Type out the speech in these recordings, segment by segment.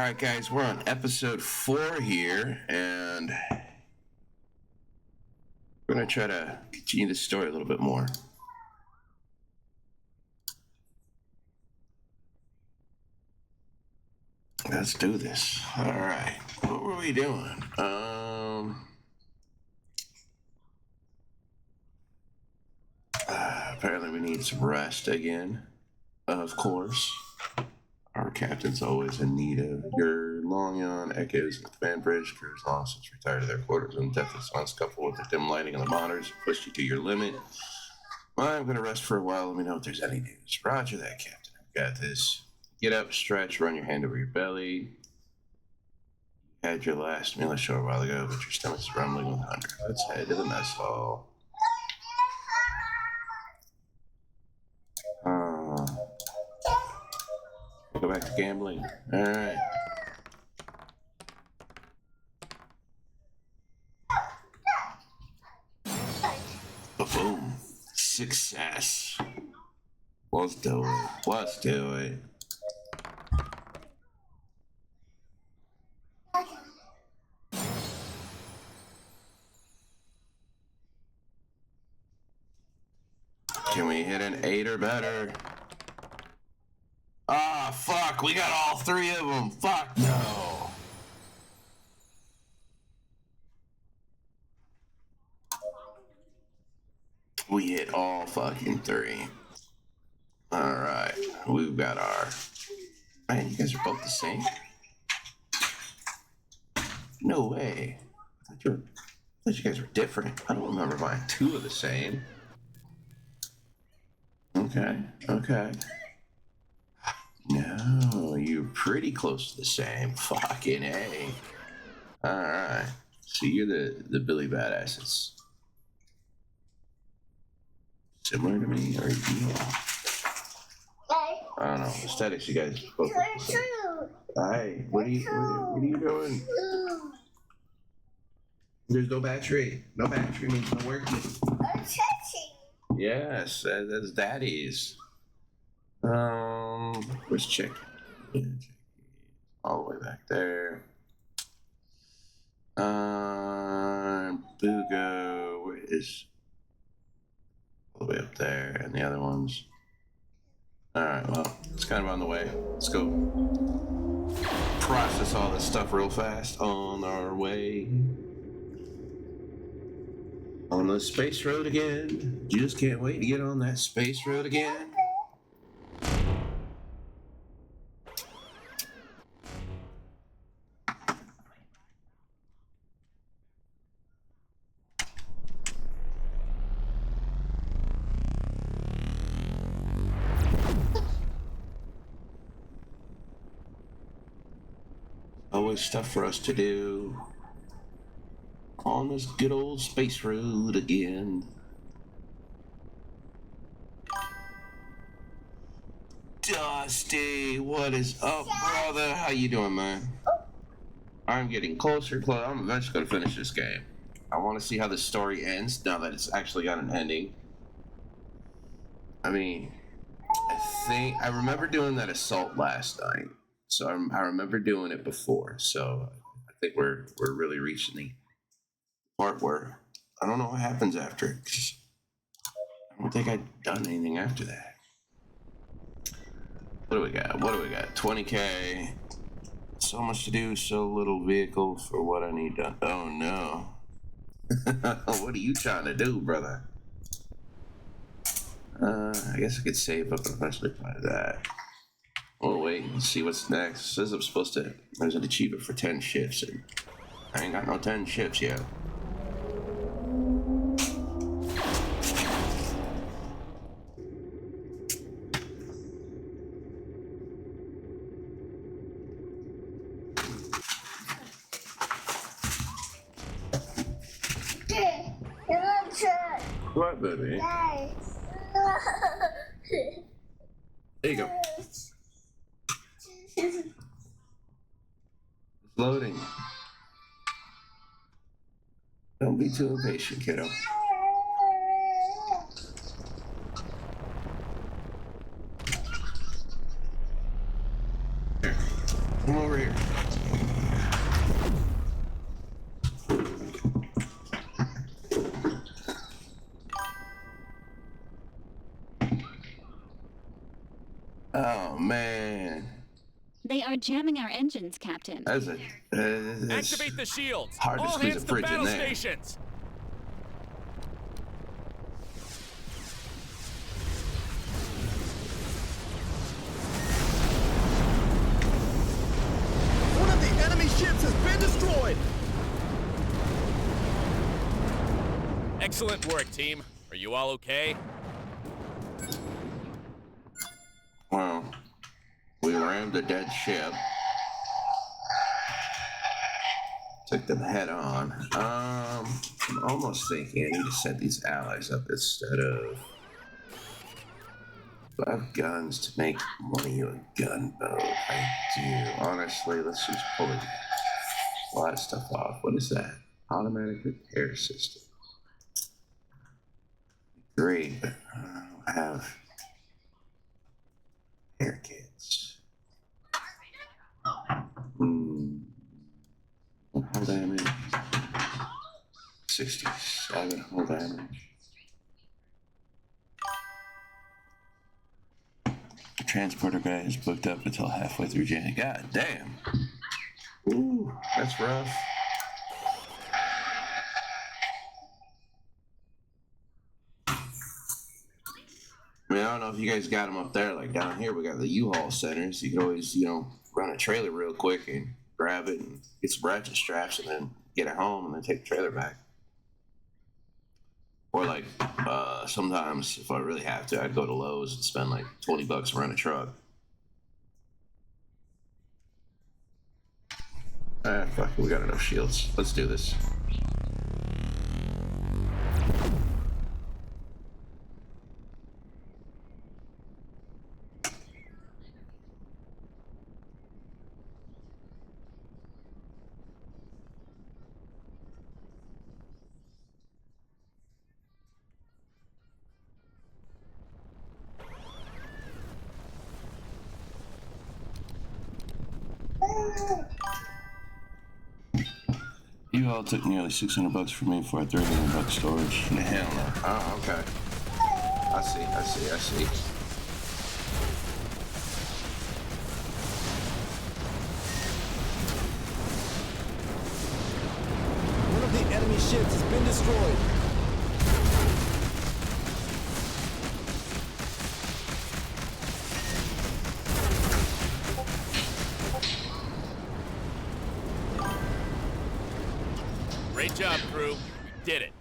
All right, guys, we're on episode 4 here, and we're going to try to continue the story a little bit more. Let's do this. All right, what were we doing? Apparently we need some rest again, of course. Our captain's always in need of your long yawn echoes in the command bridge. Crews long since retired to their quarters, and deathly silence coupled with the dim lighting on the monitors pushed you to your limit. Well, I'm gonna rest for a while. Let me know if there's any news. Roger that, Captain. I've got this. Get up, stretch, run your hand over your belly. You had your last meal a short while ago, but your stomach's rumbling with hunger. Let's head to the mess hall. Go back to gambling. All right. Boom. Success. Let's do it. Let's do it. Can we hit an 8 or better? Ah, fuck. We got all 3 of them. Fuck no. We hit all fucking 3. Alright. We've got our... Man, you guys are both the same? No way. I thought you guys were different. I don't remember buying 2 of the same. Okay. No, you're pretty close to the same. Fucking A. Alright. So you're the Billy Badasses. Similar to me, or yeah? I don't know. Aesthetics, you guys both. Hi. What are you doing? There's no battery. No battery means no working. Yes, that's daddy's. Where's Chick? Yeah, Chick. All the way back there. Boogo, where is? All the way up there, and the other ones. Alright, well, it's kind of on the way. Let's go process all this stuff real fast. On our way. On the space road again. Just can't wait to get on that space road again. Always stuff for us to do on this good old space road again. Dusty, what is up, brother? How you doing, man? I'm getting closer. I'm eventually going to finish this game. I want to see how the story ends now that it's actually got an ending. I mean, I remember doing that assault last night. So I remember doing it before. So I think we're really reaching the part where I don't know what happens after it. 'Cause I don't think I've done anything after that. What do we got? 20K. So much to do, so little vehicle for what I need done. Oh no. What are you trying to do, brother? I guess I could save up and eventually buy that. We'll wait and see what's next. It says I'm supposed to... There's an achievement for 10 ships, and I ain't got no 10 ships yet. What, baby? There you go. It's loading. Don't be too impatient, kiddo. Here. Come over here. Oh man. They are jamming our engines, Captain. That's a Activate the shields. hard to All squeeze hands a to fridge in battle there. stations. One of the enemy ships has been destroyed! Excellent work, team. Are you all okay? Well, we rammed a dead ship. Took them head on. I'm almost thinking I need to set these allies up instead of 5 guns to make one of you a gunboat. I do. Honestly, let's just pull all that stuff off. What is that? Automatic repair system. Great, but I don't have air kits. Hull damage. 67 hull damage. The transporter guy is booked up until halfway through January. God damn. Ooh, that's rough. I mean, I don't know if you guys got them up there. Like down here, we got the U-Haul centers. You can always, run a trailer real quick and grab it and get some ratchet straps and then get it home and then take the trailer back. Or like, sometimes if I really have to, I'd go to Lowe's and spend like $20 to rent a truck. Fuck it, we got enough shields. Let's do this. U-Haul took nearly $600 from me for a $300 storage. Hell no. Oh, okay. I see. One of the enemy ships has been destroyed. Great job, crew. We did it.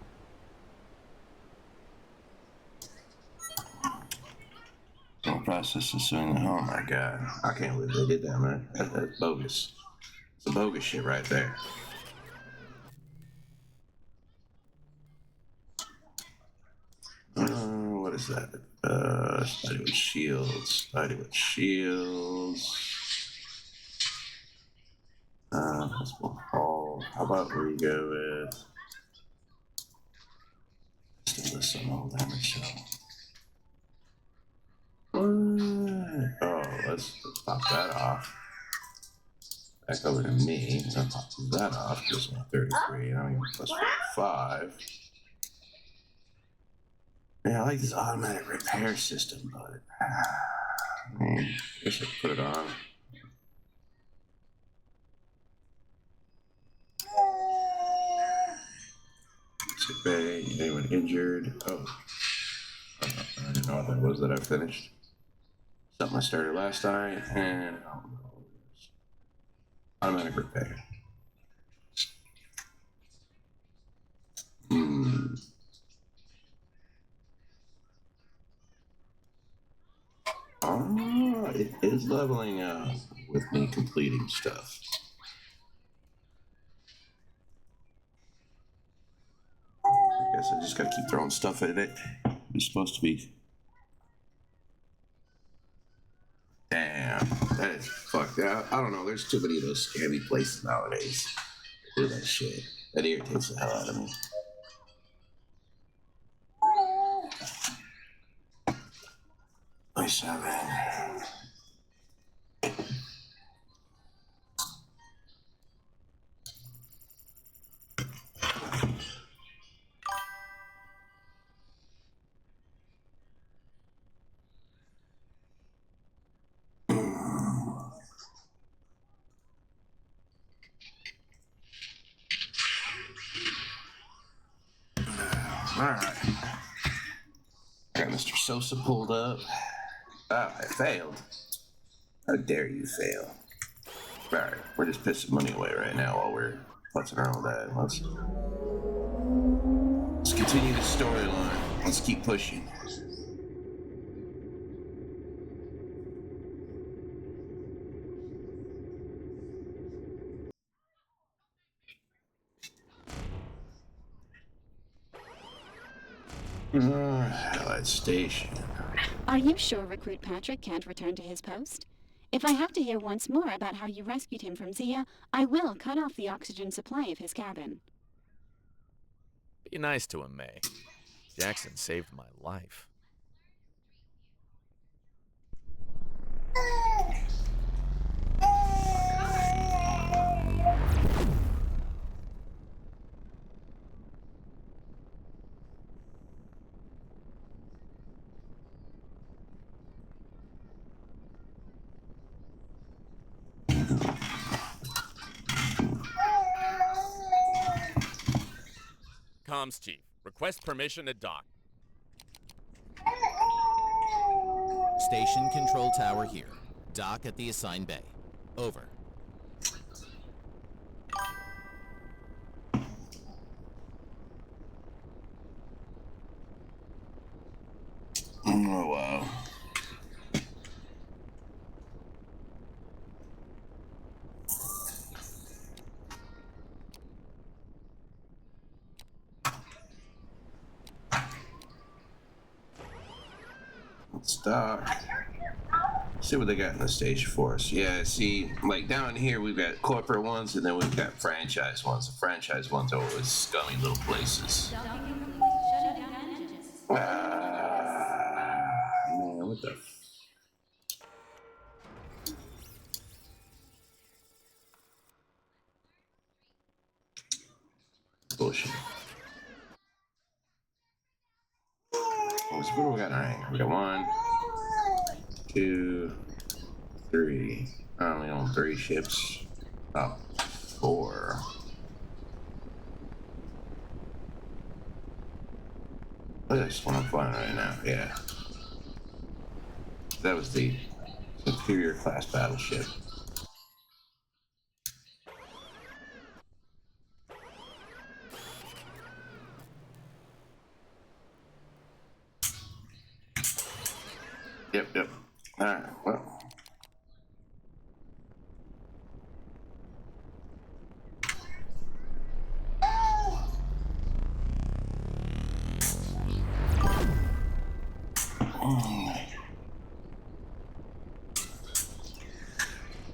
Don't process this thing. Oh my god. I can't believe they did that, man. That's bogus. It's a bogus shit right there. What is that? Spider with shields. Let's go Paul. How about we go with this on all damage show. Let's pop that off. Back over to me. I'll pop that off. Gives me 33. Now we get plus 5. Yeah, I like this automatic repair system, but I guess I put it on. Sick bay, anyone injured? Oh, I didn't know what that was that I finished. Something I started last night, and I don't know what it is. Automatic repair. It is leveling up with me completing stuff. I guess I just gotta keep throwing stuff at it. It's supposed to be. Damn, that is fucked up. I don't know, there's too many of those scammy places nowadays that do that shit. That irritates the hell out of me. Nice, man. Alright. Got Mr. Sosa pulled up. Ah, I failed. How dare you fail? Alright, we're just pissing money away right now while we're futzing around with that. Let's continue the storyline. Let's keep pushing. Highlight station. Are you sure Recruit Patrick can't return to his post? If I have to hear once more about how you rescued him from Zia, I will cut off the oxygen supply of his cabin. Be nice to him, May. Jackson saved my life. Comms Chief, request permission to dock. Station control tower here. Dock at the assigned bay. Over. Oh, wow. Let's dock. See what they got in the station for us. Yeah, see, like down here we've got corporate ones and then we've got franchise ones. The franchise ones are always scummy little places. Man, what the bullshit. What do we got in our hangar? We got 1, 2, 3. I only own 3 ships. Oh, 4. This one I'm flying right now, yeah. That was the superior class battleship. Yep. Alright, well.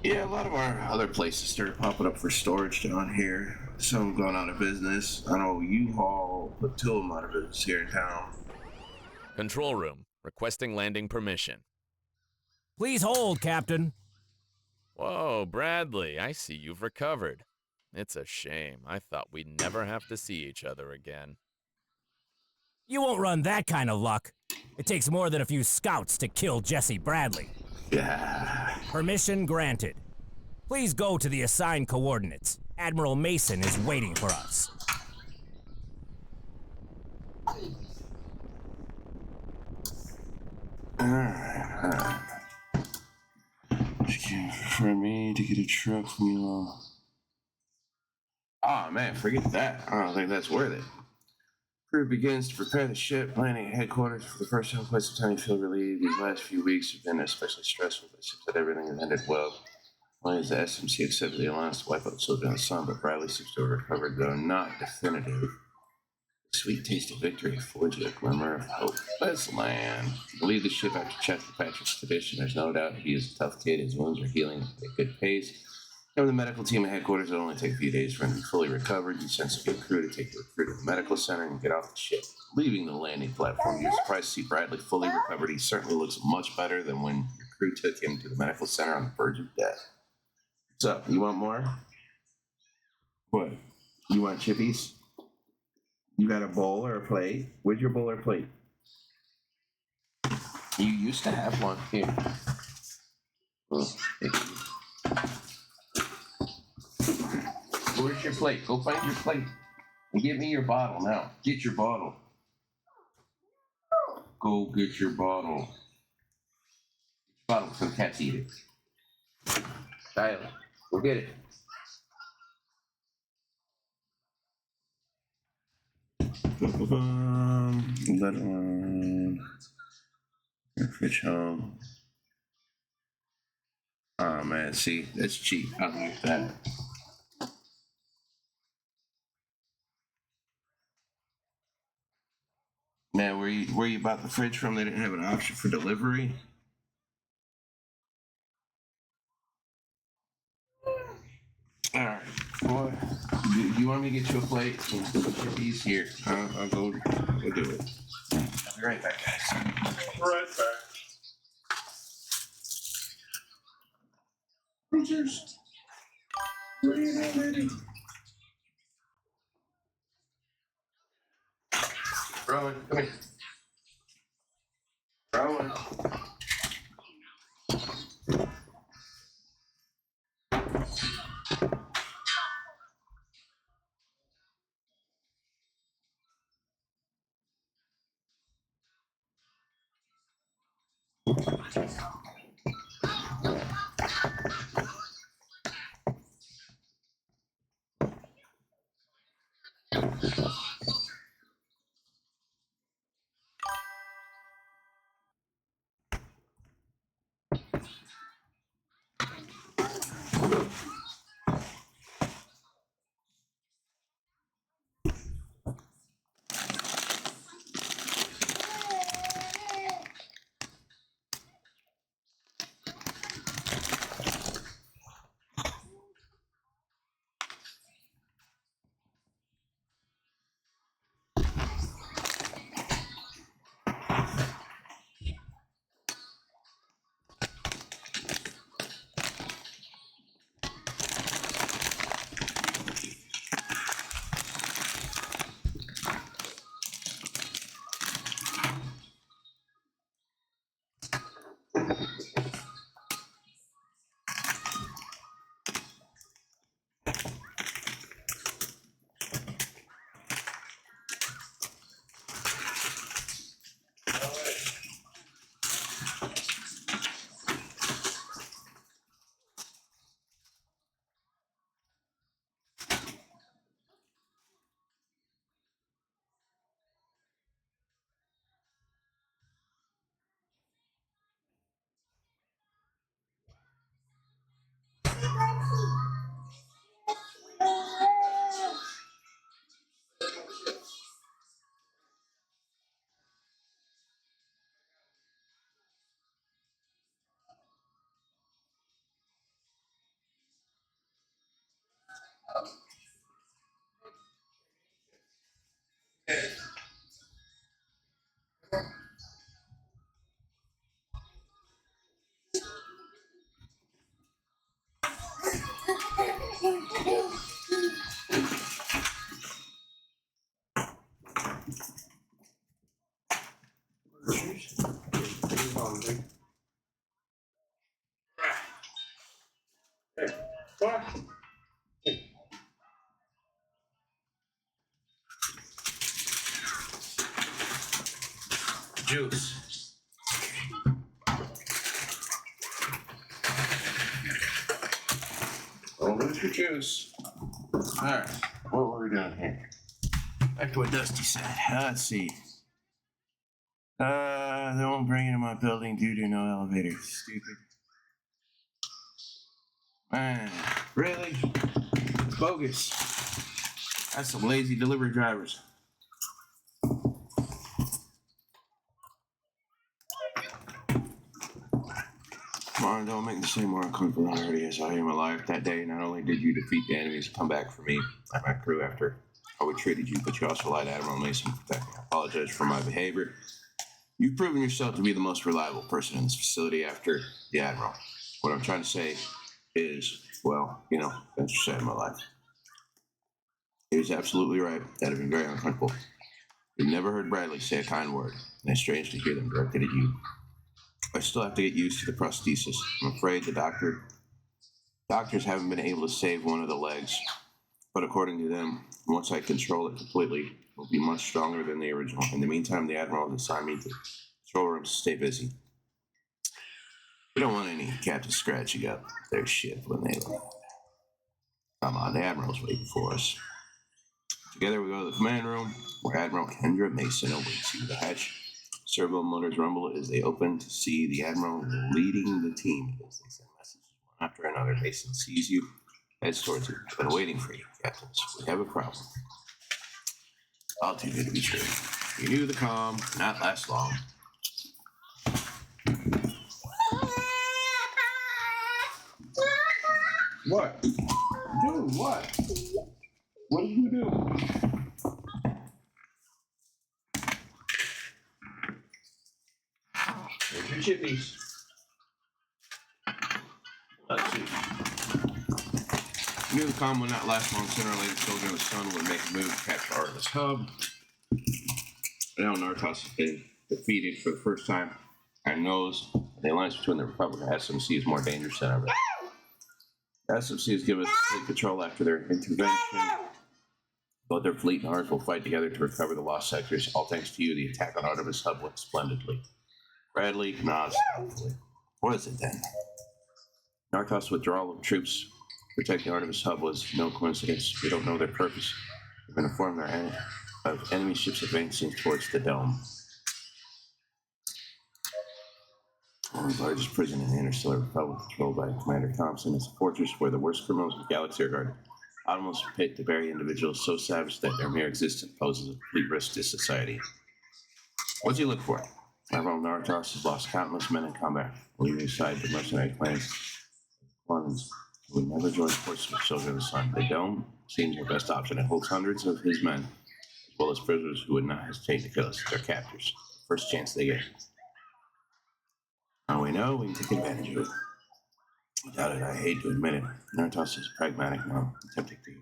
Yeah, a lot of our other places started popping up for storage down here. Some going out of business. I know U-Haul put 2 of them out of business here in town. Control room, requesting landing permission. Please hold, Captain. Whoa, Bradley, I see you've recovered. It's a shame. I thought we'd never have to see each other again. You won't run that kind of luck. It takes more than a few scouts to kill Jesse Bradley. Yeah. Permission granted. Please go to the assigned coordinates. Admiral Mason is waiting for us. Alright. For me to get a truck from you all. Oh man, forget that. I don't think that's worth it. Crew begins to prepare the ship, landing at headquarters for the first time in quite some time. You feel relieved. These last few weeks have been especially stressful, but it seems that everything has ended well. Only as the SMC accepted the alliance to wipe out children and son, but Bradley seems to have recovered, though not definitive. A sweet taste of victory affords you a glimmer of hope. Let's land. Leave the ship after checking Patrick's condition. There's no doubt he is a tough kid. His wounds are healing at a good pace. And the medical team at headquarters, it'll only take a few days for him to be fully recovered. You send some good crew to take the recruit to the medical center and get off the ship. Leaving the landing platform, you're surprised to see Bradley fully recovered. He certainly looks much better than when your crew took him to the medical center on the verge of death. What's up? You want more? What? You want chippies? You got a bowl or a plate? Where's your bowl or plate? You used to have one. Here. Oh, thank you. Where's your plate? Go find your plate. And give me your bottle now. Get your bottle. Go get your bottle. Bottle, some cats eat it. Tyler, go get it. Let alone. Fish home. Oh man, see, that's cheap. I don't like that. Man, where you bought the fridge from? They didn't have an option for delivery. All right, boy. Do you want me to get you a plate? Get these here. I'll go do it. I'll be right back, guys. Right back. Rangers. Ready and ready. Rowan, come here. Rowan. Juice. Don't lose your juice. All right, what were we doing here? Back to what Dusty said. Let's see. They won't bring into my building due to no elevator. Stupid. Man, really? It's bogus. That's some lazy delivery drivers. Come on, don't make me say more uncomfortable already as I am alive. That day, not only did you defeat the enemies and come back for me and my crew after how we treated you, but you also lied to Admiral Mason to protect me. I apologize for my behavior. You've proven yourself to be the most reliable person in this facility after the Admiral. What I'm trying to say is, well, thanks for saving my life. He was absolutely right. That'd have been very uncomfortable. We've never heard Bradley say a kind word, and it's strange to hear them directed at you. I still have to get used to the prosthesis. I'm afraid the doctors haven't been able to save one of the legs, but according to them, once I control it completely, it will be much stronger than the original. In the meantime, the Admiral has assigned me to Control rooms, stay busy. We don't want any captains scratching up their ship when they land. Come on, the Admiral's waiting for us. Together we go to the command room, where Admiral Kendra Mason awaits you. The hatch servo motors rumble as they open to see the Admiral leading the team as they send messages one after another. Mason sees you, heads towards you. I've been waiting for you, captains. We have a problem. All too good to be true. You knew the calm would not last long. What? Dude, what? What did you do? There's your chippies. Let's see. You knew the calm would not last long. Sooner or later, the children of the sun would make a move to capture Artemis Hub. Now Nartos has been defeated for the first time and knows the alliance between the Republic and SMC is more dangerous than ever. The SMC has given us complete control after their intervention. Both their fleet and ours will fight together to recover the lost sectors. All thanks to you, the attack on Artemis Hub went splendidly. Bradley nods thoughtfully. What is it then? Nartos' withdrawal of troops protecting Artemis Hub was no coincidence. We don't know their purpose. We've been informed of enemy ships advancing towards the dome. The largest prison in the Interstellar Republic, controlled by Commander Thompson, is a fortress where the worst criminals in the galaxy are guarded. Bottomless pit to bury individuals so savage that their mere existence poses a complete risk to society. What'd you look for? Admiral Nartos has lost countless men in combat, leaving aside the mercenary clans who would never join forces with Children of the Sun. The dome seems our best option. It holds hundreds of his men, as well as prisoners who would not hesitate to kill us. Their captors. First chance they get. Now we know we can take advantage of it. Without it, I hate to admit it. Nartos is pragmatic now, attempting to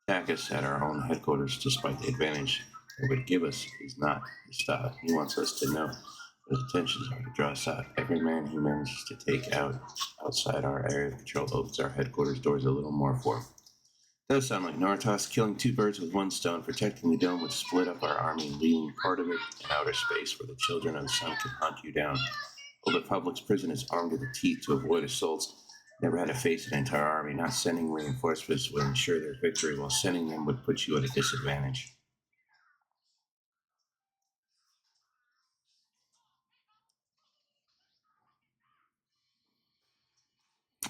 attack us at our own headquarters despite the advantage it would give us is not his style. He wants us to know his intentions are to draw us out. Every man he manages to take out outside our area of control opens our headquarters doors a little more for him. It does sound like Nartos killing two birds with one stone. Protecting the dome would split up our army, leaving part of it in outer space where the Children of the Sun can hunt you down. Well, the Republic's prison is armed to the teeth to avoid assaults. Never had to face an entire army. Not sending reinforcements would ensure their victory, while sending them would put you at a disadvantage.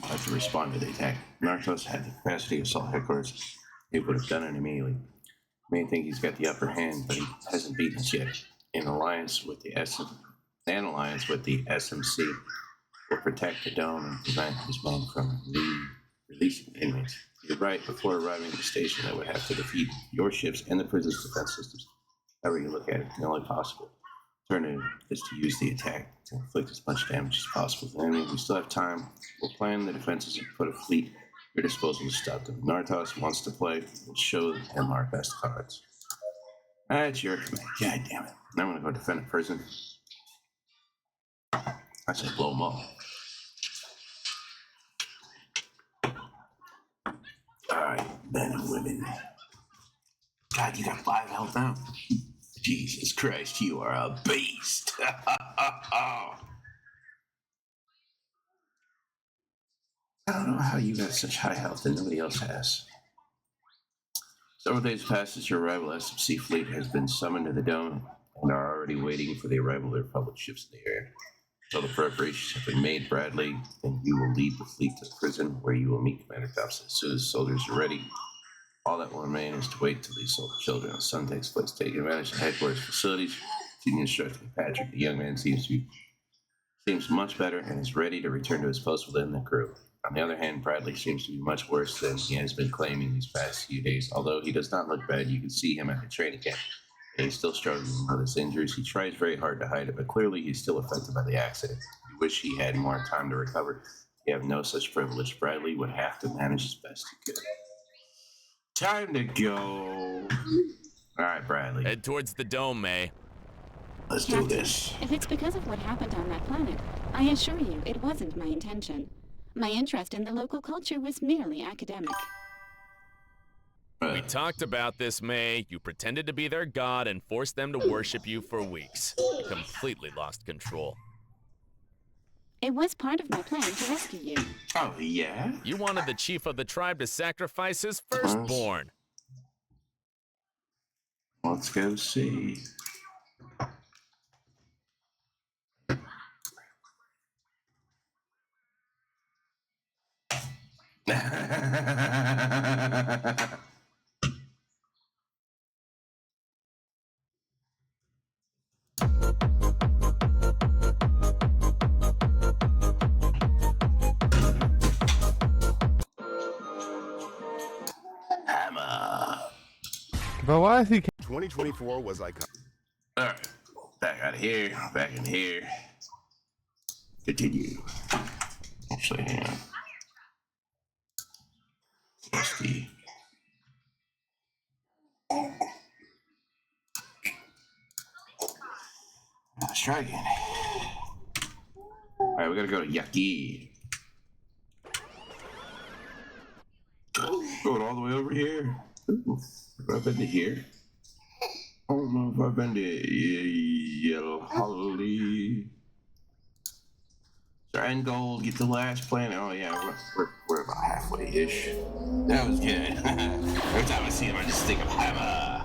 I'll have to respond to the attack. Narcos had the capacity to assault headquarters. He would have done it immediately. You may think he's got the upper hand, but he hasn't beaten us yet. An alliance with the SMC will protect the dome and prevent his men from releasing inmates. You're right, before arriving at the station, I would have to defeat your ships and the prison's defense systems. However you look at it, the only possible alternative is to use the attack to inflict as much damage as possible to the enemy. We still have time. We'll plan the defenses and put a fleet at your disposal to stop them. If Nartos wants to play, we'll show him our best cards. That's your command. God damn it. Now I'm going to go defend a prison. I say blow them all. Alright, men and women. God, you got 5 health now. Jesus Christ, you are a beast. I don't know how you got such high health that nobody else has. Several days past since your arrival, SMC fleet has been summoned to the dome and are already waiting for the arrival of their public ships in the area. Until the preparations have been made, Bradley, then you will lead the fleet to the prison where you will meet Commander Thompson. As soon as soldiers are ready, all that will remain is to wait till these Children of the Sun takes place. Taking advantage of headquarters facilities, continue instructing Patrick. The young man seems much better and is ready to return to his post within the crew. On the other hand, Bradley seems to be much worse than he has been claiming these past few days. Although he does not look bad, you can see him at the training camp. And he's still struggling with his injuries. He tries very hard to hide it, but clearly he's still affected by the accident. You wish he had more time to recover. You have no such privilege. Bradley would have to manage as best he could. Time to go. All right, Bradley. Head towards the dome, May. Let's do Captain, this. if it's because of what happened on that planet, I assure you it wasn't my intention. My interest in the local culture was merely academic. We talked about this, May. You pretended to be their god and forced them to worship you for weeks. You completely lost control. It was part of my plan to rescue you. Oh, yeah? You wanted the chief of the tribe to sacrifice his firstborn. Let's go see. Hammer. But why is he? 2024 was iconic. Alright. Back out of here. Back in here. Continue. Actually, hang on. SD. Let's try again. Alright, we gotta go to Yucky. Going all the way over here. Ooh, have I been to here? I don't know if I've been to Yellow Holly. So end goal, get the last planet. Oh yeah, we're about halfway-ish. That was good. Every time I see him, I just think of Hammer.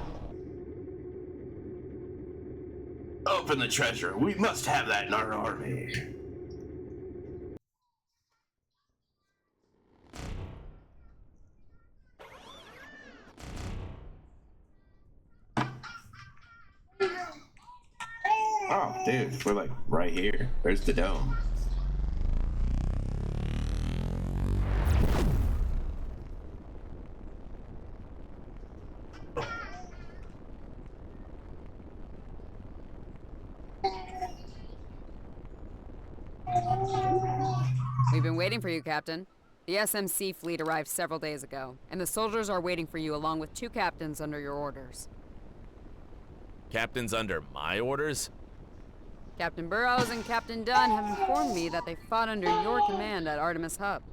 Open the treasure. We must have that in our army. Oh, dude, we're like right here. There's the dome. We've been waiting for you, Captain. The SMC fleet arrived several days ago, and the soldiers are waiting for you along with 2 captains under your orders. Captains under my orders? Captain Burrows and Captain Dunn have informed me that they fought under your command at Artemis Hub.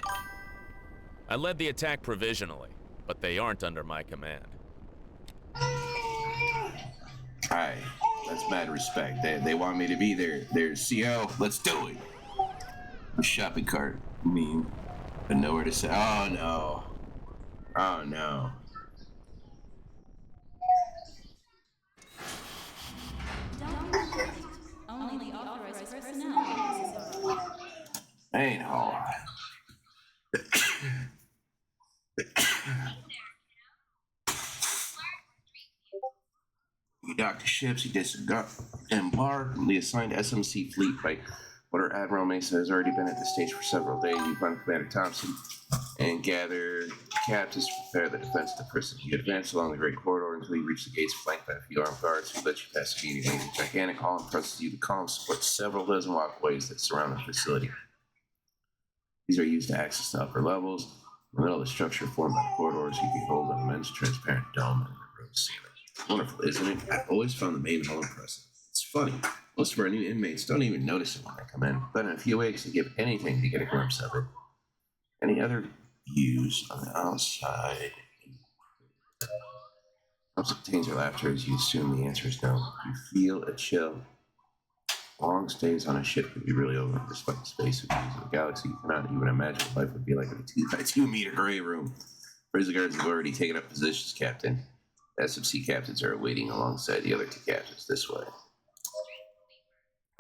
I led the attack provisionally, but they aren't under my command. Alright, that's mad respect. They want me to be their CO. Let's do it. A shopping cart. I mean, but nowhere to say. Oh no. Oh no. Only the authorized personnel. Ain't hard. He docked the ships. He disembarked on the assigned SMC fleet by Water Admiral Mesa has already been at the stage for several days. You find Commander Thompson and gather captives to prepare the defense of the prison. You advance along the Great Corridor until you reach the gates flanked by a few armed guards who let you pass immediately. The gigantic hall impresses you. The columns support several dozen walkways that surround the facility. These are used to access the upper levels. In the middle of the structure formed by corridors, you behold an immense transparent dome and a rose ceiling. Wonderful, isn't it? I've always found the main hall impressive. It's funny. Most of our new inmates don't even notice it when they come in, but in a few weeks they give anything to get a glimpse of it. Any other views on the outside? Helps obtains your laughter as you assume the answer is no. You feel a chill. Long stays on a ship could be really over, despite the space of the galaxy. You cannot even imagine what life would be like in a 2x2 meter gray room. Prison guards have already taken up positions, Captain. SMC captains are waiting alongside the other 2 captains this way.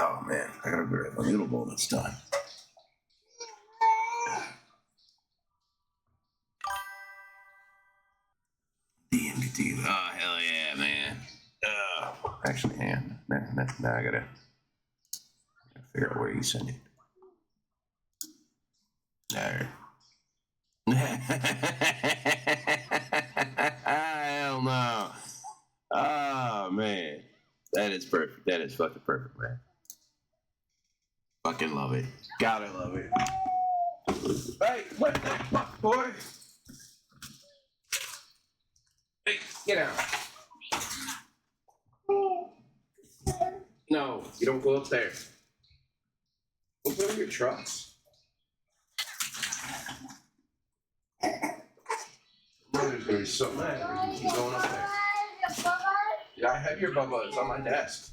Oh man, I gotta grab a noodle bowl this time. D&D. Oh hell yeah, man. Actually, hang on. Now I gotta figure out where you send it. Alright. Hell no. Oh man. That is perfect. That is fucking perfect, man. Fucking love it. Gotta love it. Hey, what the fuck, boy? Hey, get out. No, you don't go up there. Open your trucks. Mother's gonna so mad. Where you keep going up there? Yeah, I have your Bubba. It's on my desk.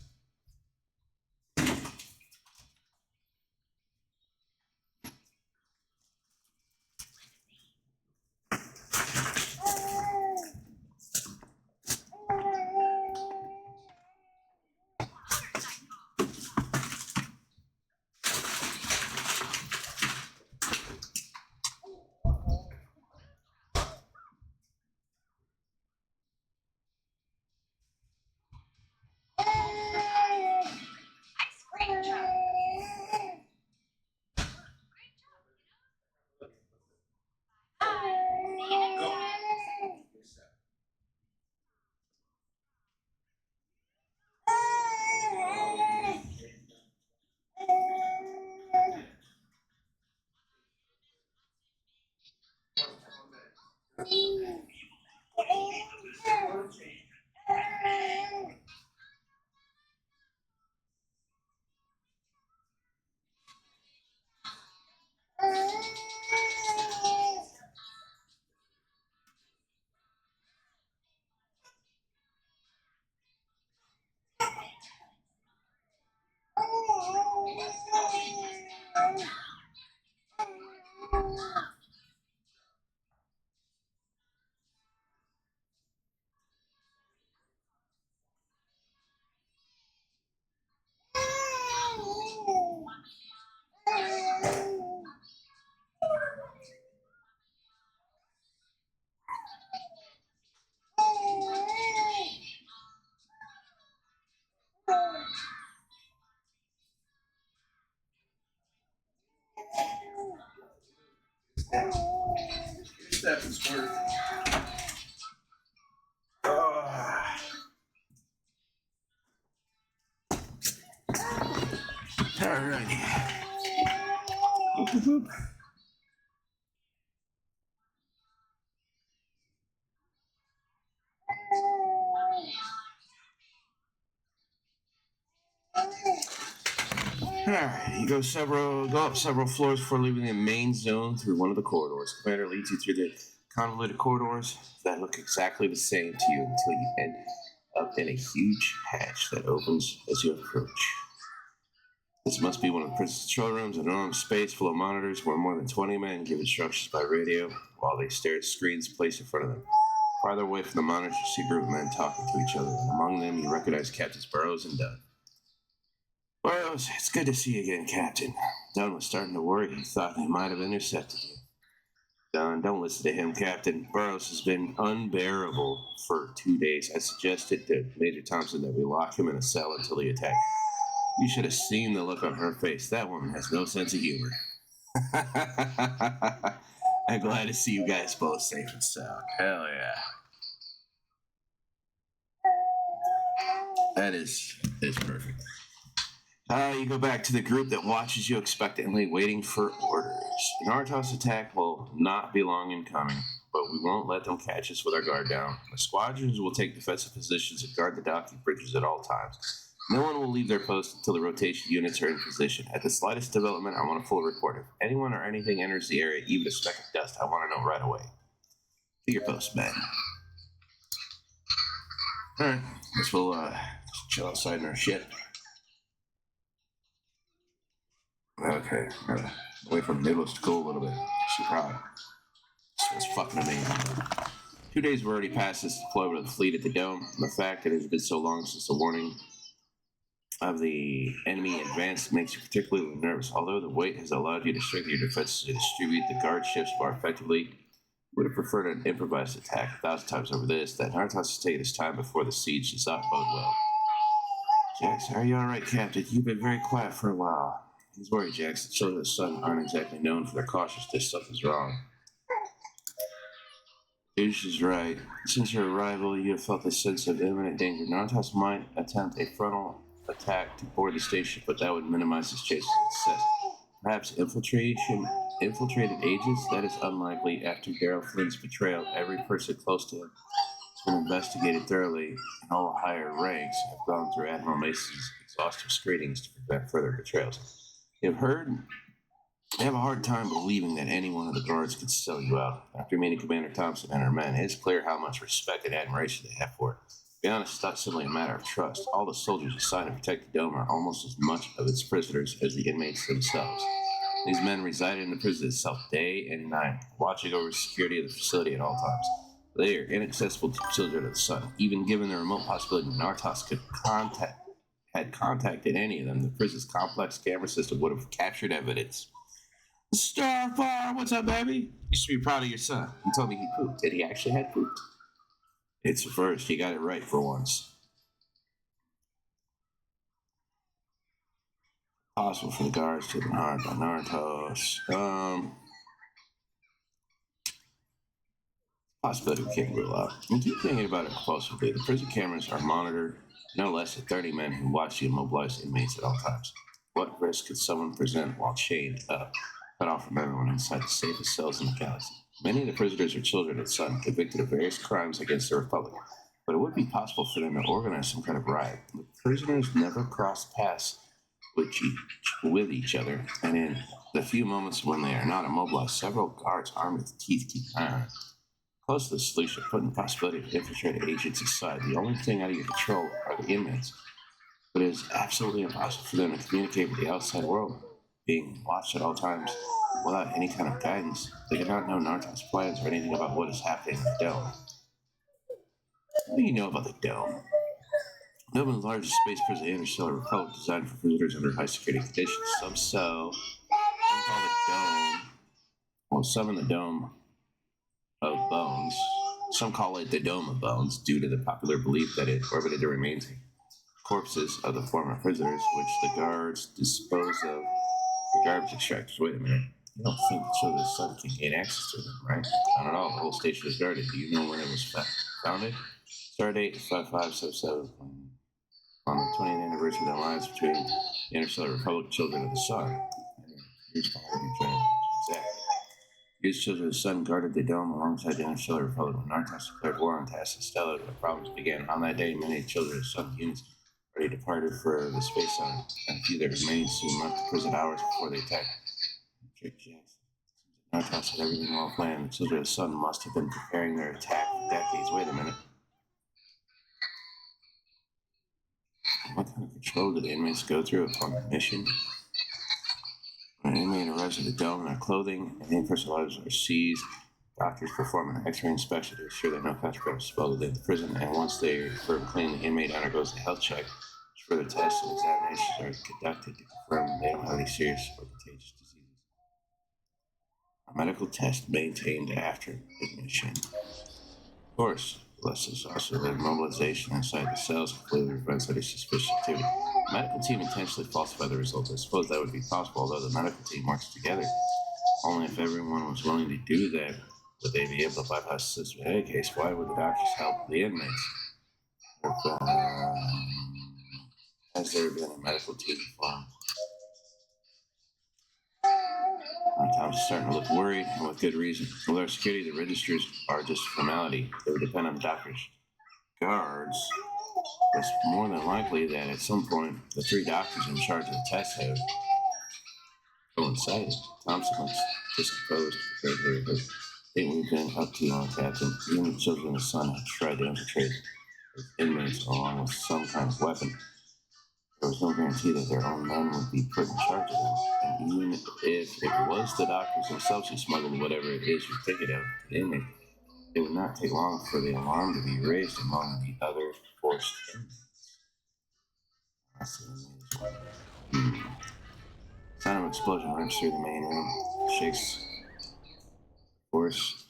Step and squirt. Alrighty. Alright, you go up several floors before leaving the main zone through one of the corridors. Commander leads you through the convoluted corridors that look exactly the same to you until you end up in a huge hatch that opens as you approach. This must be one of the prison's control rooms, an enormous space full of monitors where more than 20 men give instructions by radio while they stare at screens placed in front of them. Farther away from the monitors, you see a group of men talking to each other, and among them you recognize Captains Burroughs and Dunn. Burroughs, it's good to see you again, Captain. Dunn was starting to worry. He thought they might have intercepted you. Dunn, don't listen to him, Captain. Burroughs has been unbearable for 2 days. I suggested to Major Thompson that we lock him in a cell until the attack. You should have seen the look on her face. That woman has no sense of humor. I'm glad to see you guys both safe and sound. Hell yeah. That is perfect. You go back to the group that watches you expectantly, waiting for orders. An Artos attack will not be long in coming, but we won't let them catch us with our guard down. The squadrons will take defensive positions and guard the docking bridges at all times. No one will leave their post until the rotation units are in position. At the slightest development, I want a full report. If anyone or anything enters the area, even a speck of dust, I want to know right away. To your post, man. Alright, guess we'll chill outside in our ship. Okay, away from Nicholas to go a little bit. She's proud. It's fucking amazing. 2 days have already passed since the deployment of the fleet at the Dome. And the fact that it has been so long since the warning of the enemy advance makes you particularly nervous. Although the wait has allowed you to strengthen your defenses and distribute the guard ships more effectively, would have preferred an improvised attack 1,000 times over this. That Nartos has taken this time before the siege does not bode well. Jax, are you alright, Captain? You've been very quiet for a while. He's worried, Jax. The children of the sun aren't exactly known for their cautiousness. Something's wrong. Ish is right. Since your arrival, you have felt a sense of imminent danger. Nartos might attempt a frontal attack to board the station, but that would minimize his chances of success. Perhaps infiltrated agents? That is unlikely. After Daryl Flynn's betrayal, every person close to him has been investigated thoroughly, and all higher ranks have gone through Admiral Mason's exhaustive screenings to prevent further betrayals. You have heard They have a hard time believing that any one of the guards could sell you out. After meeting Commander Thompson and her men, it's clear how much respect and admiration they have for her. To be honest, it's not simply a matter of trust. All the soldiers assigned to protect the dome are almost as much of its prisoners as the inmates themselves. These men reside in the prison itself day and night, watching over the security of the facility at all times. They are inaccessible to children of the sun. Even given the remote possibility Nartos had contacted any of them, the prison's complex camera system would have captured evidence. Starfire, what's up, baby? You should be proud of your son. He told me he pooped, and he actually had pooped. It's a first. He got it right for once. Possible for the guards to have been hired by Nartos. Possibility we can't rule out. And keep thinking about it compulsively. The prison cameras are monitored no less than 30 men who watch the immobilized inmates at all times. What risk could someone present while chained up, cut off from everyone inside the safest cells in the galaxy? Many of the prisoners are children of the sun, convicted of various crimes against the Republic. But it would be possible for them to organize some kind of riot. The prisoners never cross paths with each other, and in the few moments when they are not immobilized, several guards armed with teeth keep an eye on them. Close to the solution, putting the possibility of infiltrated agents aside, the only thing out of your control are the inmates. But it is absolutely impossible for them to communicate with the outside world, being watched at all times without any kind of guidance. They cannot know Nartos' plans or anything about what is happening in the dome. What do you know about the dome? The dome is the largest space prison in Interstellar Republic, designed for prisoners under high security conditions. Some call it dome. Well, some in the dome of bones. Some call it the Dome of Bones due to the popular belief that it orbited the remains of corpses of the former prisoners, which the guards dispose of the garbage extractors. Wait a minute. You don't think the children of the sun can gain access to them, right? Not at all. The whole station is guarded. Do you know when it was founded? Stardate 5577 on the 20th anniversary of the alliance between the Interstellar Republic and Children of the Sun. Here's exactly. These children of the sun guarded the dome alongside the Interstellar Republic. When Nartos declared war on Tassus Stella, the problems began. On that day, many children of the sun units already departed for the space zone, and a few that remained soon left the prison hours before they attacked. Jake Jackson. Nartos had everything well planned. The children of the sun must have been preparing their attack for decades. Wait a minute. What kind of control did the inmates go through upon the mission? When an inmate arrives at the dome, their clothing and in-person items are seized. Doctors perform an X-ray inspection to ensure that no contraband is smuggled into the prison, and once they confirm clean, the inmate undergoes a health check. Further tests and examinations are conducted to confirm they don't have any serious or contagious diseases. A medical test maintained after admission. Of course, this is also their mobilization inside the cells completely prevents any suspicious activity. The medical team intentionally falsified the results. I suppose that would be possible, although the medical team works together. Only if everyone was willing to do that would they be able to bypass the system. In any case, why would the doctors help the inmates? Has there been a medical team formed? Tom's starting to look worried, and with good reason. With our security, the registers are just a formality. They would depend on the doctor's guards. It's more than likely that at some point, the 3 doctors in charge of the test have coincided. Thompson looks discomposed. I think we've been up too long, Captain. Even the children of the sun have tried to infiltrate with inmates along with some kind of weapon. There was no guarantee that their own men would be put in charge of them. And even if it was the doctors themselves who smuggled whatever it is you're thinking of to the inmate, it would not take long for the alarm to be raised among the other forced inmates. Sound of explosion rips through the main room, shakes force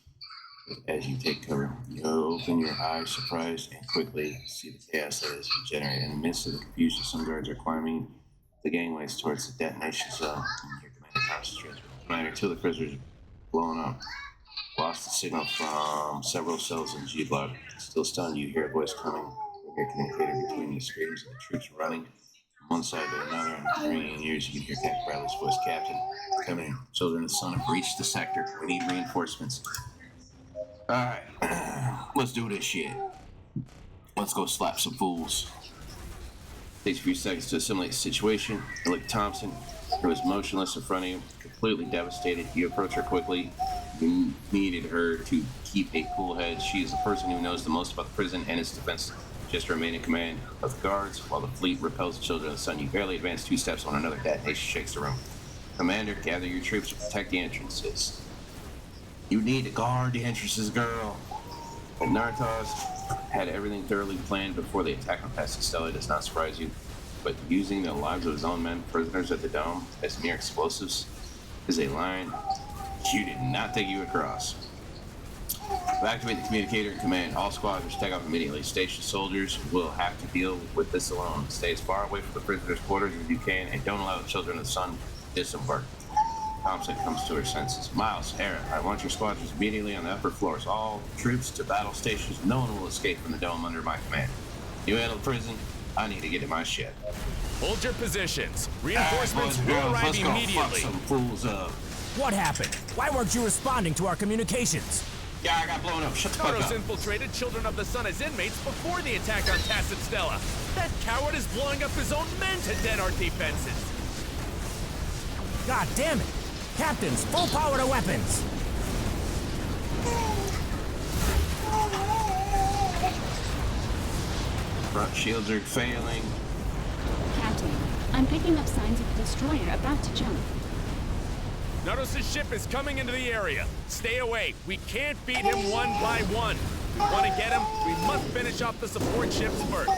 as you take cover. You open your eyes, surprised, and quickly see the chaos that has been generated. In the midst of the confusion, some guards are climbing the gangways towards the detonation zone. And your Commander concentrates. Commander, 2 of the prisoners are blown up. Lost the signal from several cells in G block. Still stunned, you hear a voice coming from your communicator between the screams of the troops running from one side to another. And in 3 years, you hear Captain Bradley's voice. Captain, come in. Children of the sun have reached the sector. We need reinforcements. Alright, let's do this shit. Let's go slap some fools. Takes a few seconds to assimilate the situation. Look, Thompson, It was motionless in front of you, completely devastated. You approach her quickly. You needed her to keep a cool head. She is the person who knows the most about the prison and its defense. Just remain in command of the guards while the fleet repels the children of the sun. You barely advance 2 steps when another detonation shakes the room. Commander, gather your troops to protect the entrances. You need to guard the entrances, girl. And Nartos had everything thoroughly planned before the attack on Pastistella. Does not surprise you. But using the lives of his own men, prisoners at the dome, as mere explosives is a line you did not think you would cross. Activate the communicator and command. All squadrons take off immediately. Station soldiers will have to deal with this alone. Stay as far away from the prisoners' quarters as you can, and don't allow the children of the sun to disembark. Thompson comes to her senses. Miles, Hera, I want your squadrons immediately on the upper floors. All troops to battle stations. No one will escape from the dome under my command. You handle the prison. I need to get to my ship. Hold your positions. Reinforcements will arrive let's go immediately. Fuck some fools up. What happened? Why weren't you responding to our communications? Yeah, I got blown up. Shut the fuck Nardos up. infiltrated Children of the Sun as inmates before the attack on Tacit Stella. That coward is blowing up his own men to dead our defenses. God damn it! Captains, full power to weapons! Front shields are failing. Captain, I'm picking up signs of a destroyer about to jump. Nardos' ship is coming into the area. Stay away. We can't beat him one by one. If we want to get him, we must finish off the support ships first.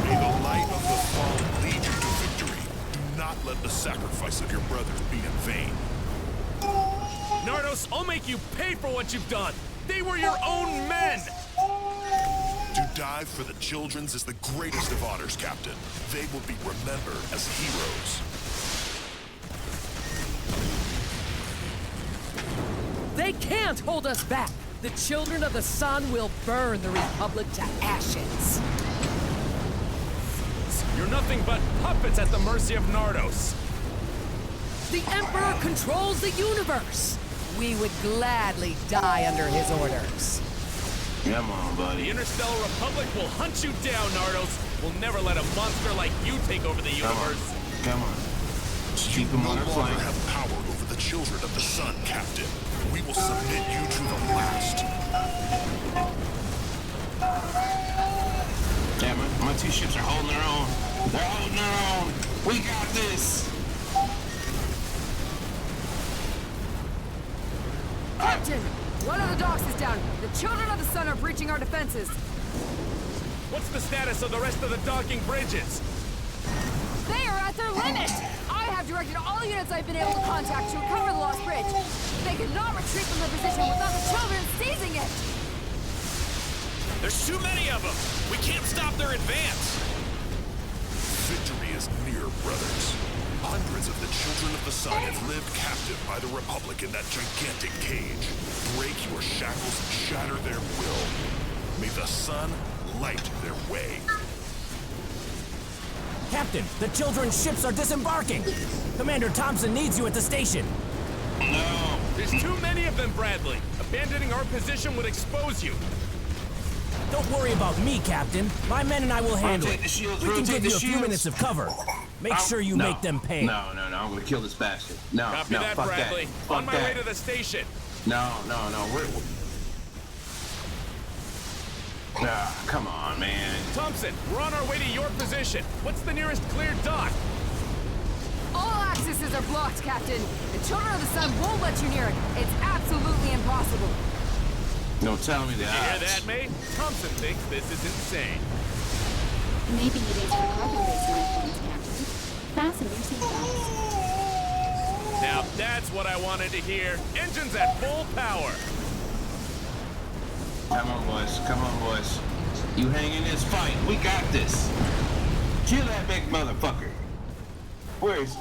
May the light of the fallen lead you to victory. Do not let the sacrifice of your brothers be in vain. Nardos, I'll make you pay for what you've done. They were your own men. To die for the children's is the greatest of honors, Captain. They will be remembered as heroes. They can't hold us back! The children of the sun will burn the Republic to ashes! You're nothing but puppets at the mercy of Nardos. The Emperor controls the universe! We would gladly die under his orders. Come on, The buddy. Interstellar Republic will hunt you down, Nardos. We'll never let a monster like you take over the universe. Come on. Just keep them No on our longer flank. have power over the children of the sun, Captain. We will submit you to the last. Yeah, my 2 ships are holding their own. They're holding their own. We got this. Captain, one of the docks is down. The children of the sun are breaching our defenses. What's the status of the rest of the docking bridges? They are at their limit! I have directed all units I've been able to contact to recover the lost bridge. They could not retreat from their position without the children seizing it! There's too many of them. We can't stop their advance. Victory is near, brothers. Hundreds of the children of the sun have lived captive by the Republic in that gigantic cage. Break your shackles and shatter their will. May the sun light their way. Captain, the children's ships are disembarking! Commander Thompson needs you at the station! No. There's too many of them, Bradley. Abandoning our position would expose you. Don't worry about me, Captain. My men and I will handle Rotate it. the shields, We can rotate give the you a few shields. minutes of cover. Make sure you No. make them pay. No. I'm gonna kill this bastard. No, Copy no, that, fuck Bradley. that. Fuck On my that. way to the station. No. Come on, man. Thompson, we're on our way to your position. What's the nearest cleared dock? All accesses are blocked, Captain. The children of the sun won't let you near it. It's absolutely impossible. No, tell me You that. hear that, mate? Thompson thinks this is insane. Maybe it is for carbon-based life Captain. Fasten your seatbelts. Now that's what I wanted to hear. Engines at full power. Come on, boys. You hang in this fight. We got this. Kill that big motherfucker. Where is he?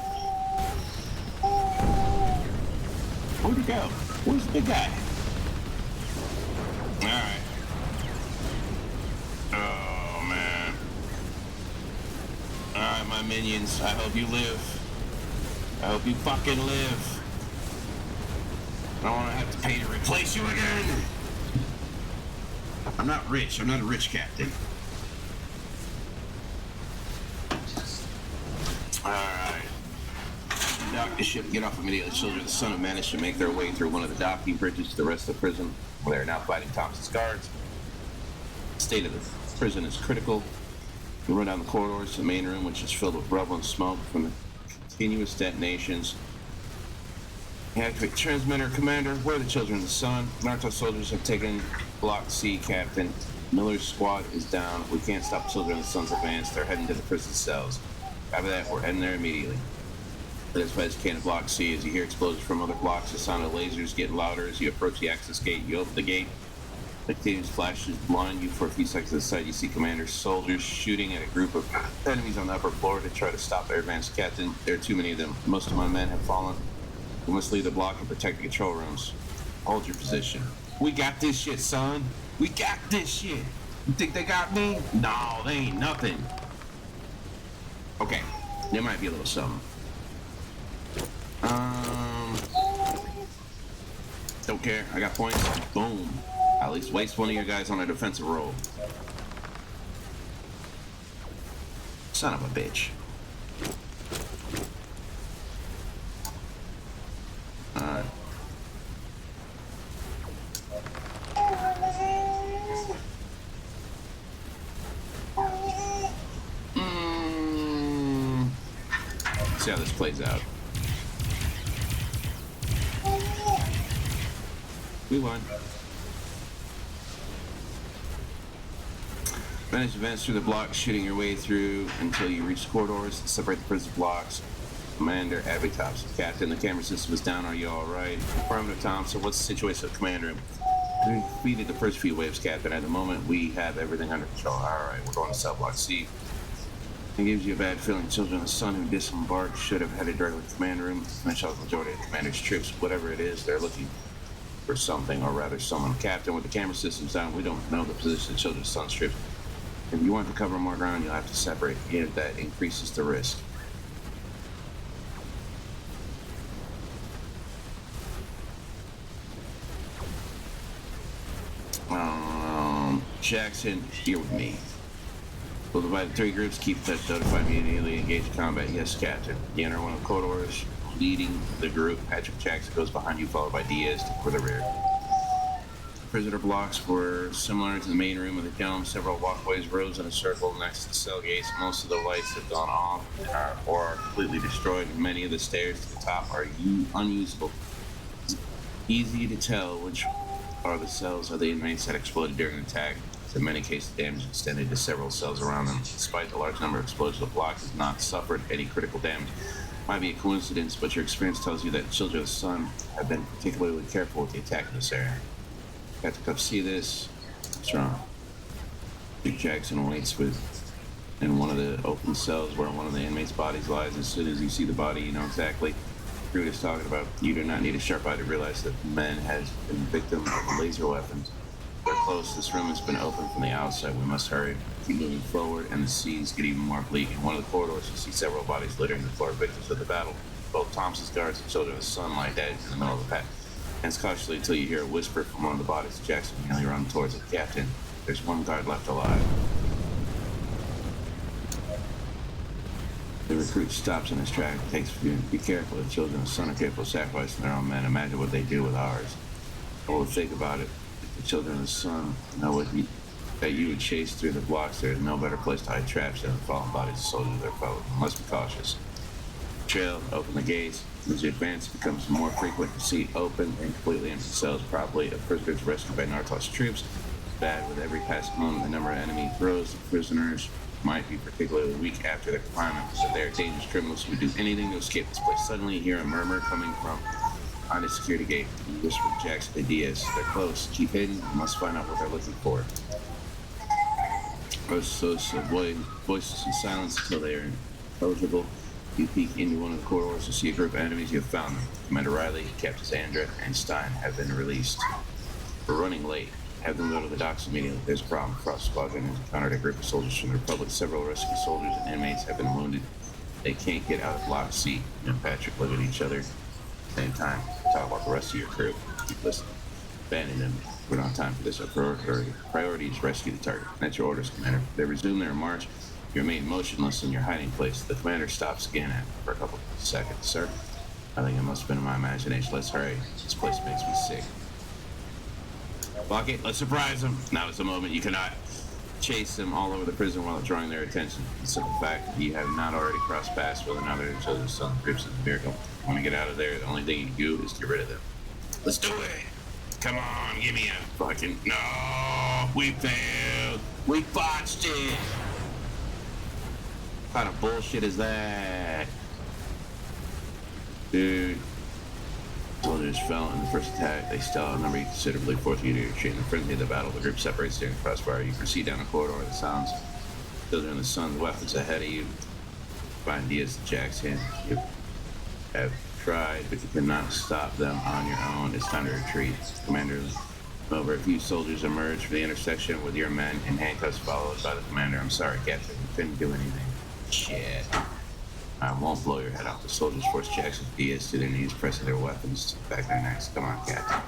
Where'd he go? Where's the big guy? Alright. Oh, man. Alright, my minions. I hope you live. I hope you fucking live. I don't want to have to pay to replace you again. I'm not rich. I'm not a rich captain. Alright. The ship get off immediately. Children of the Sun have managed to make their way through one of the docking bridges to the rest of the prison, where they are now fighting Thompson's guards. The state of the prison is critical. You run down the corridors to the main room, which is filled with rubble and smoke from the continuous detonations. You activate transmitter. Commander, we're the Children of the Sun. Naruto soldiers have taken Block C, Captain. Miller's squad is down. We can't stop Children of the Sun's advance. They're heading to the prison cells. After that, we're heading there immediately. As fast as you can to Block C. As you hear explosions from other blocks, the sound of lasers get louder as you approach the access gate. You open the gate. The continuous flashes blind you for a few seconds. To the side, you see Commander's soldiers shooting at a group of enemies on the upper floor to try to stop their advance. Captain, there are too many of them. Most of my men have fallen. We must leave the block and protect the control rooms. Hold your position. We got this shit, son. We got this shit. You think they got me? No, they ain't nothing. Okay, there might be a little something. Don't care. I got points. Boom. At least waste one of your guys on a defensive roll. Son of a bitch. See how this plays out. We won. Manage to advance through the block, shooting your way through until you reach the corridors that separate the prison blocks. Commander, Abby Thompson. Captain, the camera system is down. Are you alright? Affirmative, Thompson. What's the situation with Commander? We defeated the first few waves, Captain. At the moment, we have everything under control. Alright, we're going to cell block C. It gives you a bad feeling. Children of the Sun who disembarked should have headed directly to the command room. Finish off the majority of the commander's troops. Whatever it is, they're looking for something, or rather someone. Captain, with the camera systems down, we don't know the position of the Children of the Sun's troops. If you want to cover more ground, you'll have to separate. Again, that increases the risk. Jackson, here with me. We'll divide the three groups. Keep in touch. Notify me immediately. Engage in combat. Yes, Captain. You enter one of the corridors, leading the group. Patrick Jackson goes behind you, followed by Diaz for the rear. Prisoner blocks were similar to the main room of the dome. Several walkways rose in a circle next to the cell gates. Most of the lights have gone off or are completely destroyed. Many of the stairs to the top are unusable. It's easy to tell which are the cells of the inmates that exploded during the attack. In many cases, damage extended to several cells around them. Despite the large number of explosions, the block has not suffered any critical damage. Might be a coincidence, but your experience tells you that Children of the Sun have been particularly careful with the attack in this area. Got to come see this. What's wrong? Dick Jackson waits in one of the open cells where one of the inmates' bodies lies. As soon as you see the body, you know exactly who it is talking about. You do not need a sharp eye to realize that the man has been a victim of laser weapons. We're close. This room has been opened from the outside. We must hurry. Keep moving forward, and the scenes get even more bleak. In one of the corridors, you see several bodies littering the floor, victims of the battle. Both Thompson's guards and Children of the Sun lie dead in the middle of the path. Hands cautiously until you hear a whisper from one of the bodies. Jackson nearly runs towards it. Captain, there's one guard left alive. The recruit stops in his track. Takes a few. Be careful. The Children of the Sun are capable of sacrificing their own men. Imagine what they do with ours. Well, think about it. The Children of the Sun know that you would chase through the blocks. There is no better place to hide traps than the fallen bodies of soldiers that follow. You must be cautious. Trail, open the gates. As you advance, it becomes more frequent to see open and completely empty cells. Probably a prisoners rescued by Naruto's troops. Bad with every passing moment, the number of enemies grows. The prisoners might be particularly weak after their confinement, so they are dangerous criminals who would do anything to escape this place. Suddenly, you hear a murmur coming from on the security gate. You whisper to Jackson and Diaz. They're close. Keep hidden. You must find out what they're looking for. So avoid voices and silence until they are intelligible. You peek into one of the corridors to see a group of enemies. You have found them. Commander Riley, Captain Sandra, and Stein have been released. We're running late. Have them go to the docks immediately. There's a problem. Frost Squadron has encountered a group of soldiers from the Republic. Several rescue soldiers and inmates have been wounded. They can't get out of Block C. You and Patrick look at each other. Same time, talk about the rest of your crew. Keep listening. Abandon them. We don't have time for this. Our priority is rescue the target. That's your orders, Commander. They resume their march. You remain motionless in your hiding place. The commander stops again for a couple of seconds. Sir? I think it must have been in my imagination. Let's hurry. This place makes me sick. Fuck it, let's surprise them. Now is the moment. You cannot chase them all over the prison while drawing their attention. The simple fact that you have not already crossed paths with another until the sun grips is a miracle. Want to get out of there, the only thing you can do is get rid of them. Let's do it! Come on, give me a fucking... No! We failed! We botched it! What kind of bullshit is that? Dude. Soldiers fell in the first attack. They still outnumber you considerably, forcing you to retreat. In the frenzy of the battle, the group separates during the crossfire. You proceed down a corridor that sounds children in the sun's weapons ahead of you. Find Diaz and Jackson. You have tried, but you cannot stop them on your own. It's time to retreat. Commander, over a few soldiers emerge from the intersection with your men in handcuffs, followed by the commander. I'm sorry, Captain. You couldn't do anything. Shit. I won't blow your head off. The soldiers force Jackson and Diaz to their knees, pressing their weapons to the back of their necks. Come on, Captain.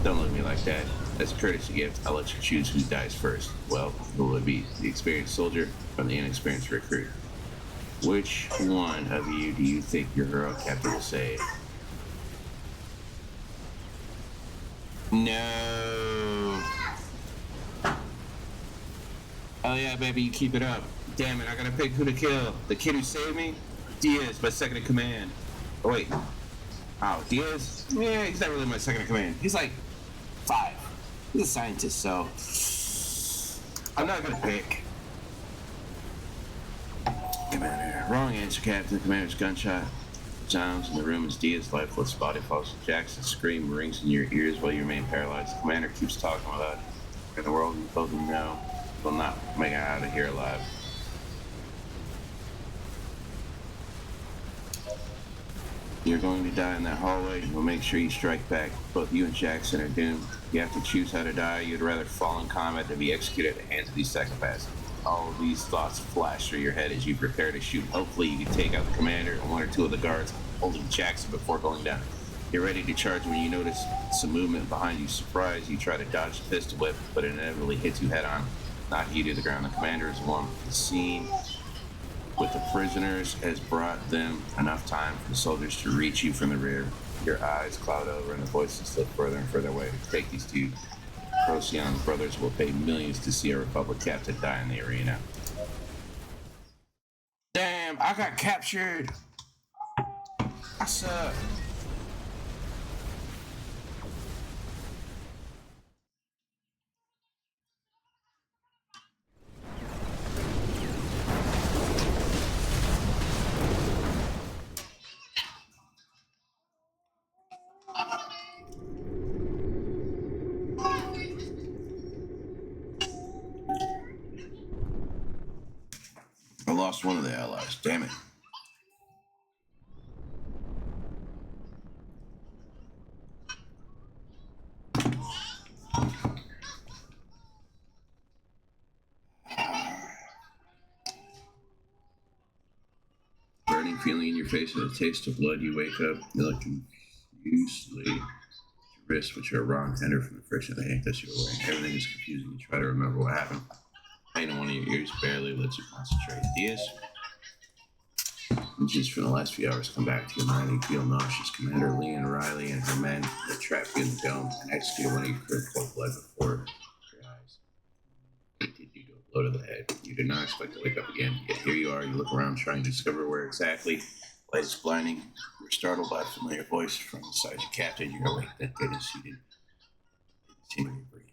Don't look at me like that. As a courtesy gift, I'll let you choose who dies first. Well, who will it be? The experienced soldier or the inexperienced recruit? Which one of you do you think your hero captain will save? No. Oh yeah, baby, you keep it up. Damn it, I gotta pick who to kill. The kid who saved me? Diaz, my second in command. Oh wait. Oh, Diaz? Yeah, he's not really my second in command. He's like 5. He's a scientist, so I'm not gonna pick. Commander. Wrong answer, Captain. The commander's gunshot sounds in the room as Diaz's lifeless body falls. Jackson's scream rings in your ears while you remain paralyzed. The commander keeps talking without in the world you both know will not make it out of here alive. You're going to die in that hallway. We'll make sure you strike back. Both you and Jackson are doomed. You have to choose how to die. You'd rather fall in combat than be executed at the hands of these psychopaths. All of these thoughts flash through your head as you prepare to shoot. Hopefully you can take out the commander and 1 or 2 of the guards holding Jackson before going down. You're ready to charge when you notice some movement behind you. Surprised, you try to dodge the pistol whip, but it inevitably hits you head on, knocking you to the ground. The commander is one. The scene with the prisoners has brought them enough time for the soldiers to reach you from the rear. Your eyes cloud over and the voices slip further and further away. To take these 2 Procyon brothers will pay millions to see a Republic captain die in the arena. Damn, I got captured. I suck. I lost one of the allies. Damn it. Burning feeling in your face and a taste of blood. You wake up. You look confusedly at your wrists, which are raw and tender from the friction of the handcuffs you were wearing. Everything is confusing. You try to remember what happened. Pain in one of your ears barely lets you concentrate. Diaz, images from the last few hours come back to your mind. You feel nauseous. Commander Lee and Riley and her men that trapped you in the dome and executed one of your crew cold blood before your eyes. It did you to a blow to the head. You did not expect to wake up again. Yet here you are. You look around trying to discover where exactly. Light is blinding. You're startled by a familiar voice from inside your captain. You're awake. Thank goodness you didn't seem to be breathing.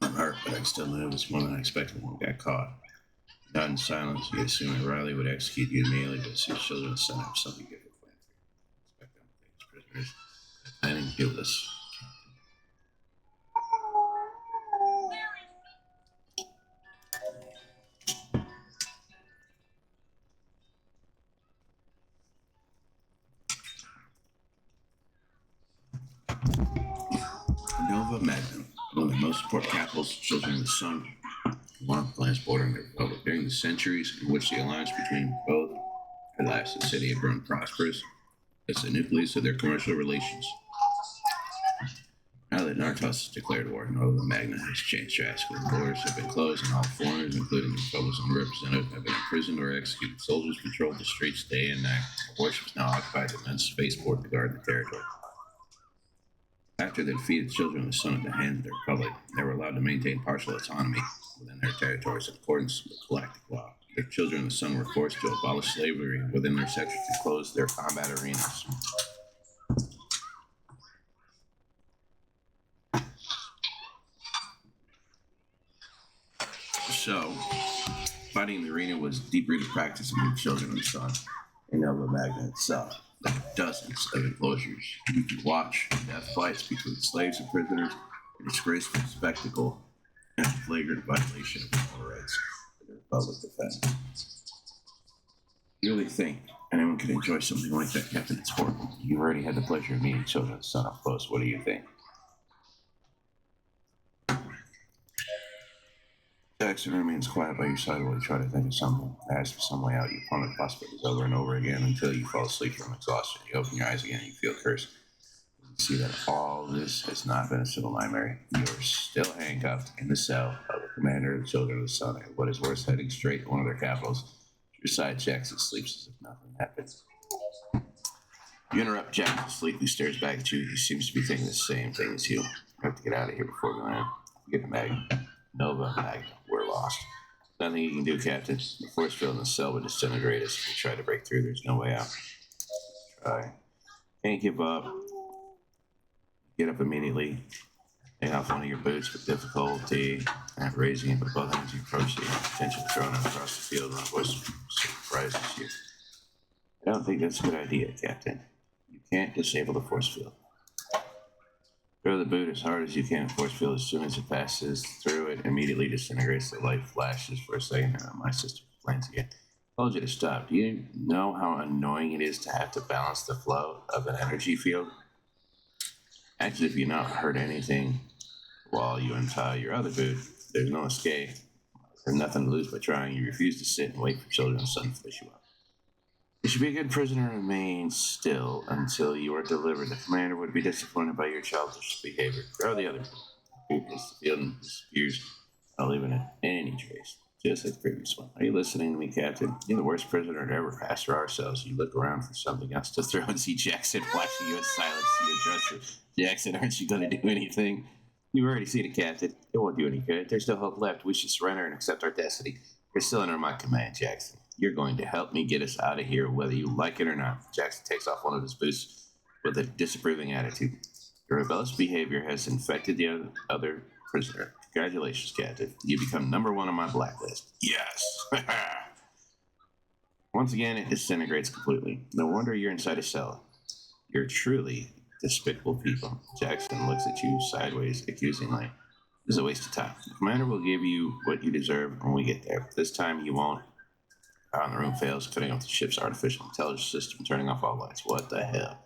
I'm hurt, but I still knew it was more than I expected when we got caught. Not in silence, you assumed that Riley would execute you immediately, but see children set up something different plan for you. Expect them to take us prisoners. Planning to do this. Nova Magnum, one of the most important capitals, children of the sun, one lands bordering the Republic. During the centuries in which the alliance between both had lasted, the city had grown prosperous as the nucleus of their commercial relations. Now that Nartos has declared war, Nova Magna has changed drastically. The borders have been closed, and all foreigners, including the Republic's unrepresented, have been imprisoned or executed. Soldiers patrol the streets day and night. The warships now occupy the immense spaceport to guard the territory. After they defeated children of the Sun at the hands of the Republic, they were allowed to maintain partial autonomy within their territories in accordance with galactic law. The children of the Sun were forced to abolish slavery within their sectors and close their combat arenas. So, fighting in the arena was deep-rooted practice among children of the Sun and Nova Magna itself. There were dozens of enclosures. You could watch death fights between slaves and prisoners, a disgraceful spectacle, and a flagrant violation of all rights for the Republic defense. You really think anyone could enjoy something like that, Captain? It's horrible. You've already had the pleasure of meeting children of the Sun up close. What do you think? Jackson remains quiet by your side while you try to think of something. As for some way out, you ponder possibilities over and over again until you fall asleep from exhaustion. You open your eyes again and you feel cursed. You see that all this has not been a simple nightmare. You are still handcuffed in the cell of the commander of the Children of the Sun, and what is worse, heading straight to one of their capitals. Your side, Jackson sleeps as if nothing happened. You interrupt Jackson's sleep, who stares back at you. He seems to be thinking the same thing as you. You have to get out of here before we land. Get the Magna. Nova Magna. We're lost. Nothing you can do, Captain. The force field in the cell would disintegrate us if we try to break through. There's no way out. Try. Can't give up. Get up immediately. Take off one of your boots with difficulty and raising it with both hands. You approach the potential thrown across the field and a voice surprises you. I don't think that's a good idea, Captain. You can't disable the force field. Throw the boot as hard as you can. Force field, as soon as it passes through it, immediately disintegrates. The light flashes for a second, and my system explains again. I told you to stop. Do you know how annoying it is to have to balance the flow of an energy field? Actually, if you've not heard anything while you untie your other boot, there's no escape. There's nothing to lose by trying. You refuse to sit and wait for children of the sun to fish you up. You should be a good prisoner and remain still until you are delivered. The commander would be disappointed by your childish behavior. Throw the other boot hits the field and disappears, not leaving any trace, just like the previous one. Are you listening to me, Captain? You're the worst prisoner to ever pass through our cells. You look around for something else to throw and see Jackson watching you in silence. You address her. Jackson, aren't you going to do anything? You've already seen it, Captain. It won't do any good. There's no hope left. We should surrender and accept our destiny. You're still under my command, Jackson. You're going to help me get us out of here, whether you like it or not. Jackson takes off one of his boots with a disapproving attitude. Your rebellious behavior has infected the other prisoner. Congratulations, Captain. You become number one on my blacklist. Yes! Once again, it disintegrates completely. No wonder you're inside a cell. You're truly despicable people. Jackson looks at you sideways, accusingly. This is a waste of time. The commander will give you what you deserve when we get there. This time you won't. Power in the room fails, cutting off the ship's artificial intelligence system, turning off all lights. What the hell?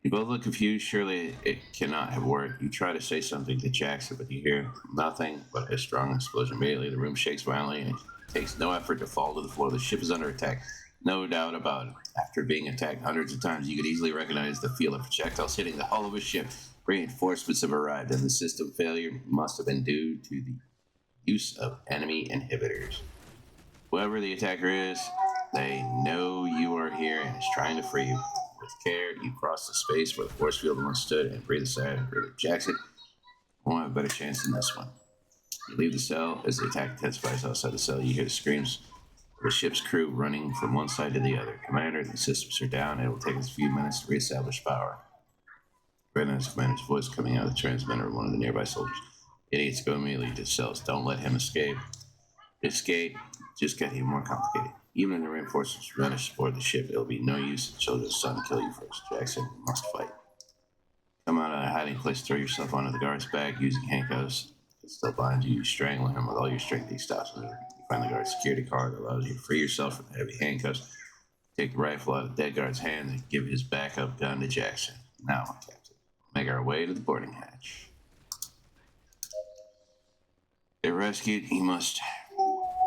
You both look confused. Surely it cannot have worked. You try to say something to Jackson, but you hear nothing but a strong explosion. Immediately, the room shakes violently, and it takes no effort to fall to the floor. The ship is under attack. No doubt about it. After being attacked hundreds of times, you could easily recognize the feel of projectiles hitting the hull of a ship. Reinforcements have arrived, and the system failure must have been due to the use of enemy inhibitors. Whoever the attacker is, they know you are here and is trying to free you. With care, you cross the space where the force field once stood and breathe aside. Jackson won't have a better chance than this one. You leave the cell. As the attack intensifies outside the cell, you hear the screams of the ship's crew running from one side to the other. Commander, the systems are down. It will take us a few minutes to reestablish power. Recognize the commander's voice coming out of the transmitter of one of the nearby soldiers. Idiots, go immediately to cells. Don't let him escape. Escape just got even more complicated. Even if the reinforcements vanish aboard the ship, it'll be no use. The children of the sun kill you first. Jackson must fight. Come out of a hiding place, throw yourself onto the guard's back using handcuffs. It's still binds you. You strangle him with all your strength. He stops him. You find the guard's security card that allows you to free yourself from the heavy handcuffs. Take the rifle out of the dead guard's hand and give his backup gun to Jackson. Now, Captain, make our way to the boarding hatch. If rescued,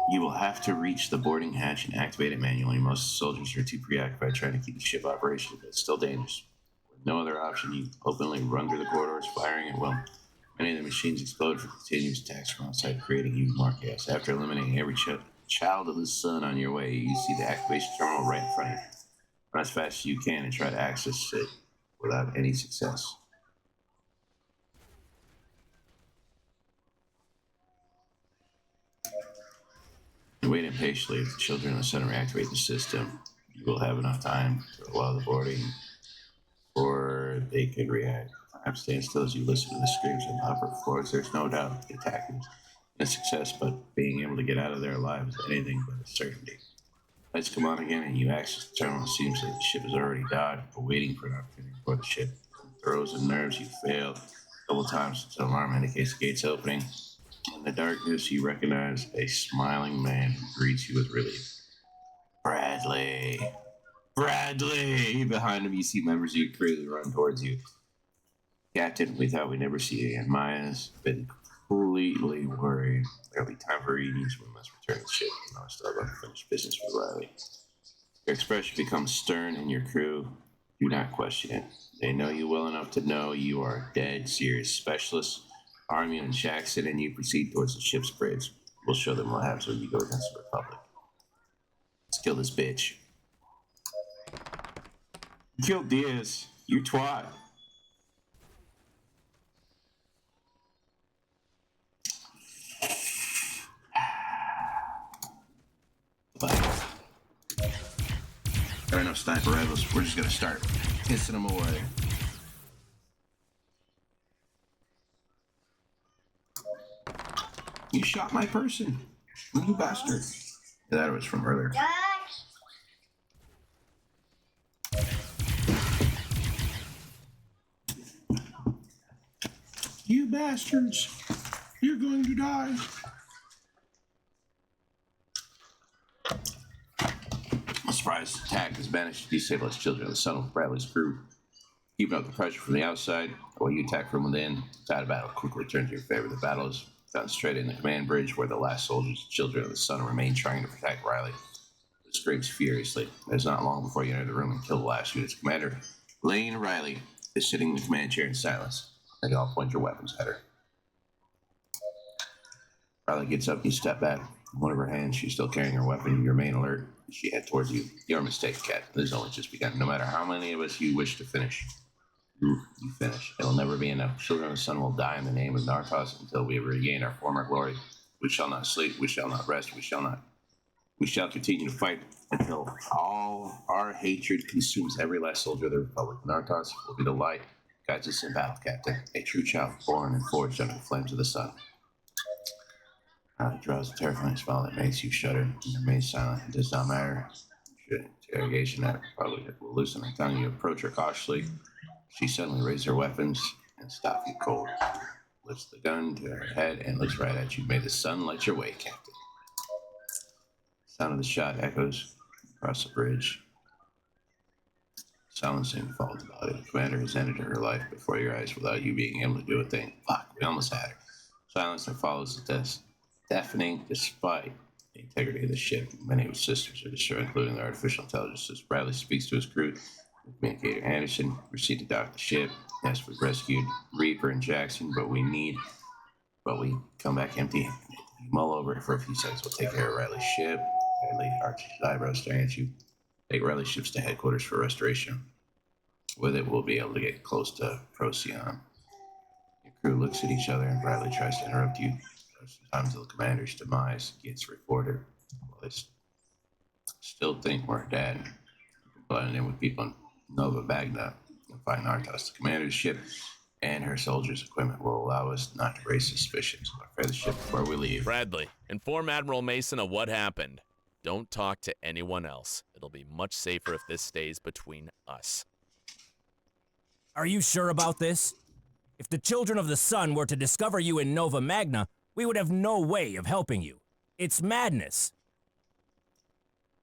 you will have to reach the boarding hatch and activate it manually. Most soldiers are too preoccupied trying to keep the ship operational, but it's still dangerous. When No other option. You openly run through the corridors, firing at will. Many of the machines explode for continuous attacks from outside, creating even more chaos. After eliminating every child of the sun on your way, you see the activation terminal right in front of you. Run as fast as you can and try to access it without any success. You wait impatiently. If the children in the center reactivate the system, you will have enough time to allow the boarding or they can react. I'm staying still as you listen to the screams on the upper floors. There's no doubt the attack is a success, but being able to get out of there alive is anything but a certainty. Lights come on again, and you access the terminal. It seems like the ship has already docked, but waiting for an opportunity for the ship. Throws and nerves, you fail a couple times until an alarm indicates the gate's opening. In the darkness, you recognize a smiling man who greets you with relief. Bradley! Bradley! Behind him, you see members of your crew run towards you. Captain, we thought we'd never see you again. Maya's been completely worried. There'll be time for reunions. We must return to the ship. And I'll start unfinished business with Riley. Your expression becomes stern, and your crew do not question it. They know you well enough to know you are dead serious. Specialists, Army and Jackson, and you proceed towards the ship's bridge. We'll show them what happens when you go against the Republic. Let's kill this bitch. You killed Diaz. You twat. There are no sniper rifles. We're just gonna start pissing them away. You shot my person. You bastard. That was from earlier. You bastards. You're going to die. A surprise attack has managed to disable its children of the sun with Bradley's crew. Keeping up the pressure from the outside, while you attack from within, the tide of battle quickly turns to your favor. The battle is concentrated in the command bridge where the last soldiers and children of the sun remain trying to protect Riley. It screams furiously. It's not long before you enter the room and kill the last unit's commander. Lane Riley is sitting in the command chair in silence. And you all point your weapons at her. Riley gets up and you step back. In one of her hands, she's still carrying her weapon. You remain alert. She heads towards you. Your mistake, Cat. This has only just begun. No matter how many of us you wish to finish, you finish. It'll never be enough. Children of the sun will die in the name of Narcos until we regain our former glory. We shall not sleep. We shall not rest. We shall continue to fight until all our hatred consumes every last soldier of the Republic. Narcos will be the light guides us in battle, Captain. A true child born and forged under the flames of the sun. He draws a terrifying smile that makes you shudder and remain silent. It does not matter. Should interrogation at Republic will loosen her tongue. You approach her cautiously. She suddenly raises her weapons and stops you cold. Lifts the gun to her head and looks right at you. May the sun light your way, Captain. The sound of the shot echoes across the bridge. Silencing falls about it. The commander has ended her life before your eyes without you being able to do a thing. Fuck, we almost had her. Silence that follows the test. Deafening despite the integrity of the ship. Many of his systems are destroyed, including the artificial intelligence. As Bradley speaks to his crew, Communicator Anderson proceed to dock the ship. Yes, we've rescued Reaper and Jackson, but we come back empty. You mull over it for a few seconds. We'll take care of Riley's ship. Bradley arches his eyebrows, staring at you. Take Riley's ships to headquarters for restoration. With it, we'll be able to get close to Procyon. Your crew looks at each other, and Bradley tries to interrupt you. Sometimes the commander's demise gets reported. Well, they still think we're dead. Blending in with people in Nova Magna and find Artos. The commander's ship and her soldiers' equipment will allow us not to raise suspicions. We'll repair the ship before we leave. Bradley, inform Admiral Mason of what happened. Don't talk to anyone else. It'll be much safer if this stays between us. Are you sure about this? If the Children of the Sun were to discover you in Nova Magna, we would have no way of helping you. It's madness.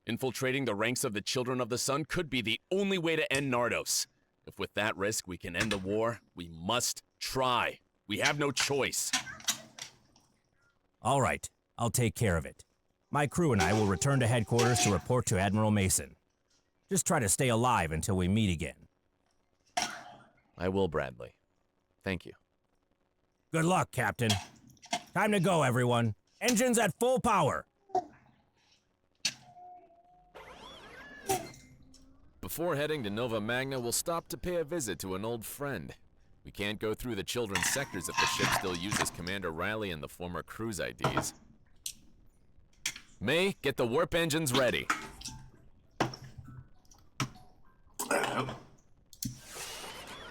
Infiltrating the ranks of the Children of the Sun could be the only way to end Nardos. If with that risk we can end the war, we must try. We have no choice. All right, I'll take care of it. My crew and I will return to headquarters to report to Admiral Mason. Just try to stay alive until we meet again. I will, Bradley. Thank you. Good luck, Captain. Time to go, everyone. Engines at full power. Before heading to Nova Magna, we'll stop to pay a visit to an old friend. We can't go through the children's sectors if the ship still uses Commander Riley and the former cruise IDs. May, get the warp engines ready.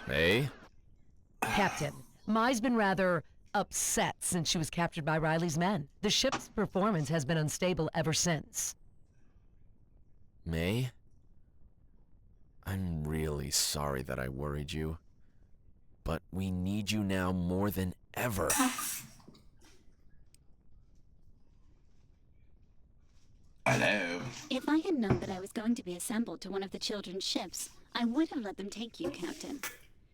May? Captain, Mai's been rather upset since she was captured by Riley's men. The ship's performance has been unstable ever since. May? I'm really sorry that I worried you. But we need you now more than ever. Hello. If I had known that I was going to be assembled to one of the children's ships, I would have let them take you, Captain.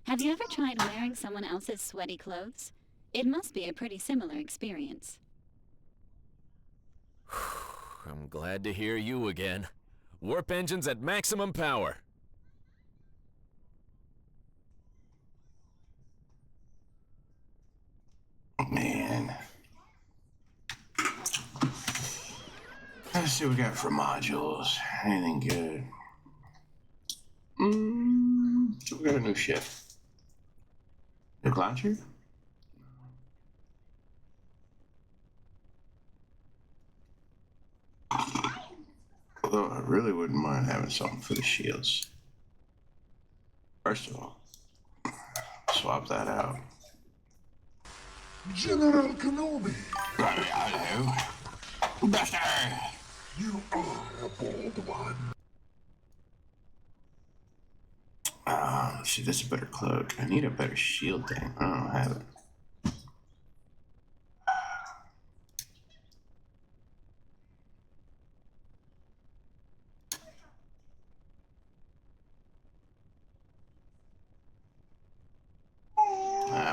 Have you ever tried wearing someone else's sweaty clothes? It must be a pretty similar experience. I'm glad to hear you again. Warp engines at maximum power. Man. Let's see what we got for modules. Anything good? So we got a new ship. New launcher? Although I really wouldn't mind having something for the shields. First of all, swap that out. General Kenobi, Hello. Buster! you are a bold one. See, this is a better cloak. I need a better shield thing. I don't have it.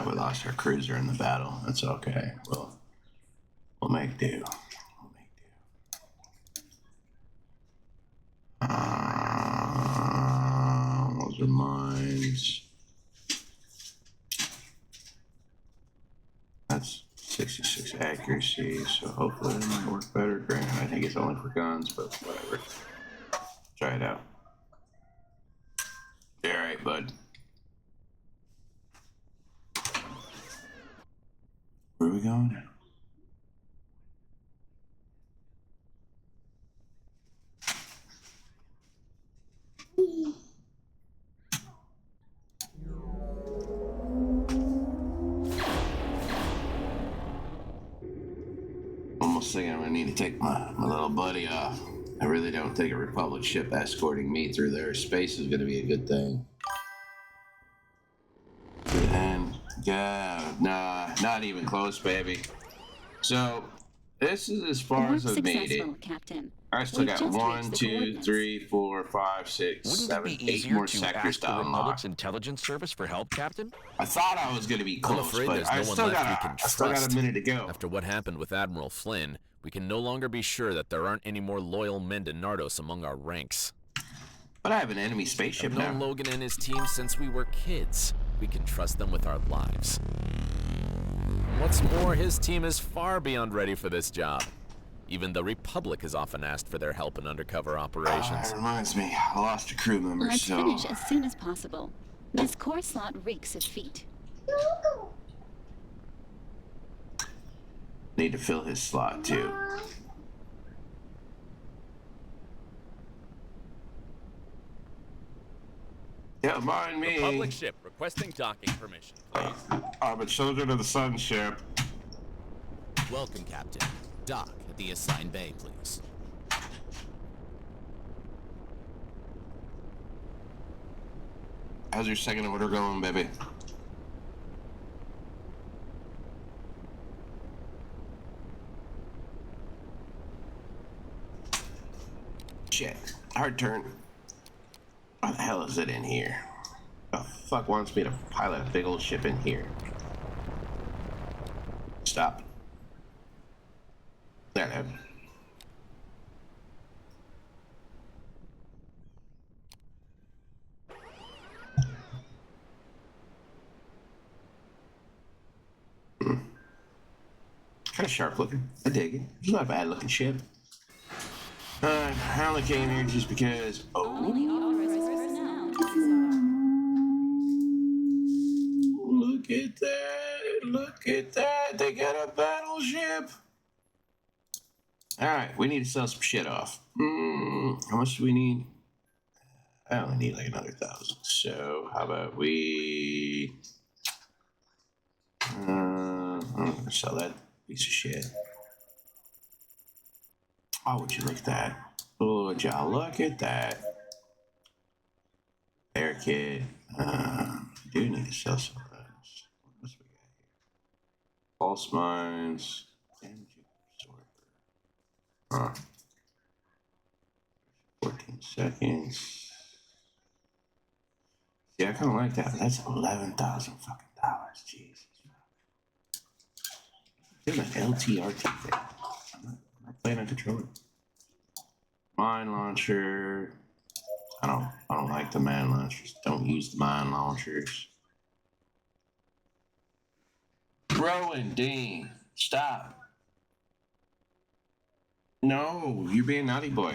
We lost our cruiser in the battle. That's okay. We'll make do. We'll make do. Those are mines. That's 66 accuracy, so hopefully it might work better. Granted, I think it's only for guns, but whatever. Try it out. Alright, bud. Where are we going? Almost thinking I'm gonna need to take my little buddy off. I really don't think a Republic ship escorting me through their space is gonna be a good thing. And yeah, nah, not even close, baby. So this is as far as I've made it. Captain. I still We've got just 1, reached the 2, coordinates. 3, 4, 5, 6, Wouldn't 7, it be 8 easier more to sectors ask to the unlock. Republic's intelligence service for help, Captain? I thought I was gonna be I'm close, afraid but there's I no one still left we got can I still got trust. a minute to go. After what happened with Admiral Flynn, we can no longer be sure that there aren't any more loyal men to Nardos among our ranks. But I have an enemy spaceship I've known now. Logan and his team since we were kids. We can trust them with our lives. What's more, his team is far beyond ready for this job. Even the Republic is often asked for their help in undercover operations. That reminds me, I lost a crew member, Let's so finish as soon as possible. This core slot reeks of feet. need to fill his slot too. Don't mind me. Republic ship requesting docking permission, please. I'm a Children of the Sun ship. Welcome, Captain. Dock at the assigned bay, please. How's your second order going, baby? Shit. Hard turn. Why the hell is it in here? The fuck wants me to pilot a big old ship in here? Stop. There. Kind of sharp looking. I dig it. It's not a bad looking ship. I only came here just because. Only Oh, authorized personnel. look at that! Look at that! They got a battleship. All right, we need to sell some shit off. How much do we need? I only need like another 1,000. So how about we? I'm gonna sell that piece of shit. Oh, would you look at that? Oh, would y'all look at that? There, kid. I do need to sell some of those. What else we got here? False mines. Damage absorber. 14 seconds. Yeah, I kind of like that. That's 11,000 fucking dollars. Jesus. There's an LTRT thing. I'm not playing on controller. Mine launcher. I don't like the mine launchers. Don't use the mine launchers. Rowan, Dean, stop. No, you're being naughty boy.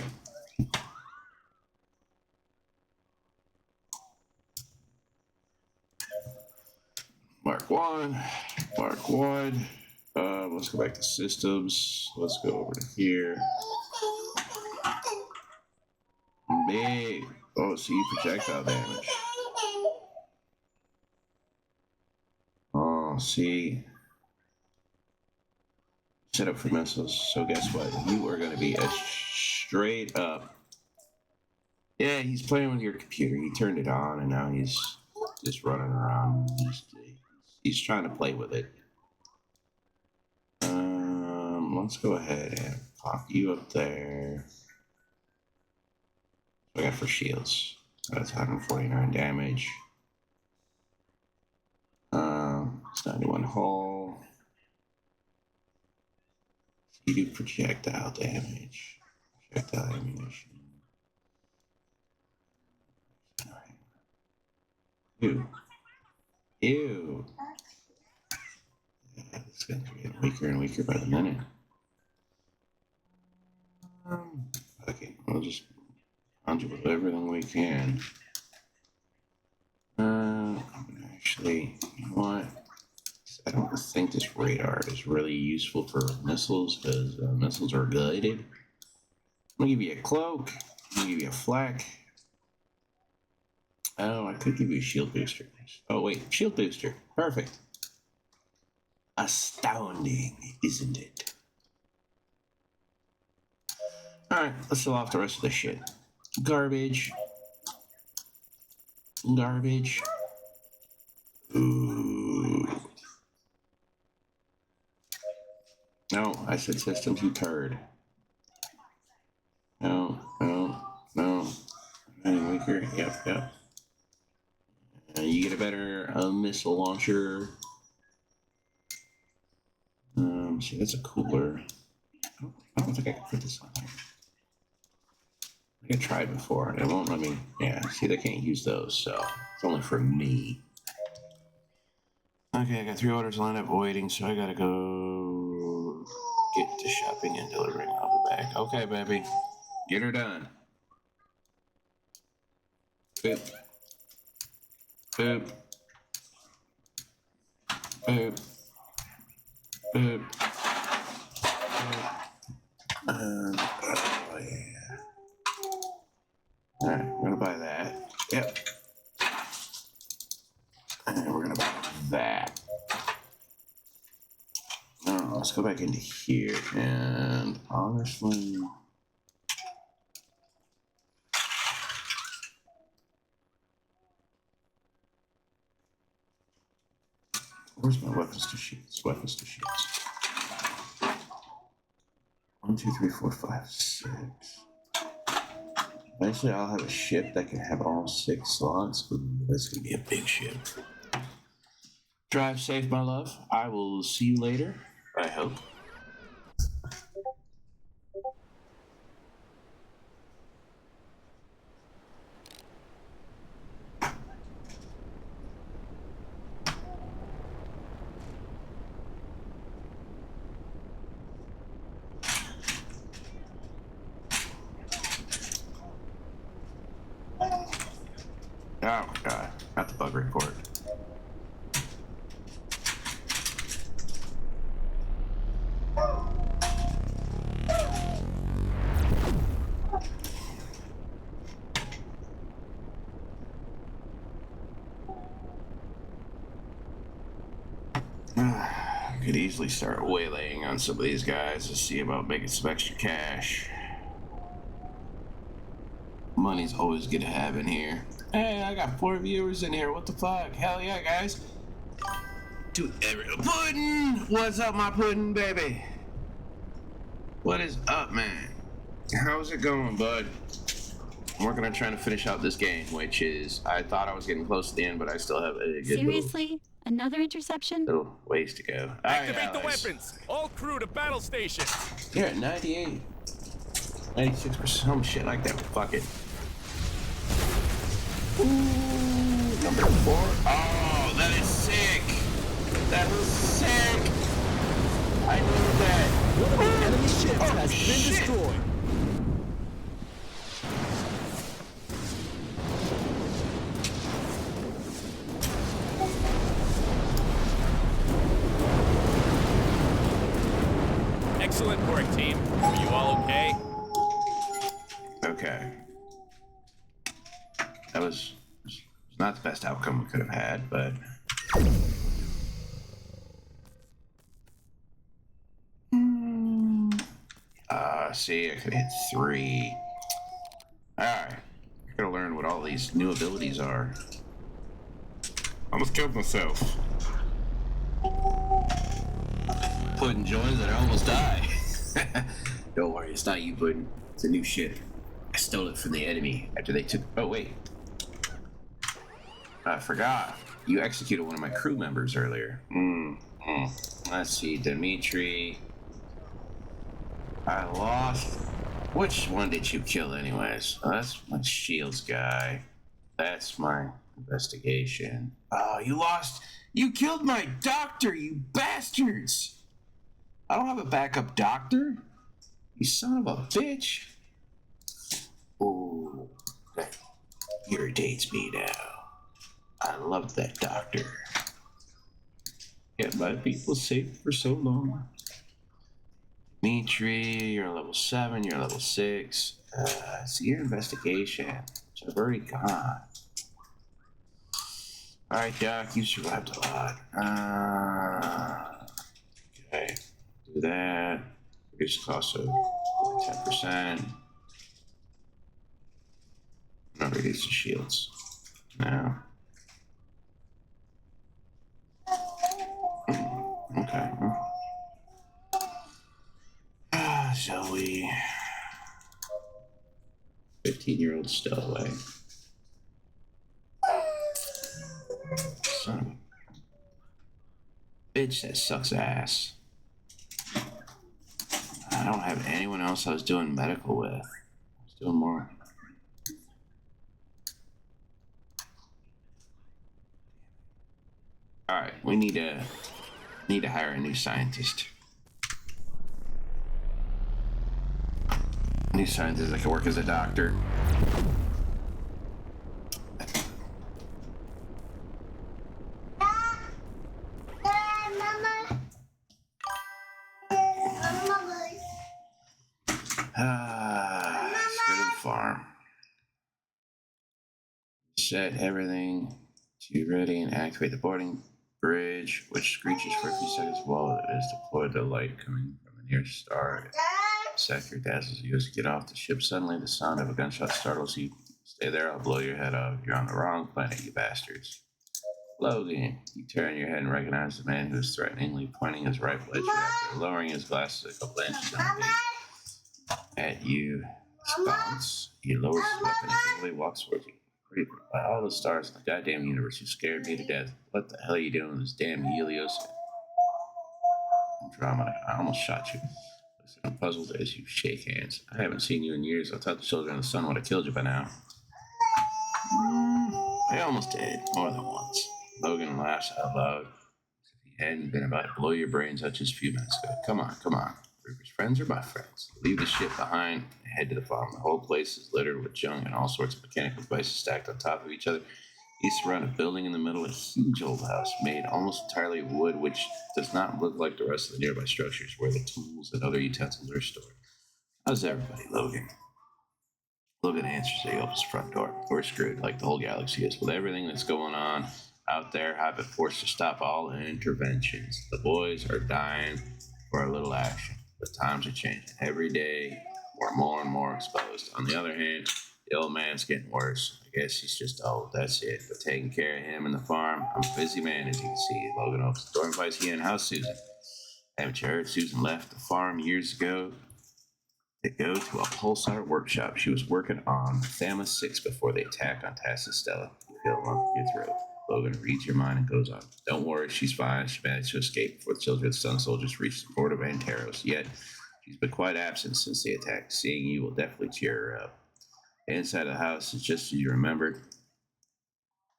Mark 1. Mark 1. Let's go back to systems. Let's go over to here. Big. Oh, see projectile damage. Oh, see. Set up for missiles. So guess what? You are going to be a straight up. Yeah, he's playing with your computer. He turned it on, and now he's just running around. He's trying to play with it. Let's go ahead and pop you up there. What I got for shields? That's 149 damage. 91 hull. You do projectile damage. Projectile ammunition. Alright. Ew. Ew. Yeah, this gun's getting weaker and weaker by the minute. Okay, we'll just punch it with everything we can. I'm gonna actually, you know what? I don't think this radar is really useful for missiles because missiles are guided. I'm gonna give you a cloak. I'm gonna give you a flak. Oh, I could give you a shield booster. Oh wait, shield booster. Perfect. Astounding, isn't it? Alright, let's sell off the rest of this shit. Garbage. Garbage. Ooh. No, I said systems, you turd. No. Any weaker? Yep. You get a better missile launcher. See, that's a cooler. I don't think I can put this on here. I think I tried before, and it won't let me. Yeah, see, they can't use those, so it's only for me. Okay, I got 3 orders lined up waiting, so I gotta go get to shopping and delivering. I'll be back. Okay, baby. Get her done. Boop. Boop. Boop. Boop. Oh, yeah. Alright, we're gonna buy that. Yep. And we're gonna buy that. Now, let's go back into here, and honestly... Where's my weapons to shields? Weapons to shields. 1, 2, 3, 4, 5, 6. Eventually, I'll have a ship that can have all 6 slots. Ooh, that's gonna be a big ship. Drive safe, my love. I will see you later. I hope. Oh god, not the bug report. Could easily start waylaying on some of these guys to see about making some extra cash. Money's always good to have in here. Hey, I got 4 viewers in here. What the fuck? Hell yeah, guys. To every Puddin'! What's up, my Puddin' baby? What is up, man? How's it going, bud? I'm working on trying to finish out this game, which is, I thought I was getting close to the end, but I still have a good Seriously? Another interception? little ways to go. Activate the weapons! All crew to battle station! You're at 98. 96%, some shit like that. Fuck it. Ooh, number 4. Oh, that is sick. That was sick. I knew that. One of the enemy ships has been shit. destroyed. Excellent work, team. Are you all okay? Okay. That was not the best outcome we could have had, but... see, I could hit 3. Alright. I gotta learn what all these new abilities are. Almost killed myself. Puddin' joins and I almost die. Don't worry, it's not you, Puddin'. It's a new ship. I stole it from the enemy after they took... Oh, wait. I forgot. You executed one of my crew members earlier. Let's see, Dimitri. I lost. Which one did you kill, anyways? Oh, that's my Shields guy. That's my investigation. Oh, you lost. You killed my doctor, you bastards. I don't have a backup doctor. You son of a bitch. Oh, that irritates me now. I love that doctor. Kept my people safe for so long. Dimitri, you're level 7, you're level 6. See your investigation, which I've already got. Alright, Doc, you survived a lot. Okay, do that. Reduce the cost of 10%. Now reduce the shields. Now. Okay. Shall we? 15-year-old stowaway. Son of a bitch, that sucks ass. I don't have anyone else I was doing medical with. I was doing more. Alright, we need to hire a new scientist. New scientist that can work as a doctor. Let's go to the farm. Set everything to ready and activate the boarding bridge, which screeches for a few seconds while it is deployed. The light coming from the nearest star sector dazzles you as you get off the ship. Suddenly, the sound of a gunshot startles you. Stay there, I'll blow your head off. You're on the wrong planet, you bastards. Logan, you turn your head and recognize the man who is threateningly pointing his rifle at you after lowering his glasses a couple inches at you. Response. He lowers his weapon and quickly walks towards you. By all the stars in the goddamn universe, you scared me to death. What the hell are you doing with this damn Helios? Andromeda, I almost shot you. Listen, I'm puzzled as you shake hands. I haven't seen you in years. I thought the children of the sun would have killed you by now. I almost did, more than once. Logan laughs out loud. As if he hadn't been about to blow your brains out just a few minutes ago. Come on, come on. River's friends are my friends. Leave the ship behind and head to the farm. The whole place is littered with junk and all sorts of mechanical devices stacked on top of each other. He surrounded a building in the middle, a huge old house made almost entirely of wood, which does not look like the rest of the nearby structures where the tools and other utensils are stored. How's everybody, Logan? Logan answers as he opens the front door. We're screwed, like the whole galaxy is. With everything that's going on out there, I've been forced to stop all interventions. The boys are dying for a little action. The times are changing. Every day, we're more and more exposed. On the other hand, the old man's getting worse. I guess he's just old, that's it. But taking care of him and the farm, I'm a busy man, as you can see. Logan opens the door and invites you in. How's Susan? Haven't you heard? Susan left the farm years ago to go to a pulsar workshop she was working on Thamus 6 before the attack on Tassus Stella. You feel a lump in your throat. Logan reads your mind and goes on. Don't worry, she's fine. She managed to escape before the children of the Sun Soldiers reached the port of Antaros. Yet, she's been quite absent since the attack. Seeing you will definitely cheer her up. Inside the house is just as you remembered.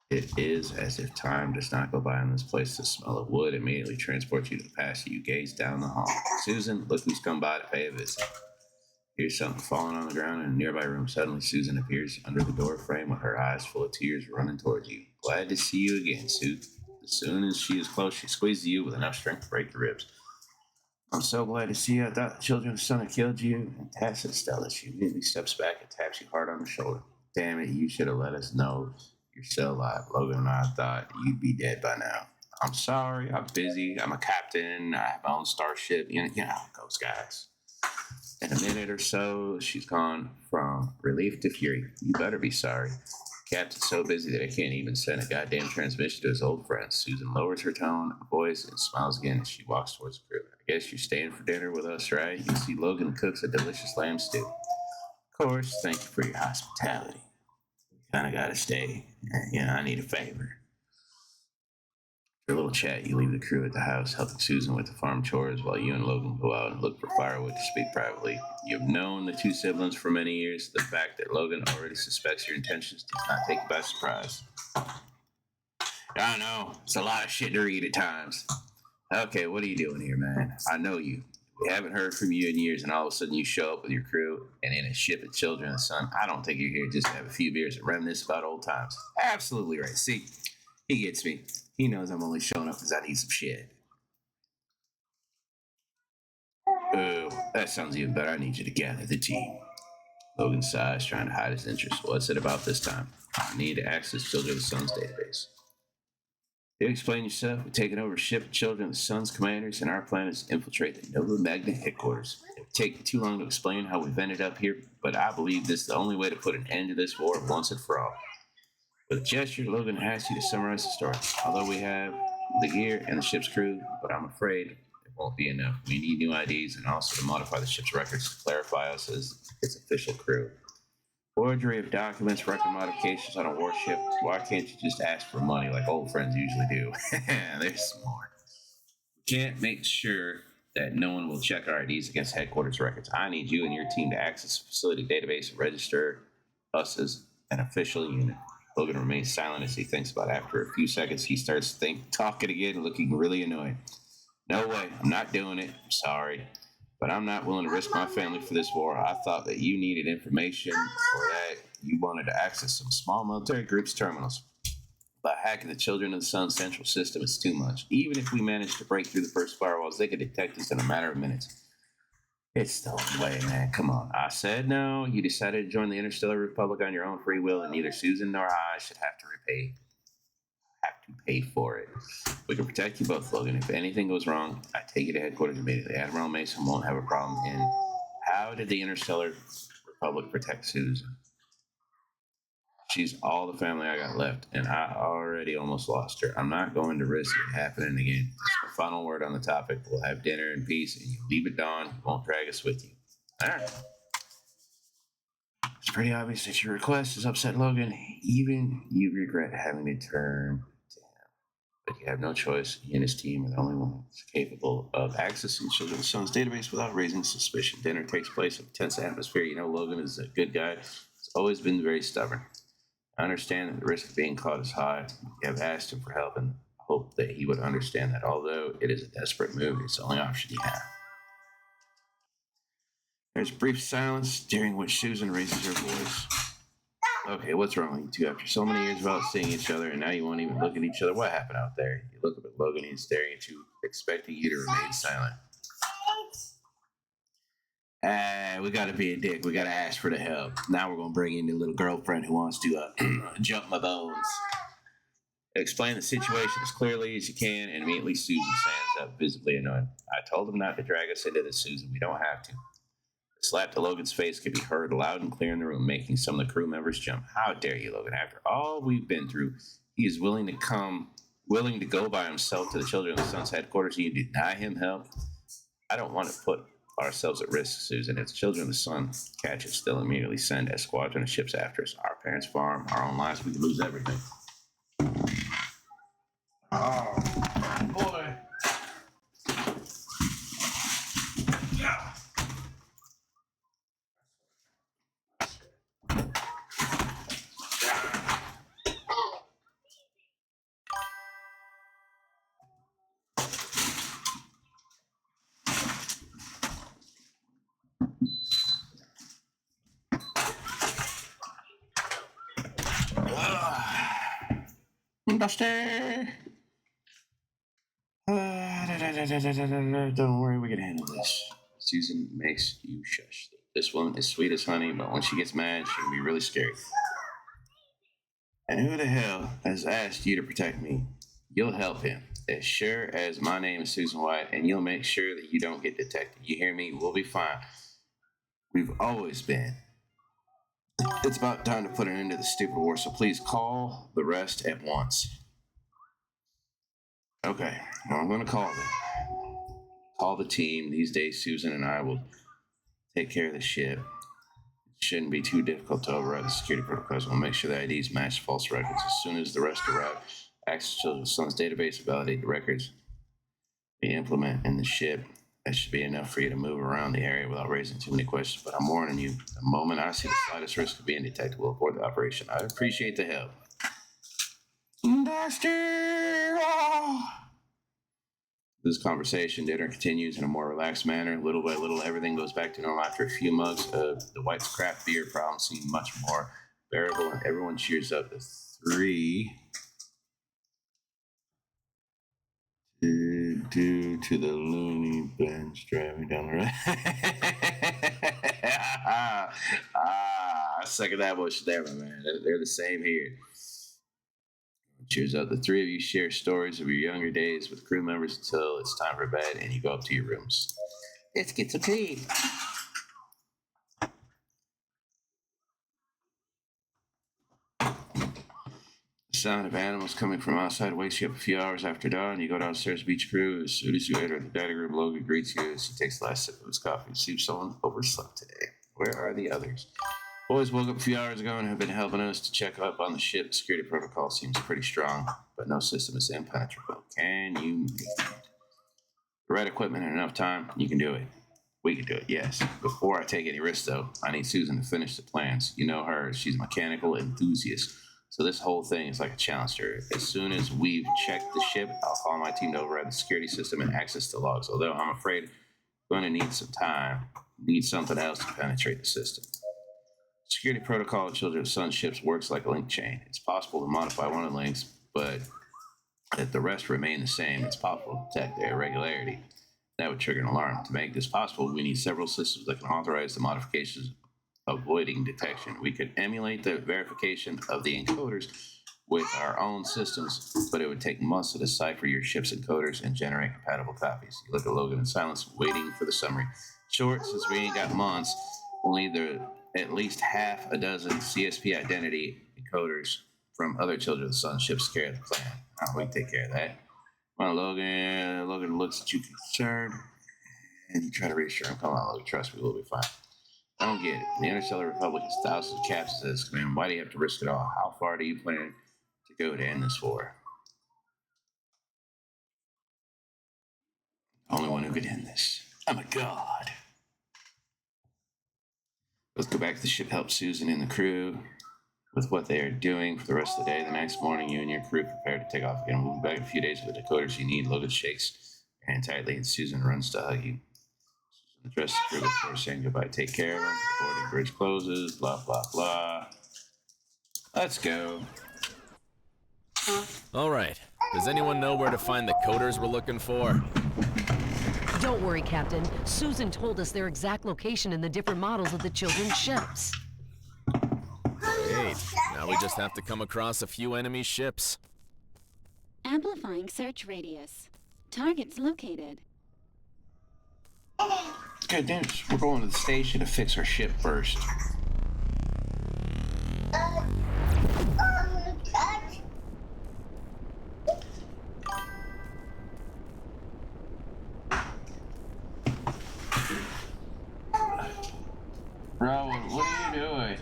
It is as if time does not go by in this place. The smell of wood immediately transports you to the past. You gaze down the hall. Susan, look who's come by to pay a visit. Here's something falling on the ground in a nearby room. Suddenly, Susan appears under the door frame with her eyes full of tears running towards you. Glad to see you again, Sue. As soon as she is close, she squeezes you with enough strength to break the ribs. I'm so glad to see you. I thought the children's son had killed you. And Tassus Stella, she immediately steps back and taps you hard on the shoulder. Damn it, you should have let us know you're still alive. Logan and I thought you'd be dead by now. I'm sorry, I'm busy. I'm a captain. I have my own starship. You know how it goes, guys. In a minute or so, she's gone from relief to fury. You better be sorry. Captain's so busy that I can't even send a goddamn transmission to his old friends. Susan lowers her tone, voice, and smiles again as she walks towards the crew. I guess you're staying for dinner with us, right? You see Logan cooks a delicious lamb stew. Of course, thank you for your hospitality. Kinda gotta stay. I need a favor. For a little chat, you leave the crew at the house, helping Susan with the farm chores while you and Logan go out and look for firewood to speak privately. You've known the two siblings for many years. The fact that Logan already suspects your intentions does not take you by surprise. I know, it's a lot of shit to read at times. Okay, what are you doing here, man? I know you. We haven't heard from you in years, and all of a sudden you show up with your crew and in a ship of children of the sun. I don't think you're here just to have a few beers and reminisce about old times. Absolutely right. See, he gets me. He knows I'm only showing up because I need some shit. Oh, that sounds even better. I need you to gather the team. Logan sighs, trying to hide his interest. What's it about this time? I need to access Children of the Sun's database. You explain yourself. We're taking over a ship of Children of the Sun's commanders, and our plan is to infiltrate the Nova Magna headquarters. It would take too long to explain how we've ended up here, but I believe this is the only way to put an end to this war once and for all. With a gesture, Logan asks you to summarize the story. Although we have the gear and the ship's crew, but I'm afraid it won't be enough. We need new IDs and also to modify the ship's records to clarify us as its official crew. Forgery of documents, record modifications on a warship. Why can't you just ask for money like old friends usually do? There's some more. We can't make sure that no one will check our IDs against headquarters records. I need you and your team to access the facility database and register us as an official unit. Logan remains silent as he thinks about it. After a few seconds, he starts talking again, looking really annoyed. No way, I'm not doing it. I'm sorry. But I'm not willing to risk my family for this war. I thought that you needed information or that you wanted to access some small military group's terminals. By hacking the Children of the Sun central system, it's too much. Even if we managed to break through the first firewalls, they could detect us in a matter of minutes. It's the only way, man. Come on. I said no. You decided to join the Interstellar Republic on your own free will, and neither Susan nor I should have to pay for it. We can protect you both, Logan. If anything goes wrong, I take you to headquarters immediately. Admiral Mason won't have a problem. And how did the Interstellar Republic protect Susan? She's all the family I got left, and I already almost lost her. I'm not going to risk it happening again. That's my final word on the topic. We'll have dinner in peace, and you leave at dawn. You won't drag us with you. All right. It's pretty obvious that your request has upset Logan. Even you regret having to turn to him. But you have no choice. He and his team are the only ones capable of accessing Children of the Sun's database without raising suspicion. Dinner takes place in a tense atmosphere. You know Logan is a good guy. He's always been very stubborn. I understand that the risk of being caught is high. You have asked him for help and hope that he would understand that although it is a desperate move, it's the only option you have. There's a brief silence during which Susan raises her voice. Okay, what's wrong with you two? After so many years without seeing each other, and now you won't even look at each other. What happened out there? You look up at Logan, he's staring at you, expecting you to remain silent. We gotta be a dick. We gotta ask for the help. Now we're gonna bring in the little girlfriend who wants to jump my bones. Explain the situation as clearly as you can, and immediately Susan stands up, visibly annoyed. I told him not to drag us into this, Susan. We don't have to. The slap to Logan's face could be heard loud and clear in the room, making some of the crew members jump. How dare you, Logan? After all we've been through, he is willing to go by himself to the Children of the Sun's headquarters, and you deny him help? I don't want to put ourselves at risk, Susan. If the Children of the Sun catch us, they'll immediately send a squadron of ships after us. Our parents' farm, our own lives, we could lose everything. Oh, boy. Yeah. Dusty! Don't worry, we can handle this. Susan makes you shush. This woman is sweet as honey, but when she gets mad, she can be really scary. And who the hell has asked you to protect me? You'll help him. As sure as my name is Susan White, and you'll make sure that you don't get detected. You hear me? We'll be fine. We've always been. It's about time to put an end to the stupid war, so please call the rest at once. Okay, well, I'm going to call the team. These days, Susan and I will take care of the ship. It shouldn't be too difficult to override the security protocols. We'll make sure the IDs match false records. As soon as the rest arrive, access to the Sun's database to validate the records we implement in the ship. That should be enough for you to move around the area without raising too many questions. But I'm warning you, the moment I see the slightest risk of being detected, we'll abort the operation. I appreciate the help. Dusty! This conversation dinner continues in a more relaxed manner. Little by little, everything goes back to normal. After a few mugs of the White's craft beer, problems seem much more bearable, and everyone cheers up the three. Due to the loony bench driving down the road. I second that bullshit there, my man. They're the same here. Cheers up. The three of you share stories of your younger days with crew members until it's time for bed and you go up to your rooms. Let's get some tea. The sound of animals coming from outside wakes you up a few hours after dawn. You go downstairs to beach crew. As soon as you enter the dining room, Logan greets you as he takes the last sip of his coffee. It seems someone overslept today. Where are the others? Boys woke up a few hours ago and have been helping us to check up on the ship. The security protocol seems pretty strong, but no system is impenetrable. Can you make it? The right equipment and enough time, you can do it. We can do it, yes. Before I take any risks, though, I need Susan to finish the plans. You know her. She's a mechanical enthusiast. So this whole thing is like a challenge to her. As soon as we've checked the ship, I'll call my team to override the security system and access the logs. Although I'm afraid we're going to need some time. Need something else to penetrate the system. Security protocol of Children of Sun ships works like a link chain. It's possible to modify one of the links, but if the rest remain the same, it's possible to detect their irregularity. That would trigger an alarm. To make this possible, we need several systems that can authorize the modifications avoiding detection. We could emulate the verification of the encoders with our own systems, but it would take months to decipher your ship's encoders and generate compatible copies. You look at Logan in silence, waiting for the summary. Short, since we ain't got months, we'll need at least half a dozen CSP identity encoders from other Children of the Sun ships to carry out the plan. We can take care of that. Well, Logan looks at you concerned, and you try to reassure him. Come on, Logan, trust me, we'll be fine. I don't get it. The Interstellar Republic has thousands of captains at this command. Why do you have to risk it all? How far do you plan to go to end this war? The only one who can end this. I'm a god. Let's go back to the ship, help Susan and the crew with what they are doing for the rest of the day. The next morning, you and your crew prepare to take off again. We'll be back in a few days with the decoders you need. Logan shakes your hand tightly, and Susan runs to hug you. Susan addresses the crew before saying goodbye. Take care of them. The boarding bridge closes. Blah, blah, blah. Let's go. All right. Does anyone know where to find the coders we're looking for? Don't worry, Captain. Susan told us their exact location in the different models of the children's ships. Great. Now we just have to come across a few enemy ships. Amplifying search radius. Targets located. Good news. We're going to the station to fix our ship first. Rowan, what are you doing?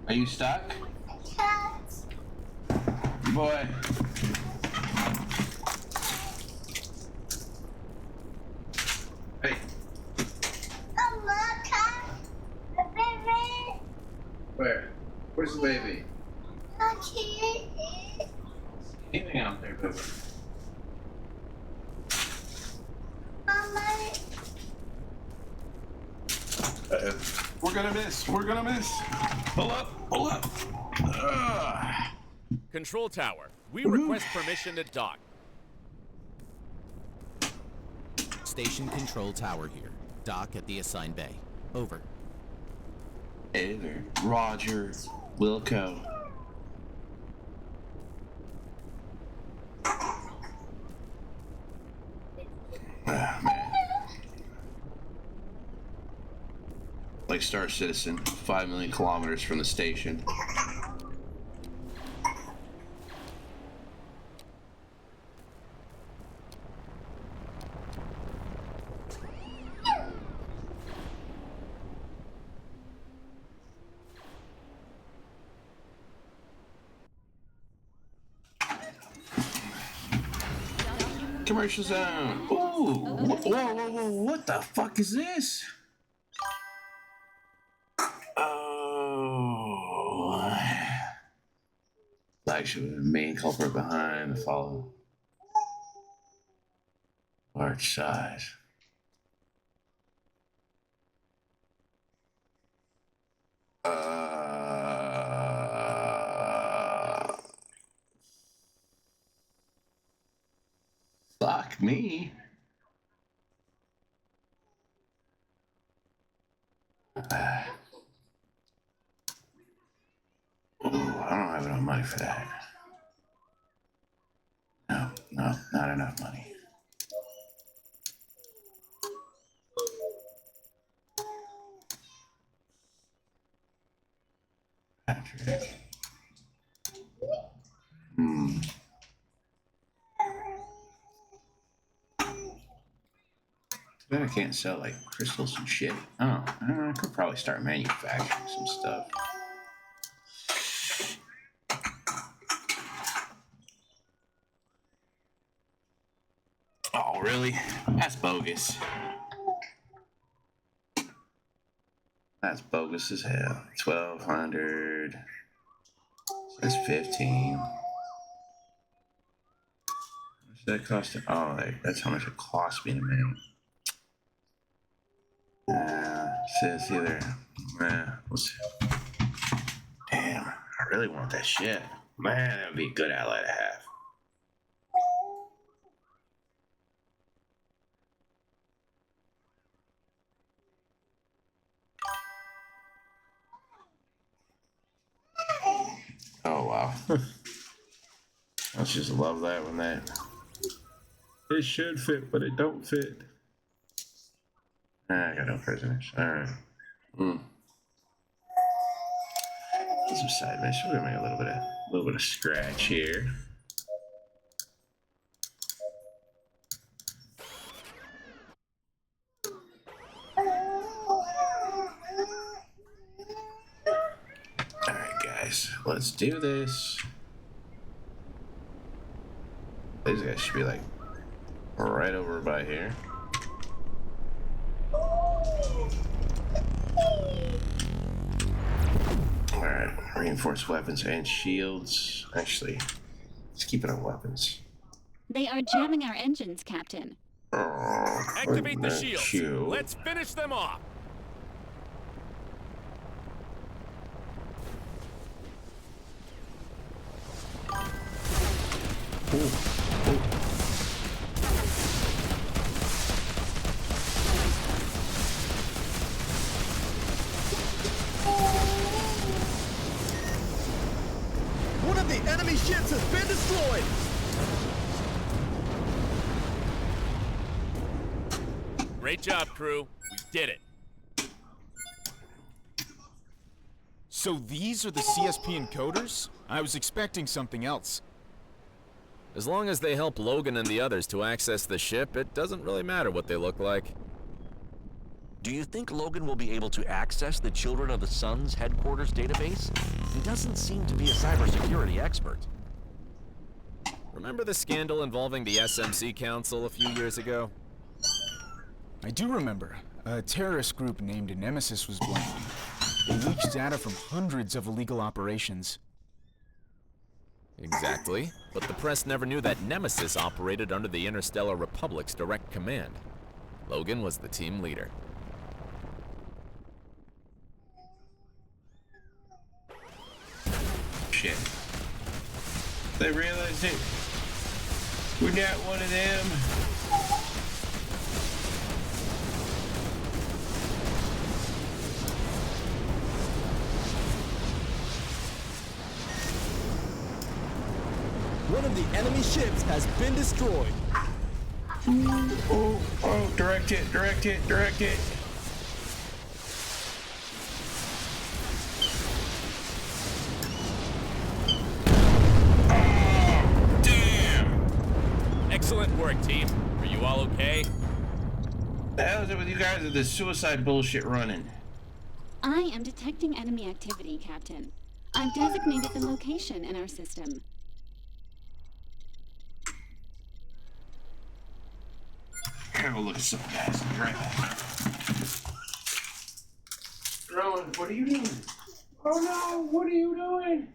Are you stuck? Boy. Hey. Where? Where's the baby? Anything out there, baby? We're gonna miss. We're gonna miss. Pull up. Pull up. Control tower, we request permission to dock. Station control tower here. Dock at the assigned bay. Over. Over. Roger. Wilco. Ah, man. Like Star Citizen, 5 million kilometers from the station. Commercial zone. Ooh. Whoa, whoa, whoa. What the fuck is this? Oh. Actually, the main culprit behind the follow. Large size. Fuck me. Ooh, I don't have enough money for that. No, not enough money. Patrick. Bet I can't sell like crystals and shit. Oh, I could probably start manufacturing some stuff. Oh, really? That's bogus. That's bogus as hell. 1,200. That's 15. What's that cost? Oh, that's how much it costs me to make. Says either. Let's see. Damn, I really want that shit. Man, that would be a good ally to have. Oh, wow. I just love that when that. It should fit, but it don't fit. I got no prisoners. Alright. Some side missions. We're gonna make a little bit of scratch here. Alright guys, let's do this. These guys should be like right over by here. Alright, reinforced weapons and shields. Actually, let's keep it on weapons. They are jamming our engines, Captain. Activate the shields. Let's finish them off. One of the enemy ships has been destroyed! Great job, crew. We did it. So these are the CSP encoders? I was expecting something else. As long as they help Logan and the others to access the ship, it doesn't really matter what they look like. Do you think Logan will be able to access the Children of the Sun's headquarters database? He doesn't seem to be a cybersecurity expert. Remember the scandal involving the SMC Council a few years ago? I do remember. A terrorist group named Nemesis was blamed. They leaked data from hundreds of illegal operations. Exactly, but the press never knew that Nemesis operated under the Interstellar Republic's direct command. Logan was the team leader. Shit. They realized it. We're not one of them. One of the enemy ships has been destroyed. Oh, direct it. Excellent work, team. Are you all okay? The hell is it with you guys with this suicide bullshit running? I am detecting enemy activity, Captain. I've designated the location in our system. Gotta go look at some guys. Be right back. Rowan, what are you doing? Oh no, what are you doing?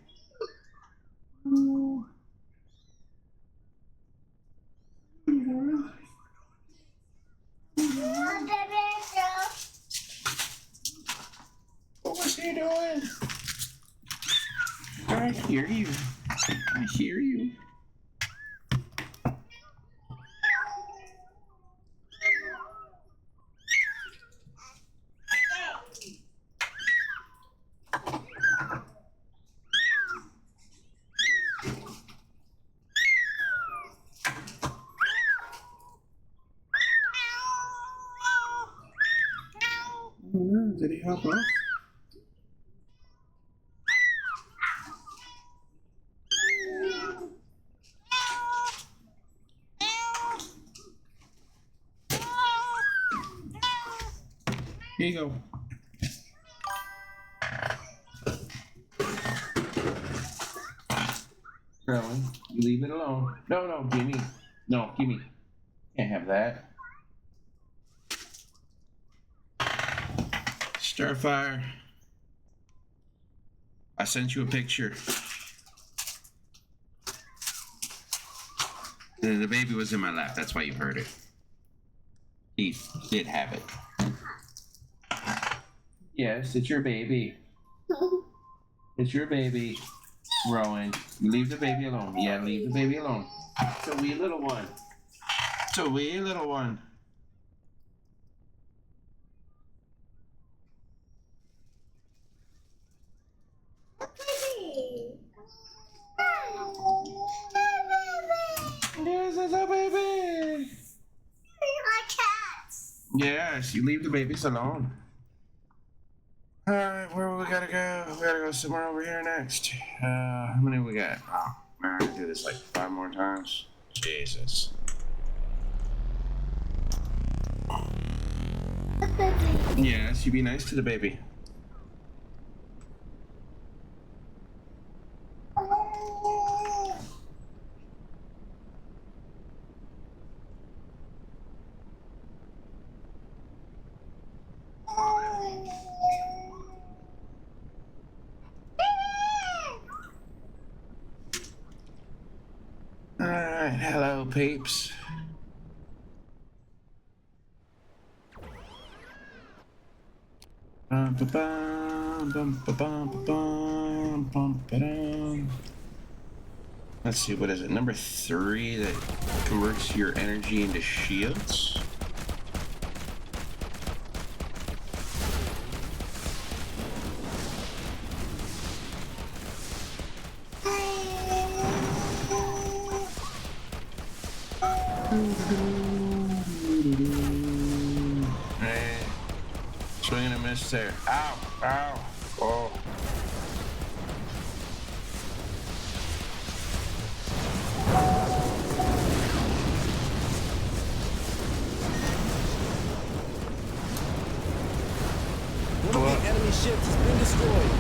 Oh. What was he doing? I hear you. I hear you. Did he hop off? Here you go. Carolyn, you leave it alone. No, gimme. No, gimme. Can't have that. Starfire. I sent you a picture. The baby was in my lap. That's why you heard it. He did have it. Yes, it's your baby. It's your baby, Rowan. You leave the baby alone. Yeah, leave the baby alone. It's a wee little one. It's a wee little one. This is a baby. Yes, you leave the babies alone. Alright, where we gotta go? We gotta go somewhere over here next. How many we got? Oh, man, I gotta do this like 5 more times. Jesus. Yes, you be nice to the baby. Alright, hello peeps. Bum, ba, bum, bum, ba, bum, ba, bum, bum, ba, dum. Let's see, what is it? Number 3 that converts your energy into shields? Hey, swing and a miss there. Ow, ow, oh. One of the enemy ships has been destroyed.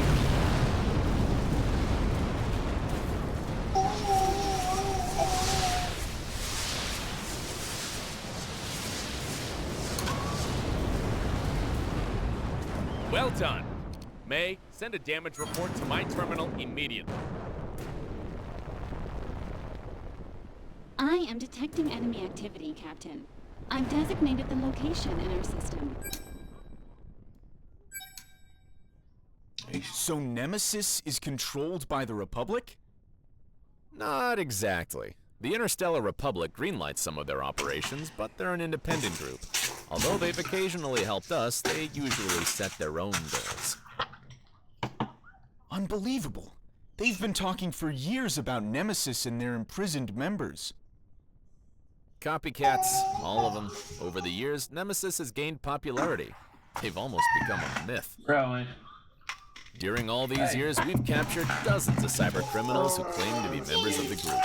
Well done. May, send a damage report to my terminal immediately. I am detecting enemy activity, Captain. I've designated the location in our system. So Nemesis is controlled by the Republic? Not exactly. The Interstellar Republic greenlights some of their operations, but they're an independent group. Although they've occasionally helped us, they usually set their own goals. Unbelievable. They've been talking for years about Nemesis and their imprisoned members. Copycats, all of them. Over the years, Nemesis has gained popularity. They've almost become a myth. Really? During all these years, we've captured dozens of cyber criminals who claim to be members of the group.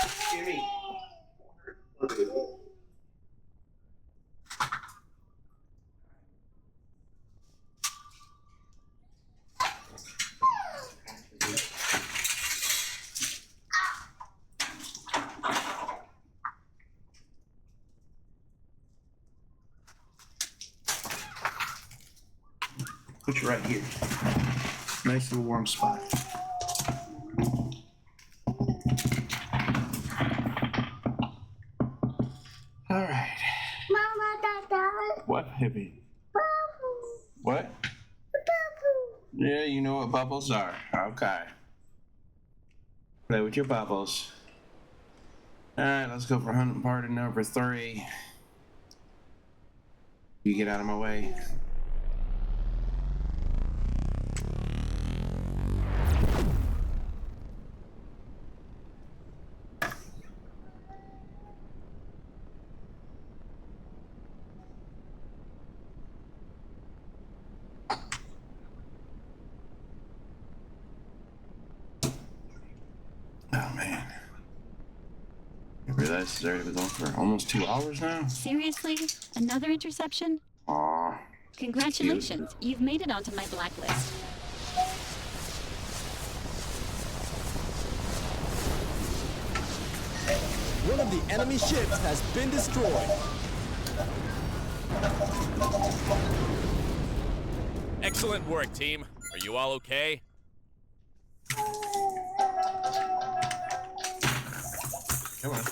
Put you right here. Nice little warm spot. All right. What, Hippie? What? Yeah, you know what bubbles are. Okay. Play with your bubbles. All right, let's go for hunting party number 3. You get out of my way. Oh man. I realize it's already been on for almost 2 hours now. Seriously? Another interception? Aw. Congratulations, you've made it onto my blacklist. One of the enemy ships has been destroyed. Excellent work, team. Are you all okay? Come on.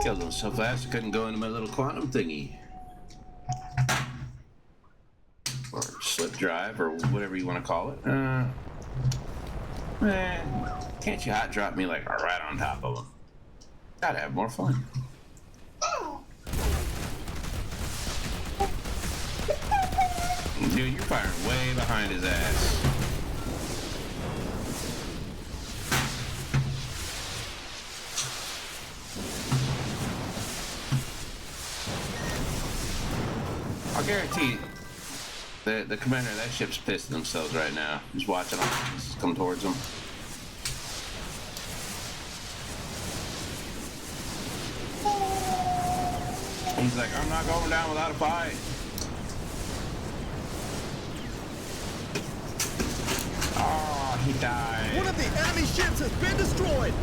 Killed him so fast I couldn't go into my little quantum thingy. Or slip drive, or whatever you want to call it. Man, can't you hot drop me like right on top of him? Gotta have more fun. Dude, you're firing way behind his ass. I'll guarantee the commander of that ship's pissing themselves right now. Just watching them just come towards them. He's like, I'm not going down without a fight. Oh, he died. One of the enemy ships has been destroyed.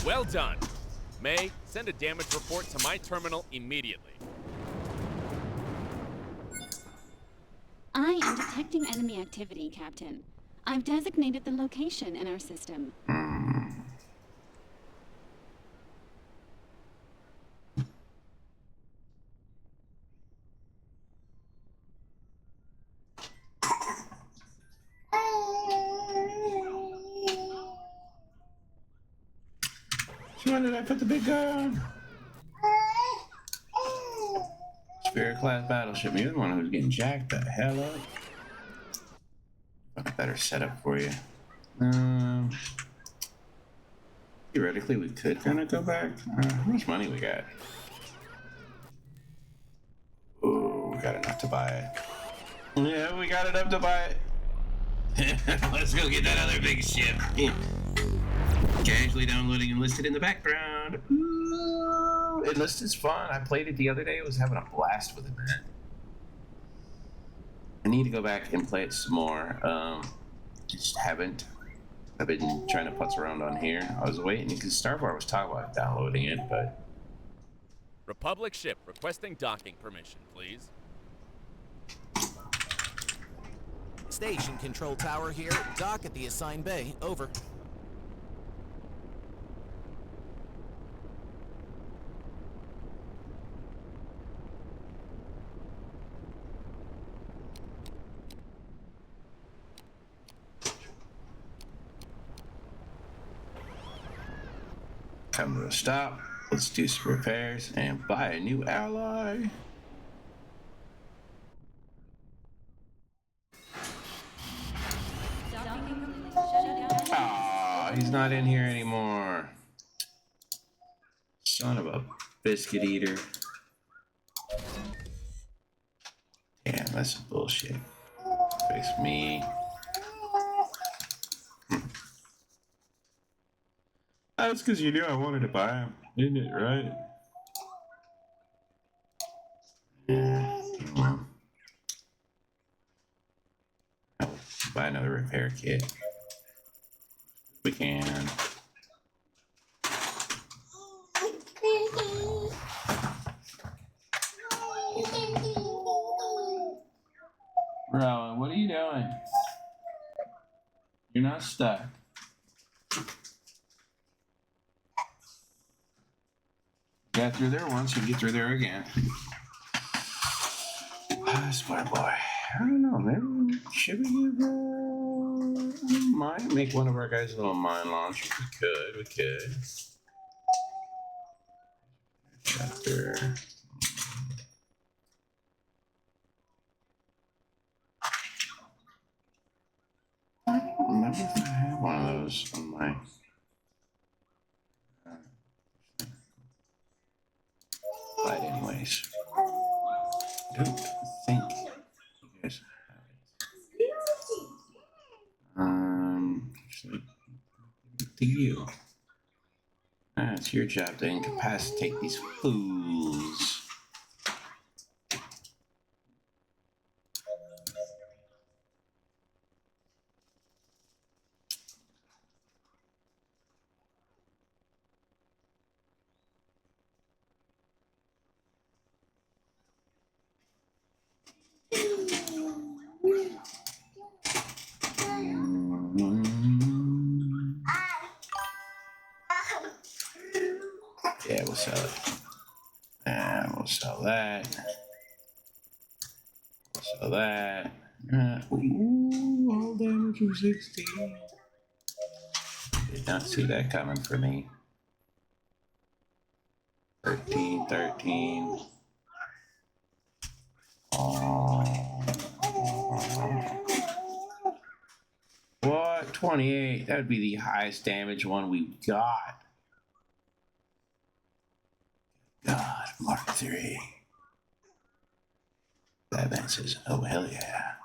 Well done. May, send a damage report to my terminal immediately. I am detecting enemy activity, Captain. I've designated the location in our system. So when did I put the big guy on? Spirit class battleship. You're the one who's getting jacked the hell up. Got a better setup for you. Theoretically, we could kind of go back. How much money we got? Oh, we got enough to buy it. Yeah, we got enough to buy it. Let's go get that other big ship. Casually downloading Enlisted in the background. Ooh, Enlisted's fun. I played it the other day. I was having a blast with it, man. I need to go back and play it some more. Just haven't. I've been trying to putz around on here. I was waiting because Starbar was talking about downloading it, but... Republic ship requesting docking permission, please. Station control tower here. Dock at the assigned bay. Over. Come to a stop. Let's do some repairs and buy a new ally. Ah, he's not in here anymore. Son of a biscuit eater. Damn, that's some bullshit. Fix me. That's because you knew I wanted to buy him, isn't it, right? Yeah. Well, I'll buy another repair kit. We can. Rowan, what are you doing? You're not stuck. Got through there once, you can get through there again. Smart boy. I don't know, maybe should we give might make one of our guys a little mine launcher? We could. Chapter. I don't remember if I have one of those on my. But anyways, I don't think you guys have it. Actually, to you. It's your job to incapacitate these fools. Yeah, we'll sell it. And we'll sell that. We'll sell that. Ooh, all damage of 60. Did not see that coming for me. 13. What? 28. That would be the highest damage one we've got. God, Mark 3. Batman says, oh, hell yeah.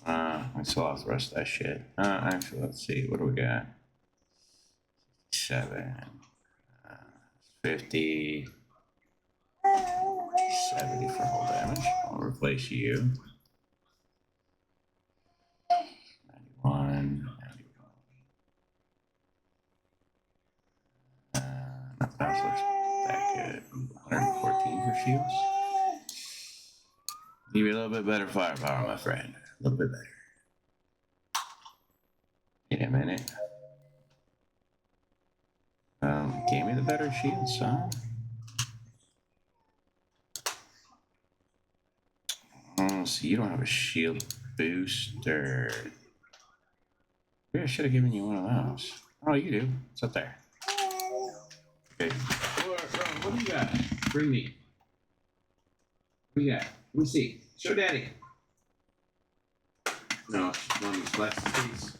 I still have the rest of that shit. Actually, let's see. What do we got? 7. 50. 70 for hull damage. I'll replace you. 91. That looks that good. 114 for shields. Give you a little bit better firepower, my friend. A little bit better. a minute. Gave me the better shield, son. Oh, so you don't have a shield booster. Maybe I should have given you one of those. Oh, you do. It's up there. Okay. What do you got? Bring me. What do you got? Let me see. Show Daddy. No, it's just one of these plastic things.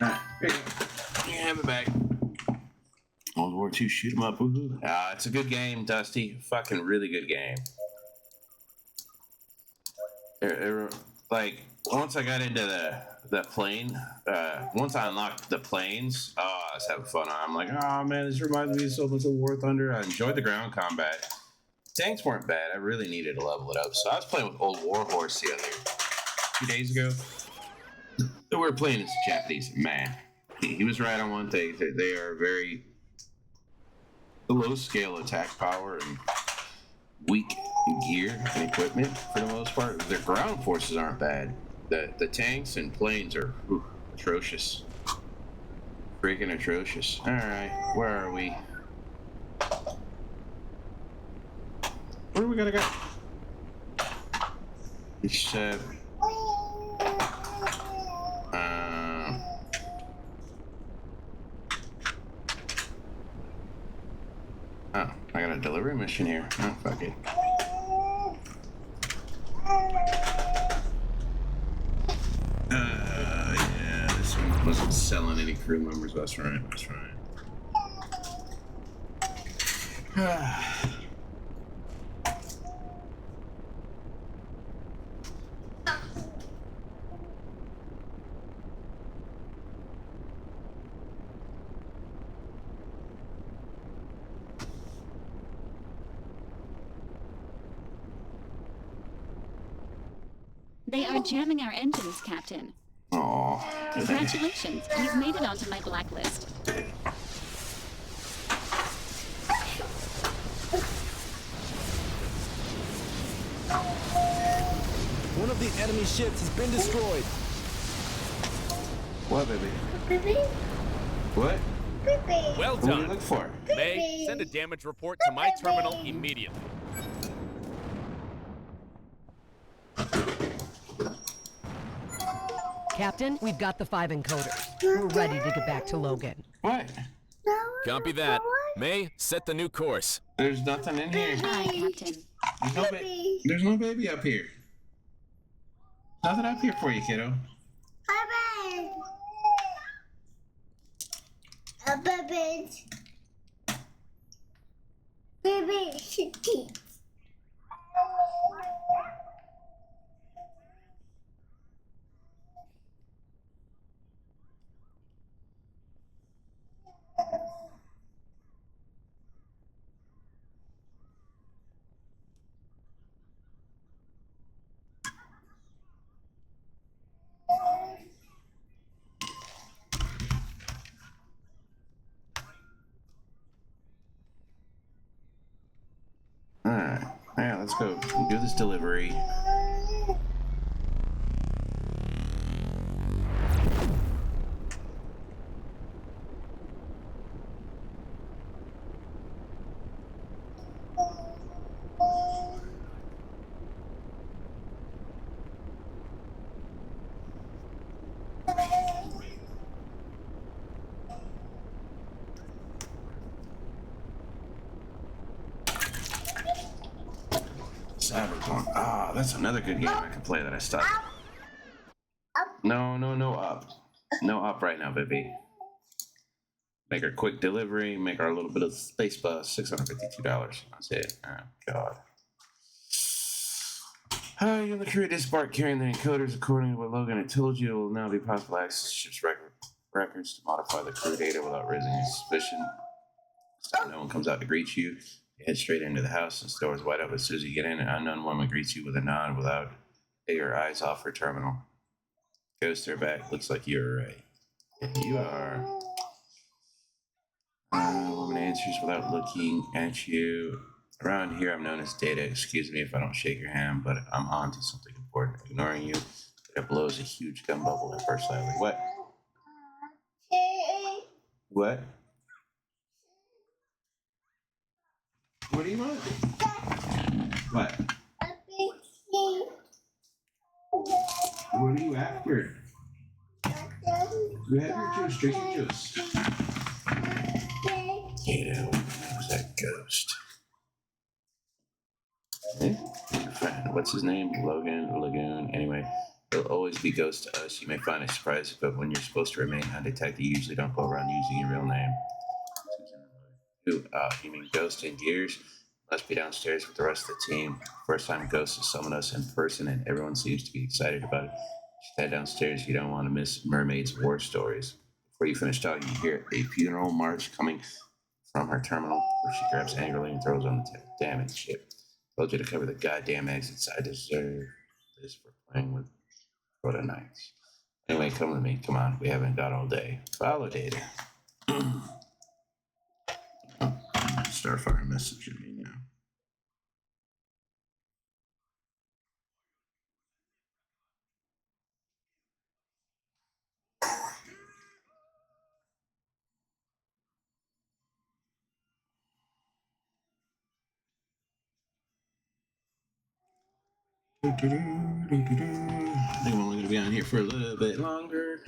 Alright, here you go. You can have it back. World War II shoot 'em up. Woohoo. It's a good game, Dusty. Fucking really good game. Like, once I got into the plane, once I unlocked the planes, I was having fun. I'm like, oh man, this reminds me so much of War Thunder. I enjoyed the ground combat. Tanks weren't bad. I really needed to level it up. So I was playing with Old Warhorse the other 2 days ago. We were playing as Japanese. Man, he was right on one thing. They are very low scale attack power and weak gear and equipment for the most part. Their ground forces aren't bad. The tanks and planes are atrocious. Freaking atrocious. Alright, where are we? Where do we gotta go? It's oh, I got a delivery mission here. Oh, fuck it. Yeah, this one wasn't selling any crew members. That's right. That's right. They are jamming our engines, Captain. Aw. Congratulations, you've made it onto my blacklist. One of the enemy ships has been destroyed. What, baby? Baby? What? Baby. Well What do you done. look for? May, send a damage report to my terminal immediately. Captain, we've got the 5 encoders. We're ready to get back to Logan. What? Copy that. May, set the new course. There's nothing in here. Hi, Captain. There's no baby up here. Nothing up here for you, kiddo. Baby. Alright. Yeah, let's go do this delivery. Cyberpunk. Ah, that's another good game I can play that I stopped. No up. No up right now, baby. Make our quick delivery, make our little bit of space bus, $652. That's it. Oh, God. Hi, you're the crew disembark carrying the encoders according to what Logan had told you. It will now be possible to access ship's records to modify the crew data without raising any suspicion. So no one comes out to greet you. You head straight into the house and the door's wide open. As soon as you get in, an unknown woman greets you with a nod without take your eyes off her terminal. Goes to her back. Looks like you're right. And you are. Woman answers without looking at you. Around here, I'm known as Data. Excuse me if I don't shake your hand, but I'm on to something important. Ignoring you, it blows a huge gun bubble at first light. Like, what? What? What do you want? What? What are you after? You have your juice. Drink your juice. Yeah, who's that ghost? Eh? What's his name? Logan, Lagoon. Anyway, he'll always be ghost to us. You may find it surprising, but when you're supposed to remain undetected, you usually don't go around using your real name. You mean Ghost in Gears? Must be downstairs with the rest of the team. First time Ghost has summoned us in person, and everyone seems to be excited about it. Just head downstairs. You don't want to miss Mermaid's war stories. Before you finish talking, you hear a funeral march coming from her terminal, where she grabs angrily and throws on the table. Damn it, shit. Told you to cover the goddamn exits. I deserve this for playing with Rhoda Knights. Anyway, come with me. Come on. We haven't got all day. Follow data. Starfire messaging me now. I think I'm only going to be on here for a little bit longer.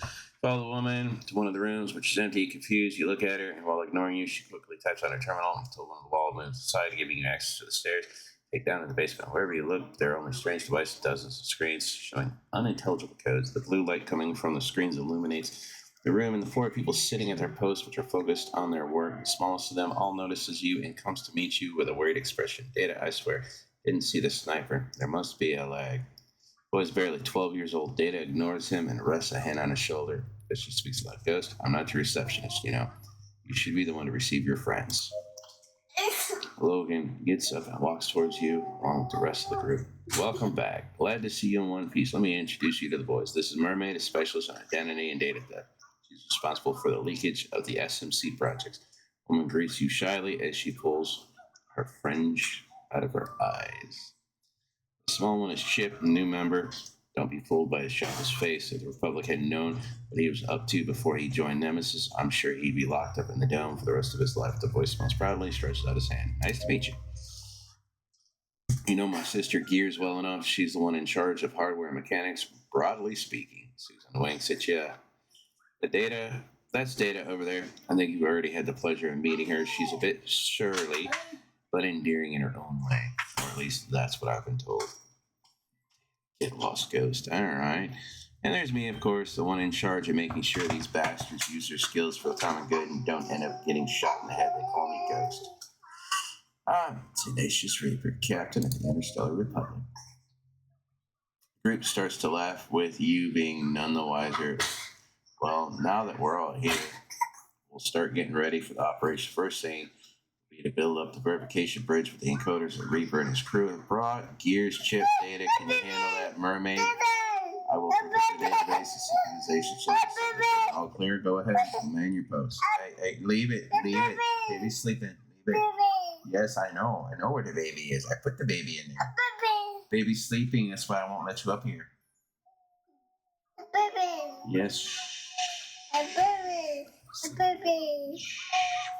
Follow the woman to one of the rooms, which is empty. Confused, you look at her, and while ignoring you, she quickly types on her terminal until one of the wall moves aside, giving you access to the stairs. Take down in the basement. Wherever you look, there are only strange devices, dozens of screens showing unintelligible codes. The blue light coming from the screens illuminates the room, and the four people sitting at their posts, which are focused on their work. The smallest of them all notices you and comes to meet you with a worried expression. Data, I swear. Didn't see the sniper. There must be a lag. Boy's barely 12 years old. Data ignores him and rests a hand on his shoulder. As she speaks like Ghost, I'm not your receptionist, you know. You should be the one to receive your friends. Logan gets up and walks towards you along with the rest of the group. Welcome back. Glad to see you in one piece. Let me introduce you to the boys. This is Mermaid, a specialist on identity and data theft. She's responsible for the leakage of the SMC projects. Woman greets you shyly as she pulls her fringe out of her eyes. The small one is Chip, new member. Don't be fooled by his shopper's face. If the Republic had known what he was up to before he joined Nemesis, I'm sure he'd be locked up in the dome for the rest of his life. The voice smiles proudly, stretches out his hand. Nice to meet you. You know my sister Gears well enough. She's the one in charge of hardware and mechanics, broadly speaking. Susan winks at you. The data, that's Data over there. I think you've already had the pleasure of meeting her. She's a bit surly, but endearing in her own way. Or at least that's what I've been told. Get lost, Ghost. All right. And there's me, of course, the one in charge of making sure these bastards use their skills for the common good and don't end up getting shot in the head. They call me Ghost. I'm Tenacious Reaper, captain of the Interstellar Republic. The group starts to laugh, with you being none the wiser. Well, now that we're all here, we'll start getting ready for the operation. First thing will be to build up the verification bridge with the encoders that Reaper and his crew have brought. Gears, Chip, Data, can you handle that? Mermaid? I will put the database of synchronization services. All clear, go ahead. Man your post. Hey, leave it. Baby's sleeping. Leave it. Yes, I know where the baby is. I put the baby in there. Baby's sleeping, that's why I won't let you up here. Yes.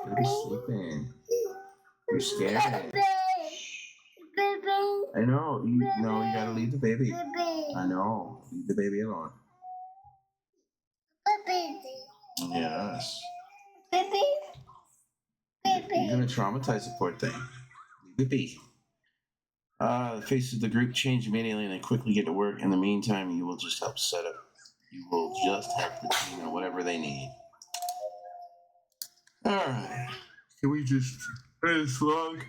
Baby's sleeping. You're scared. I know. You gotta leave the baby. I know. Leave the baby alone. Yes. You're gonna traumatize the poor thing. Leave it be. The faces of the group change immediately and they quickly get to work. In the meantime, you will just help set up. You will just help the team or whatever they need. Alright. Can we just play this log?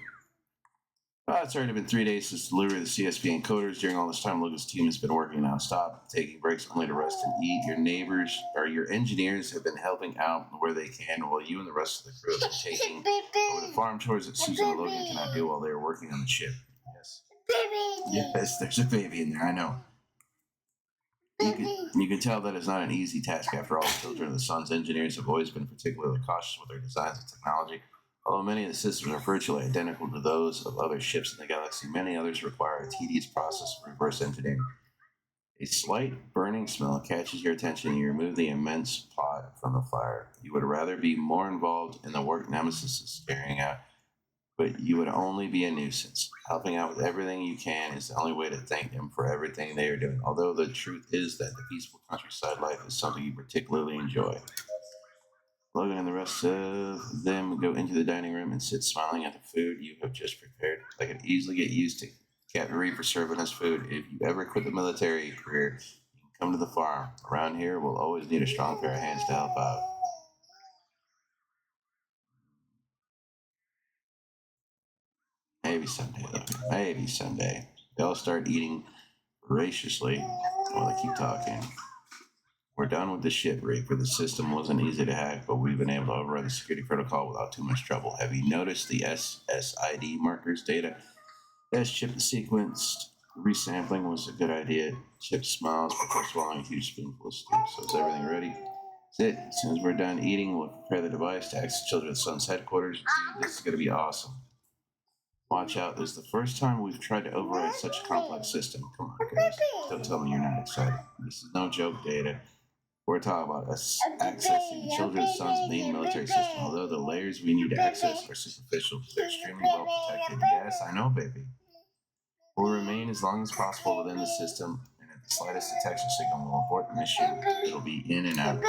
It's already been 3 days since the delivery of the CSP encoders. During all this time, Logan's team has been working nonstop, taking breaks only to rest and eat. Your engineers have been helping out where they can, while you and the rest of the crew have been taking over the farm chores that Susan and Logan cannot do while they are working on the ship. Yes. Yes, there's a baby in there, I know. You can tell that it's not an easy task. After all, the children of the Sun's engineers have always been particularly cautious with their designs and technology. Although many of the systems are virtually identical to those of other ships in the galaxy, many others require a tedious process of reverse engineering. A slight burning smell catches your attention and you remove the immense pod hot from the fire. You would rather be more involved in the work Nemesis is carrying out, but you would only be a nuisance. Helping out with everything you can is the only way to thank them for everything they are doing. Although the truth is that the peaceful countryside life is something you particularly enjoy. Logan and the rest of them go into the dining room and sit smiling at the food you have just prepared. I could easily get used to Captain Reaper serving us food. If you ever quit the military career, you can come to the farm. Around here, we'll always need a strong pair of hands to help out. Maybe someday, Logan. Maybe someday. They all start eating voraciously while they keep talking. We're done with the ship, Reaper. The system wasn't easy to hack, but we've been able to override the security protocol without too much trouble. Have you noticed the SSID markers data? As Chip sequenced, resampling was a good idea. Chip smiles before swallowing a huge spoonful of stew. So is everything ready? That's it. As soon as we're done eating, we'll prepare the device to access Children of the Sun's headquarters. Dude, this is going to be awesome. Watch out. This is the first time we've tried to override such a complex system. Come on, guys. Don't tell me you're not excited. This is no joke, Data. We're talking about us accessing the Children of the Sun's main military system. Although the layers we need to access are superficial, they're extremely well protected. Yes, I know, baby. We'll remain as long as possible within the system, and at the slightest detection signal, we'll abort the mission. It'll be in and out.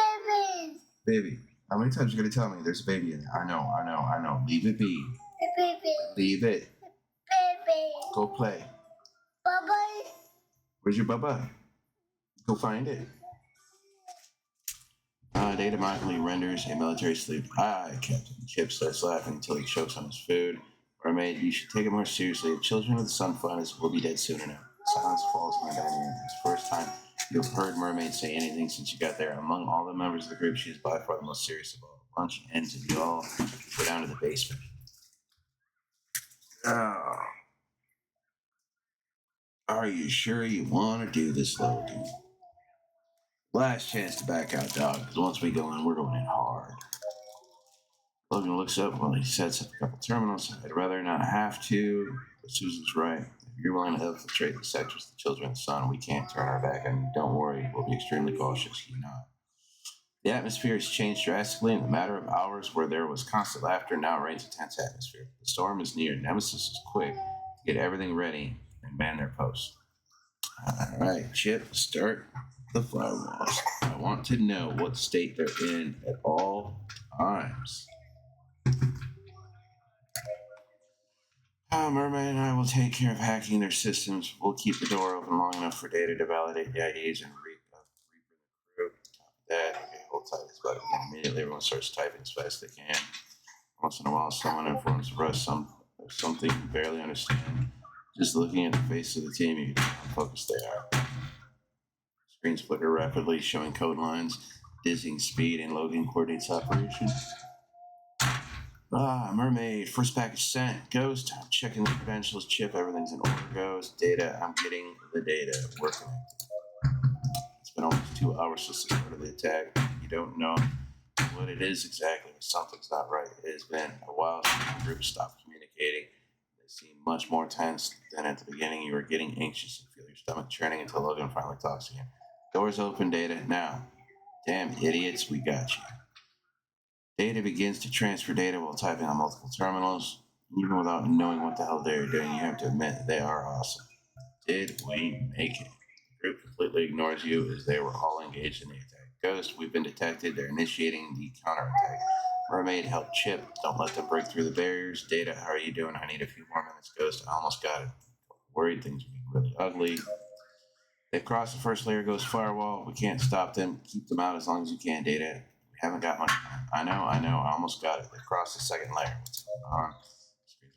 Baby, how many times are you going to tell me there's a baby in there? I know. Leave it be. Leave it. Go play. Bubba. Where's your Bubba? Go find it. Data mockingly renders a military salute. Aye, Captain. Chip starts laughing until he chokes on his food. Mermaid, you should take it more seriously. The Children of the Sun fund will be dead soon enough. Silence falls in the dining room. It's the first time you've heard Mermaid say anything since you got there. Among all the members of the group, she is by far the most serious of all. Lunch ends and you all go down to the basement. Oh. Are you sure you want to do this, Logan? Last chance to back out, dog, because once we go in, we're going in hard. Logan looks up while he sets up a couple terminals. I'd rather not have to, but Susan's right. If you're willing to infiltrate the sectors of the Children of the Sun, we can't turn our back on you. Don't worry, we'll be extremely cautious. You're not. The atmosphere has changed drastically in a matter of hours. Where there was constant laughter, now reigns a tense atmosphere. The storm is near. Nemesis is quick to get everything ready and man their posts. All right, Chip, start the firewalls. I want to know what state they're in at all times. Mermaid and I will take care of hacking their systems. We'll keep the door open long enough for Data to validate the IDs and reap the crew. That, okay, hold tight. It's about to begin immediately. Everyone starts typing as fast as they can. Once in a while, someone informs the rest something you barely understand. Just looking at the face of the team, you can how focused they are. Screens flicker rapidly, showing code lines, dizzying speed, and Logan coordinates operation. Mermaid, first package sent. Ghost, I'm checking the credentials. Chip, everything's in order. Ghost, Data, I'm getting the data. We're connected. It's been almost 2 hours since the start of the attack. You don't know what it is exactly, but something's not right. It has been a while since the group stopped communicating. They seem much more tense than at the beginning. You were getting anxious and feel your stomach churning until Logan finally talks again. Doors open, Data, now. Damn idiots, we got you. Data begins to transfer data while typing on multiple terminals. Even without knowing what the hell they're doing, you have to admit they are awesome. Did we make it? The group completely ignores you as they were all engaged in the attack. Ghost, we've been detected. They're initiating the counterattack. Mermaid, help Chip. Don't let them break through the barriers. Data, how are you doing? I need a few more minutes. Ghost, I almost got it. Worried things are getting really ugly. They've crossed the first layer Ghost firewall. We can't stop them. Keep them out as long as you can, Data. We haven't got much time. I know. I almost got it. They've crossed the second layer. What's going on?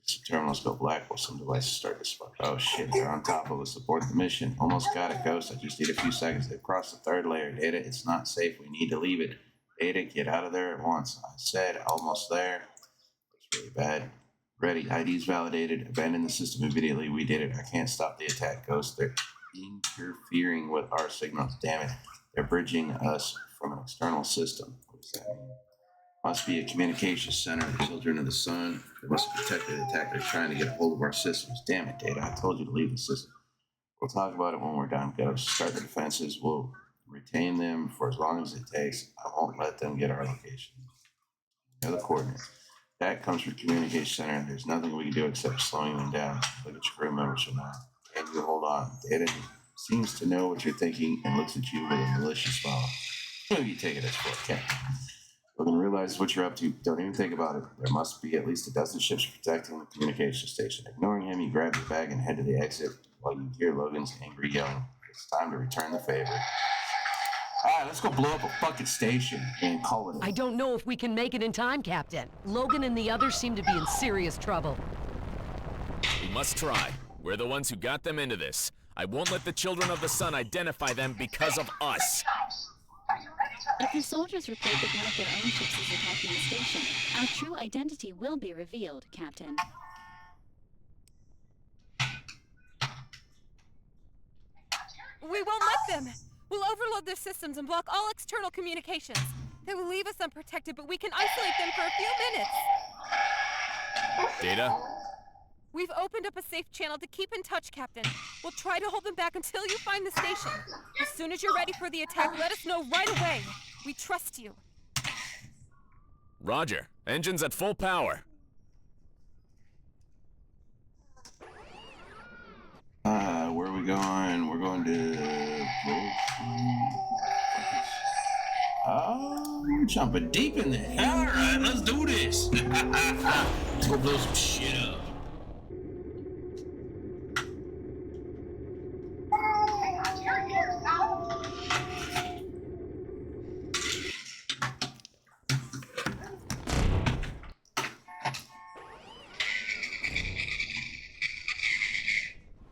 Some terminals go black while some devices start to spark. Oh shit, they're on top of us. Support the mission. Almost got it, Ghost. I just need a few seconds. They've crossed the third layer. Data, it's not safe. We need to leave it. Data, get out of there at once. I said, almost there. Looks really bad. Ready. IDs validated. Abandon the system immediately. We did it. I can't stop the attack, Ghost. They're interfering with our signals. Damn it. They're bridging us from an external system. What does that mean? Must be a communications center. The Children of the Sun. They must have detected the attack. They're trying to get a hold of our systems. Damn it, Data. I told you to leave the system. We'll talk about it when we're done, Ghost. Start the defenses. We'll Retain them for as long as it takes. I won't let them get our location. The other coordinates. That comes from communication center. There's nothing we can do except slowing them down. Look at your crew members from now. Can you hold on? The enemy seems to know what you're thinking and looks at you with a malicious smile. Who do you take it as for, Captain? Logan realizes what you're up to. Don't even think about it. There must be at least a dozen ships protecting the communication station. Ignoring him, you grab your bag and head to the exit while you hear Logan's angry yelling. It's time to return the favor. Alright, let's go blow up a fucking station and call it. I don't know if we can make it in time, Captain. Logan and the others seem to be in serious trouble. We must try. We're the ones who got them into this. I won't let the Children of the Sun identify them because of us. If the soldiers report that one of their own ships is attacking the station, our true identity will be revealed, Captain. We won't let them! We'll overload their systems and block all external communications. They will leave us unprotected, but we can isolate them for a few minutes. Data? We've opened up a safe channel to keep in touch, Captain. We'll try to hold them back until you find the station. As soon as you're ready for the attack, let us know right away. We trust you. Roger. Engines at full power. Where are we going? We're going to... Oh, we're jumping deep in there. Alright, let's do this. Let's go blow some shit up.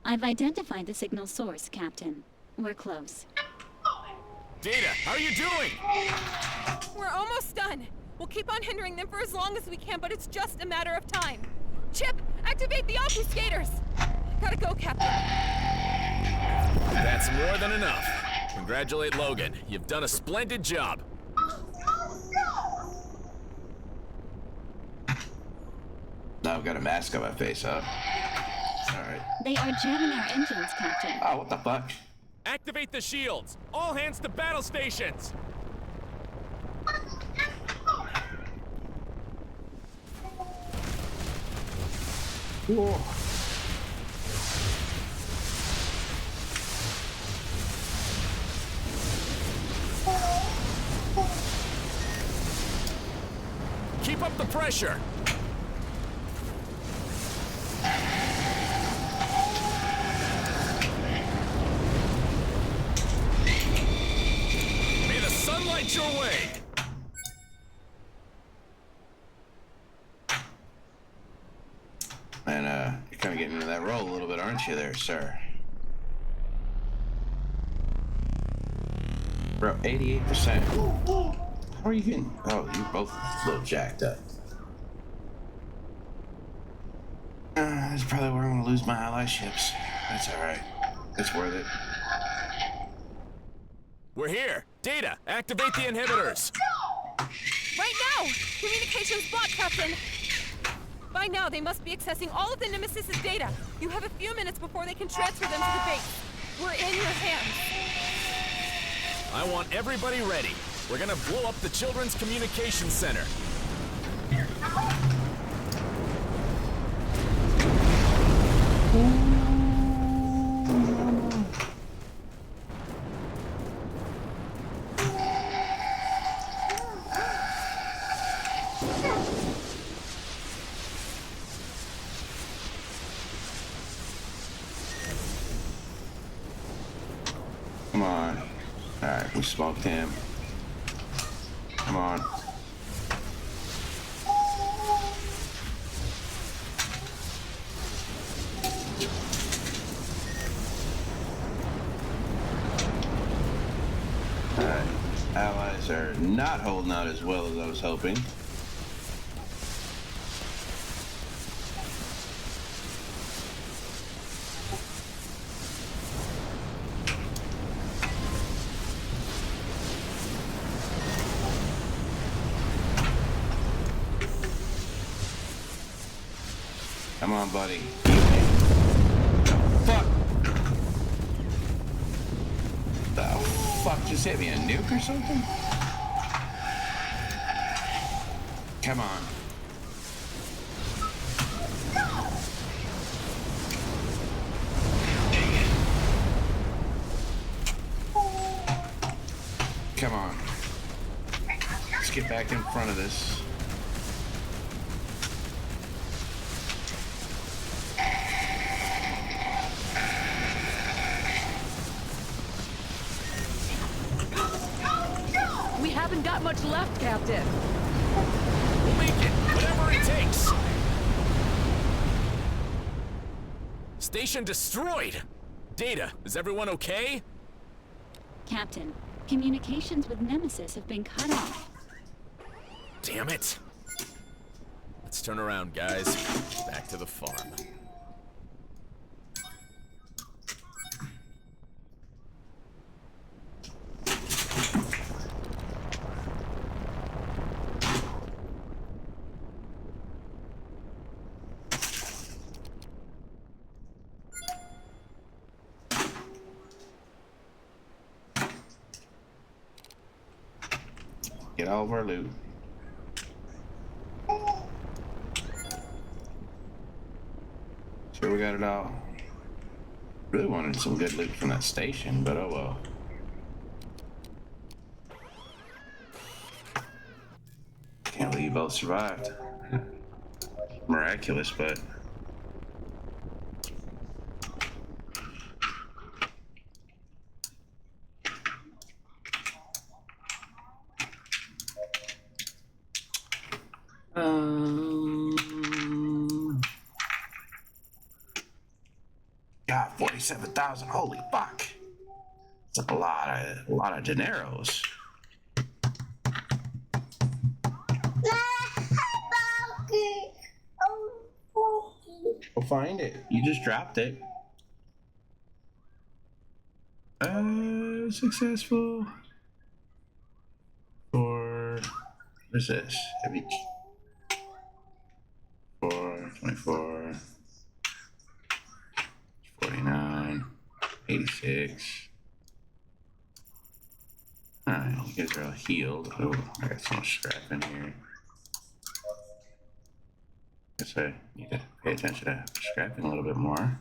I've identified the signal source, Captain. We're close. Data, how are you doing? We're almost done. We'll keep on hindering them for as long as we can, but it's just a matter of time. Chip, activate the obfuscators! Gotta go, Captain. That's more than enough. Congratulate Logan. You've done a splendid job. Now I've got a mask on my face, huh? Alright. They are jamming our engines, Captain. Oh, what the fuck? Activate the shields! All hands to battle stations! Whoa. Keep up the pressure. May the sun light your way. And, you're kind of getting into that role a little bit, aren't you there, sir? Bro, 88%. How are you getting? Oh, you're both a little jacked up. That's probably where I'm gonna lose my ally ships. That's alright. It's worth it. We're here. Data, activate the inhibitors. Right now! Communications blocked, Captain! By now, they must be accessing all of the Nemesis' data. You have a few minutes before they can transfer them to the base. We're in your hands. I want everybody ready. We're gonna blow up the Children's Communication Center. Come on. Alright, we smoked him. Come on. Alright. Allies are not holding out as well as I was hoping. Come on, buddy. The fuck just hit me? A nuke or something? Come on. Come on. Let's get back in front of this. We haven't got much left, Captain. We'll make it, whatever it takes. Station destroyed. Data, is everyone okay? Captain, communications with Nemesis have been cut off. Damn it. Let's turn around, guys. Back to the farm. Get all of our loot. Sure we got it all. Really wanted some good loot from that station, but oh well. Can't believe you both survived. Miraculous, but... God, 47,000. Holy fuck. It's a lot of dineros. Go find it. You just dropped it. Successful. For what is this? Heavy 4, 24, 49, 86. Alright, you guys are all healed. Oh, I got so much scrap in here. Guess I need to pay attention to scrapping a little bit more.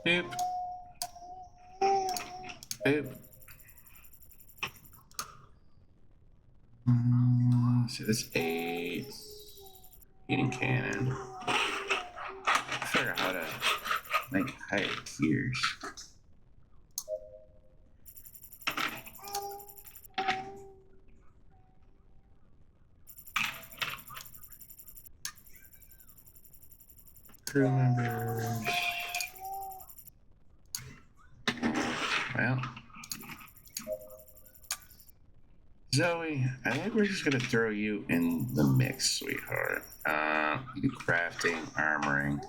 Boop. Boop. So this 8 heating cannon. Figure out how to make higher tiers. Crew members. Well, Zoe, I think we're just gonna throw you in the mix, sweetheart. You do crafting, armoring.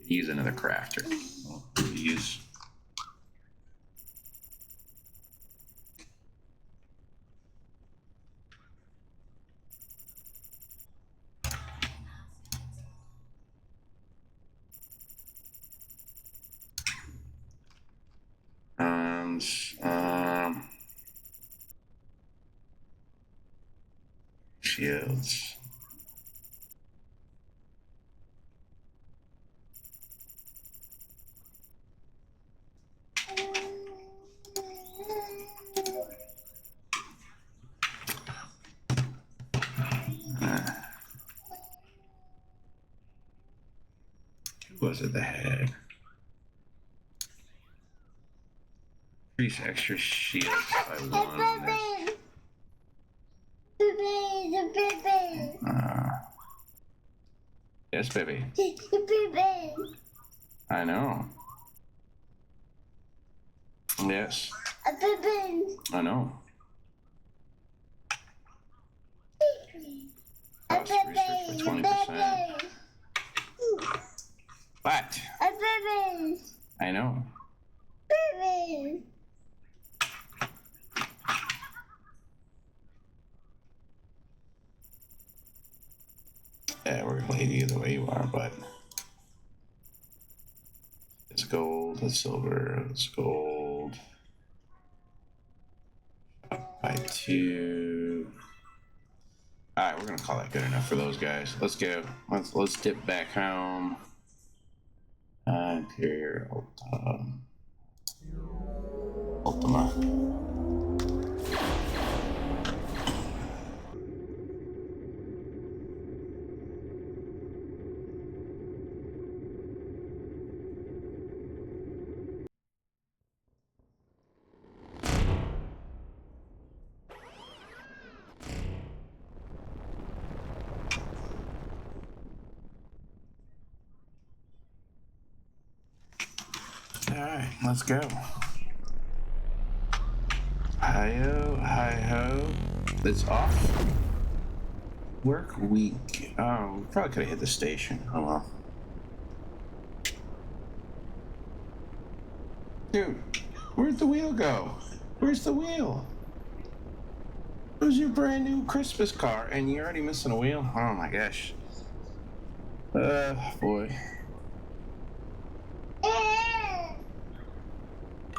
Use another crafter. We'll use. Shields. Who was it that had? Increase extra shields by 1. Yes, baby. I know. Yes. I know. Cost research for 20%. What? I know. Yeah, we're gonna leave you the way you are, but it's gold, it's silver, it's gold. by 2. Alright, we're gonna call that good enough for those guys. Let's go. Let's dip back home. Here, Ultima. Alright, let's go. Hi-yo, hi-ho. It's off. Work week. Oh, we probably could have hit the station. Oh well. Dude, where'd the wheel go? Where's the wheel? It was your brand new Christmas car and you're already missing a wheel? Oh my gosh. Boy.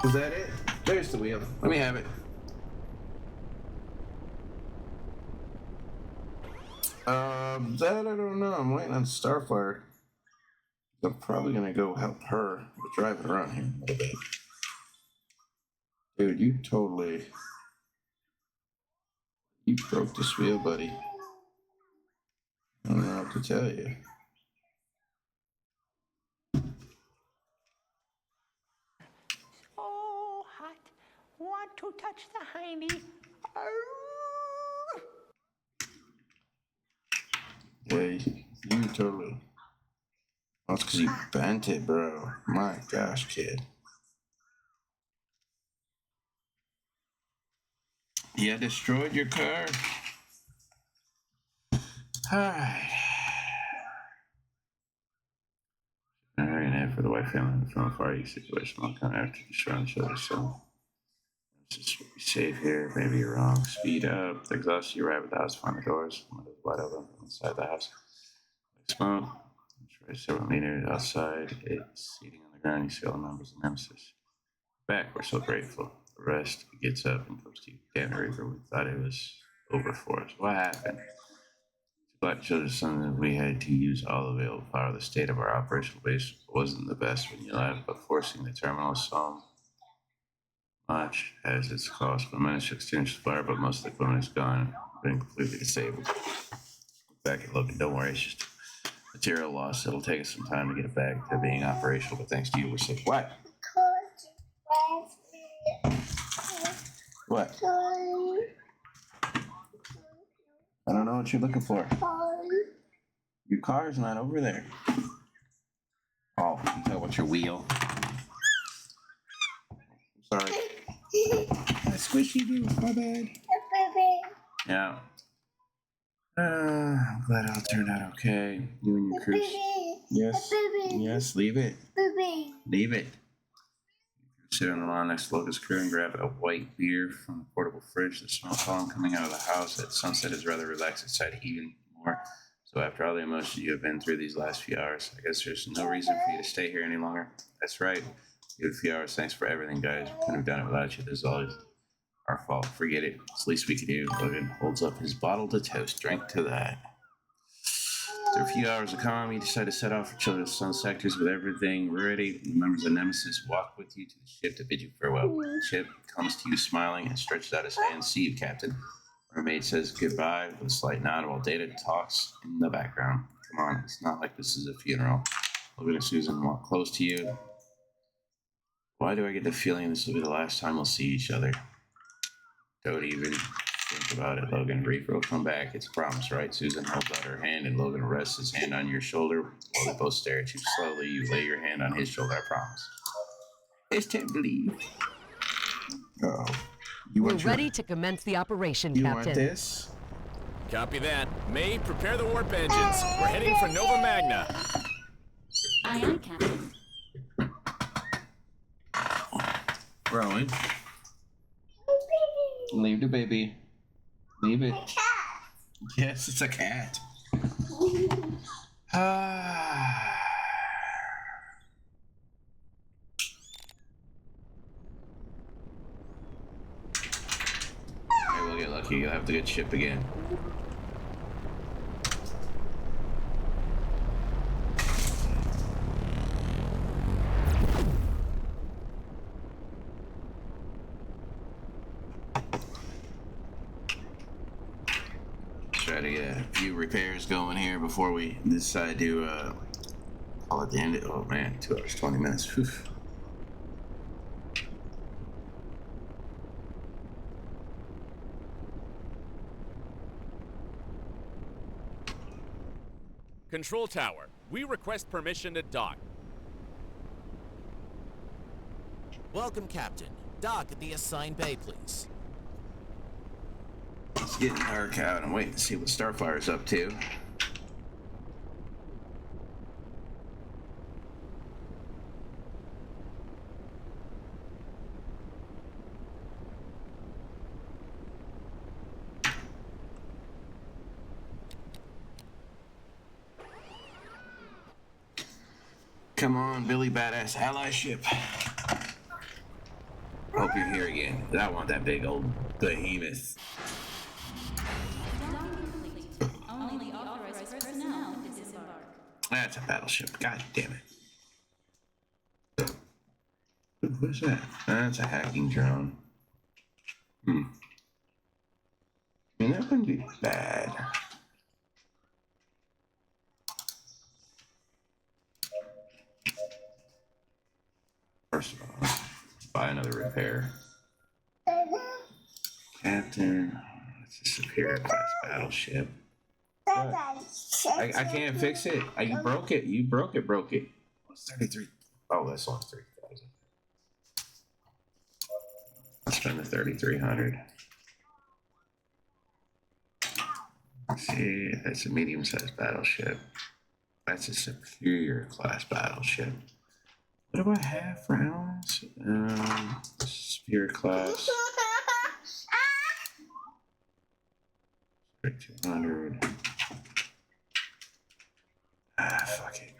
Was that it? There's the wheel. Let me have it. That I don't know. I'm waiting on Starfire. I'm probably gonna go help her. We're driving around here a little bit. Dude, you broke this wheel, buddy. I don't know what to tell you. Oh, hot. Want to touch the hiney. Yeah, you totally. That's because you bent it, bro. My gosh, kid. Yeah, destroyed your car. Alright. Alright, now for the white family from a Far East situation, I'll come after destroying each other, so let's just be safe here. Maybe you're wrong. Speed up. The exhaust, you arrive at the house, find the doors. Windows wide open inside the house. Smoke. Try several meters outside. It's seating on the ground. You see all the members of Nemesis. Back, we're so grateful. The rest gets up and comes to you. Damn, Reaper, we thought it was over for us. What happened? Black children, something that we had to use all available power. The state of our operational base wasn't the best when you left, but forcing the terminal so much has its cost. We managed to extinguish the fire, but most of the equipment is gone, been completely disabled. Back at Logan, don't worry, it's just material loss. It'll take us some time to get it back to being operational, but thanks to you, we're safe. What? What? I don't know what you're looking for. Your car's not over there. Oh, you talk about your wheel. I'm sorry. Squishy dude, my bad. Yeah. I'm glad it all turned out okay. You and your crew. Yes. Yes, leave it. Leave it. Sit on the lawn next to Logan's crew and grab a white beer from the portable fridge. The smoke column coming out of the house at sunset is rather relaxed inside even more. So after all the emotions you have been through these last few hours, I guess there's no reason for you to stay here any longer. That's right. You had a few hours. Thanks for everything, guys. We couldn't have done it without you. This is always our fault. Forget it. It's the least we could do. Logan holds up his bottle to toast. Drink to that. After a few hours of calm, you decide to set off for Children's Sun sectors with everything ready. The members of Nemesis walk with you to the ship to bid you farewell. The ship comes to you smiling and stretches out his hand. See you, Captain. Roommate says goodbye with a slight nod while Data talks in the background. Come on, it's not like this is a funeral. Logan and Susan walk close to you. Why do I get the feeling this will be the last time we'll see each other? Don't even think about it, Logan. Reaper will come back. It's a promise, right? Susan holds out her hand and Logan rests his hand on your shoulder while they both stare at you. Slowly, you lay your hand on his shoulder, I promise. It's time to leave. Uh-oh. We're ready to commence the operation, you Captain. Want this? Copy that. May, prepare the warp engines. We're heading for Nova Magna. Aye, aye, Captain. Rowan. Leave the baby. Leave it. Yes, it's a cat. fuck you. You'll have to get ship again. Try to get a few repairs going here before we decide to call it the end. Oh man, 2 hours 20 minutes. Whew. Control tower, we request permission to dock. Welcome, Captain. Dock at the assigned bay, please. It's getting dark out. I'm waiting to see what Starfire's up to. Come on, Billy Badass allyship. Hope you're here again. I want that big old behemoth. Only the authorized personnel can disembark. That's a battleship. God damn it. What's that? That's a hacking drone. I mean, that wouldn't be bad. First of all, buy another repair. Captain, it's a superior class battleship. I can't fix it. You broke it. You broke it. What's 33? Oh, that's only 3,000. I'll spend the 3,300. See, that's a medium-sized battleship. That's a superior class battleship. What do I have for allies? Superior class. 200. Fuck it.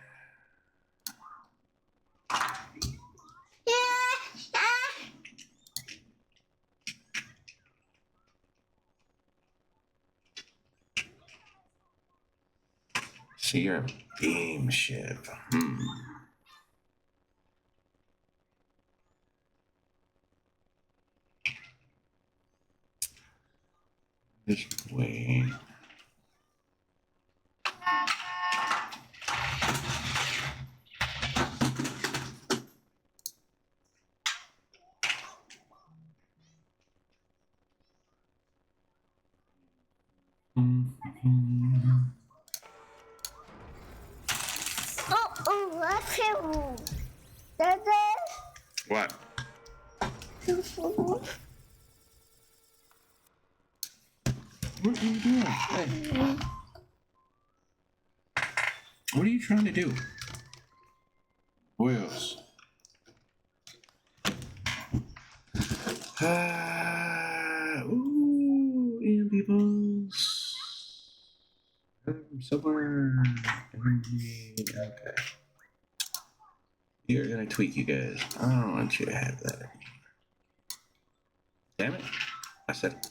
See, you're a beam ship. Just wait. What? What are you doing? Hey. What are you trying to do? Wheels. Ooh, and peoples. Somewhere. Okay. You're gonna tweak, you guys. I don't want you to have that. Damn it. I said it.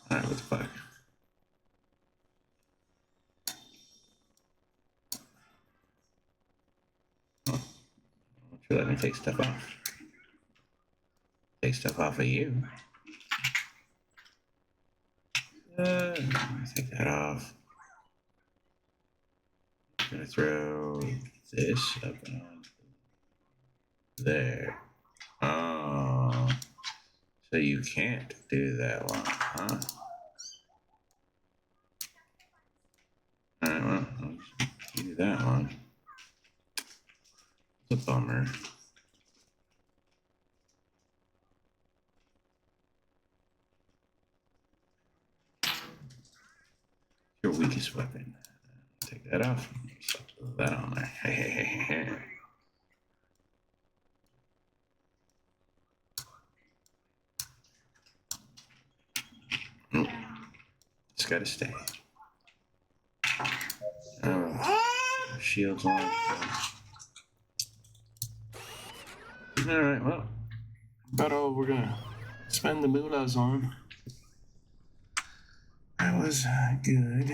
Alright, what the fuck? Oh. Sure, let me take stuff off. Take stuff off of you. Take that off. I'm gonna throw this up on there. Oh, so you can't do that one, huh? Alright, well, I'll do that one. It's a bummer. Your weakest weapon. Take that off. Put that on there. Nope. It's gotta stay. Shields on. Alright, well. About all we're gonna spend the moolahs on. That was good.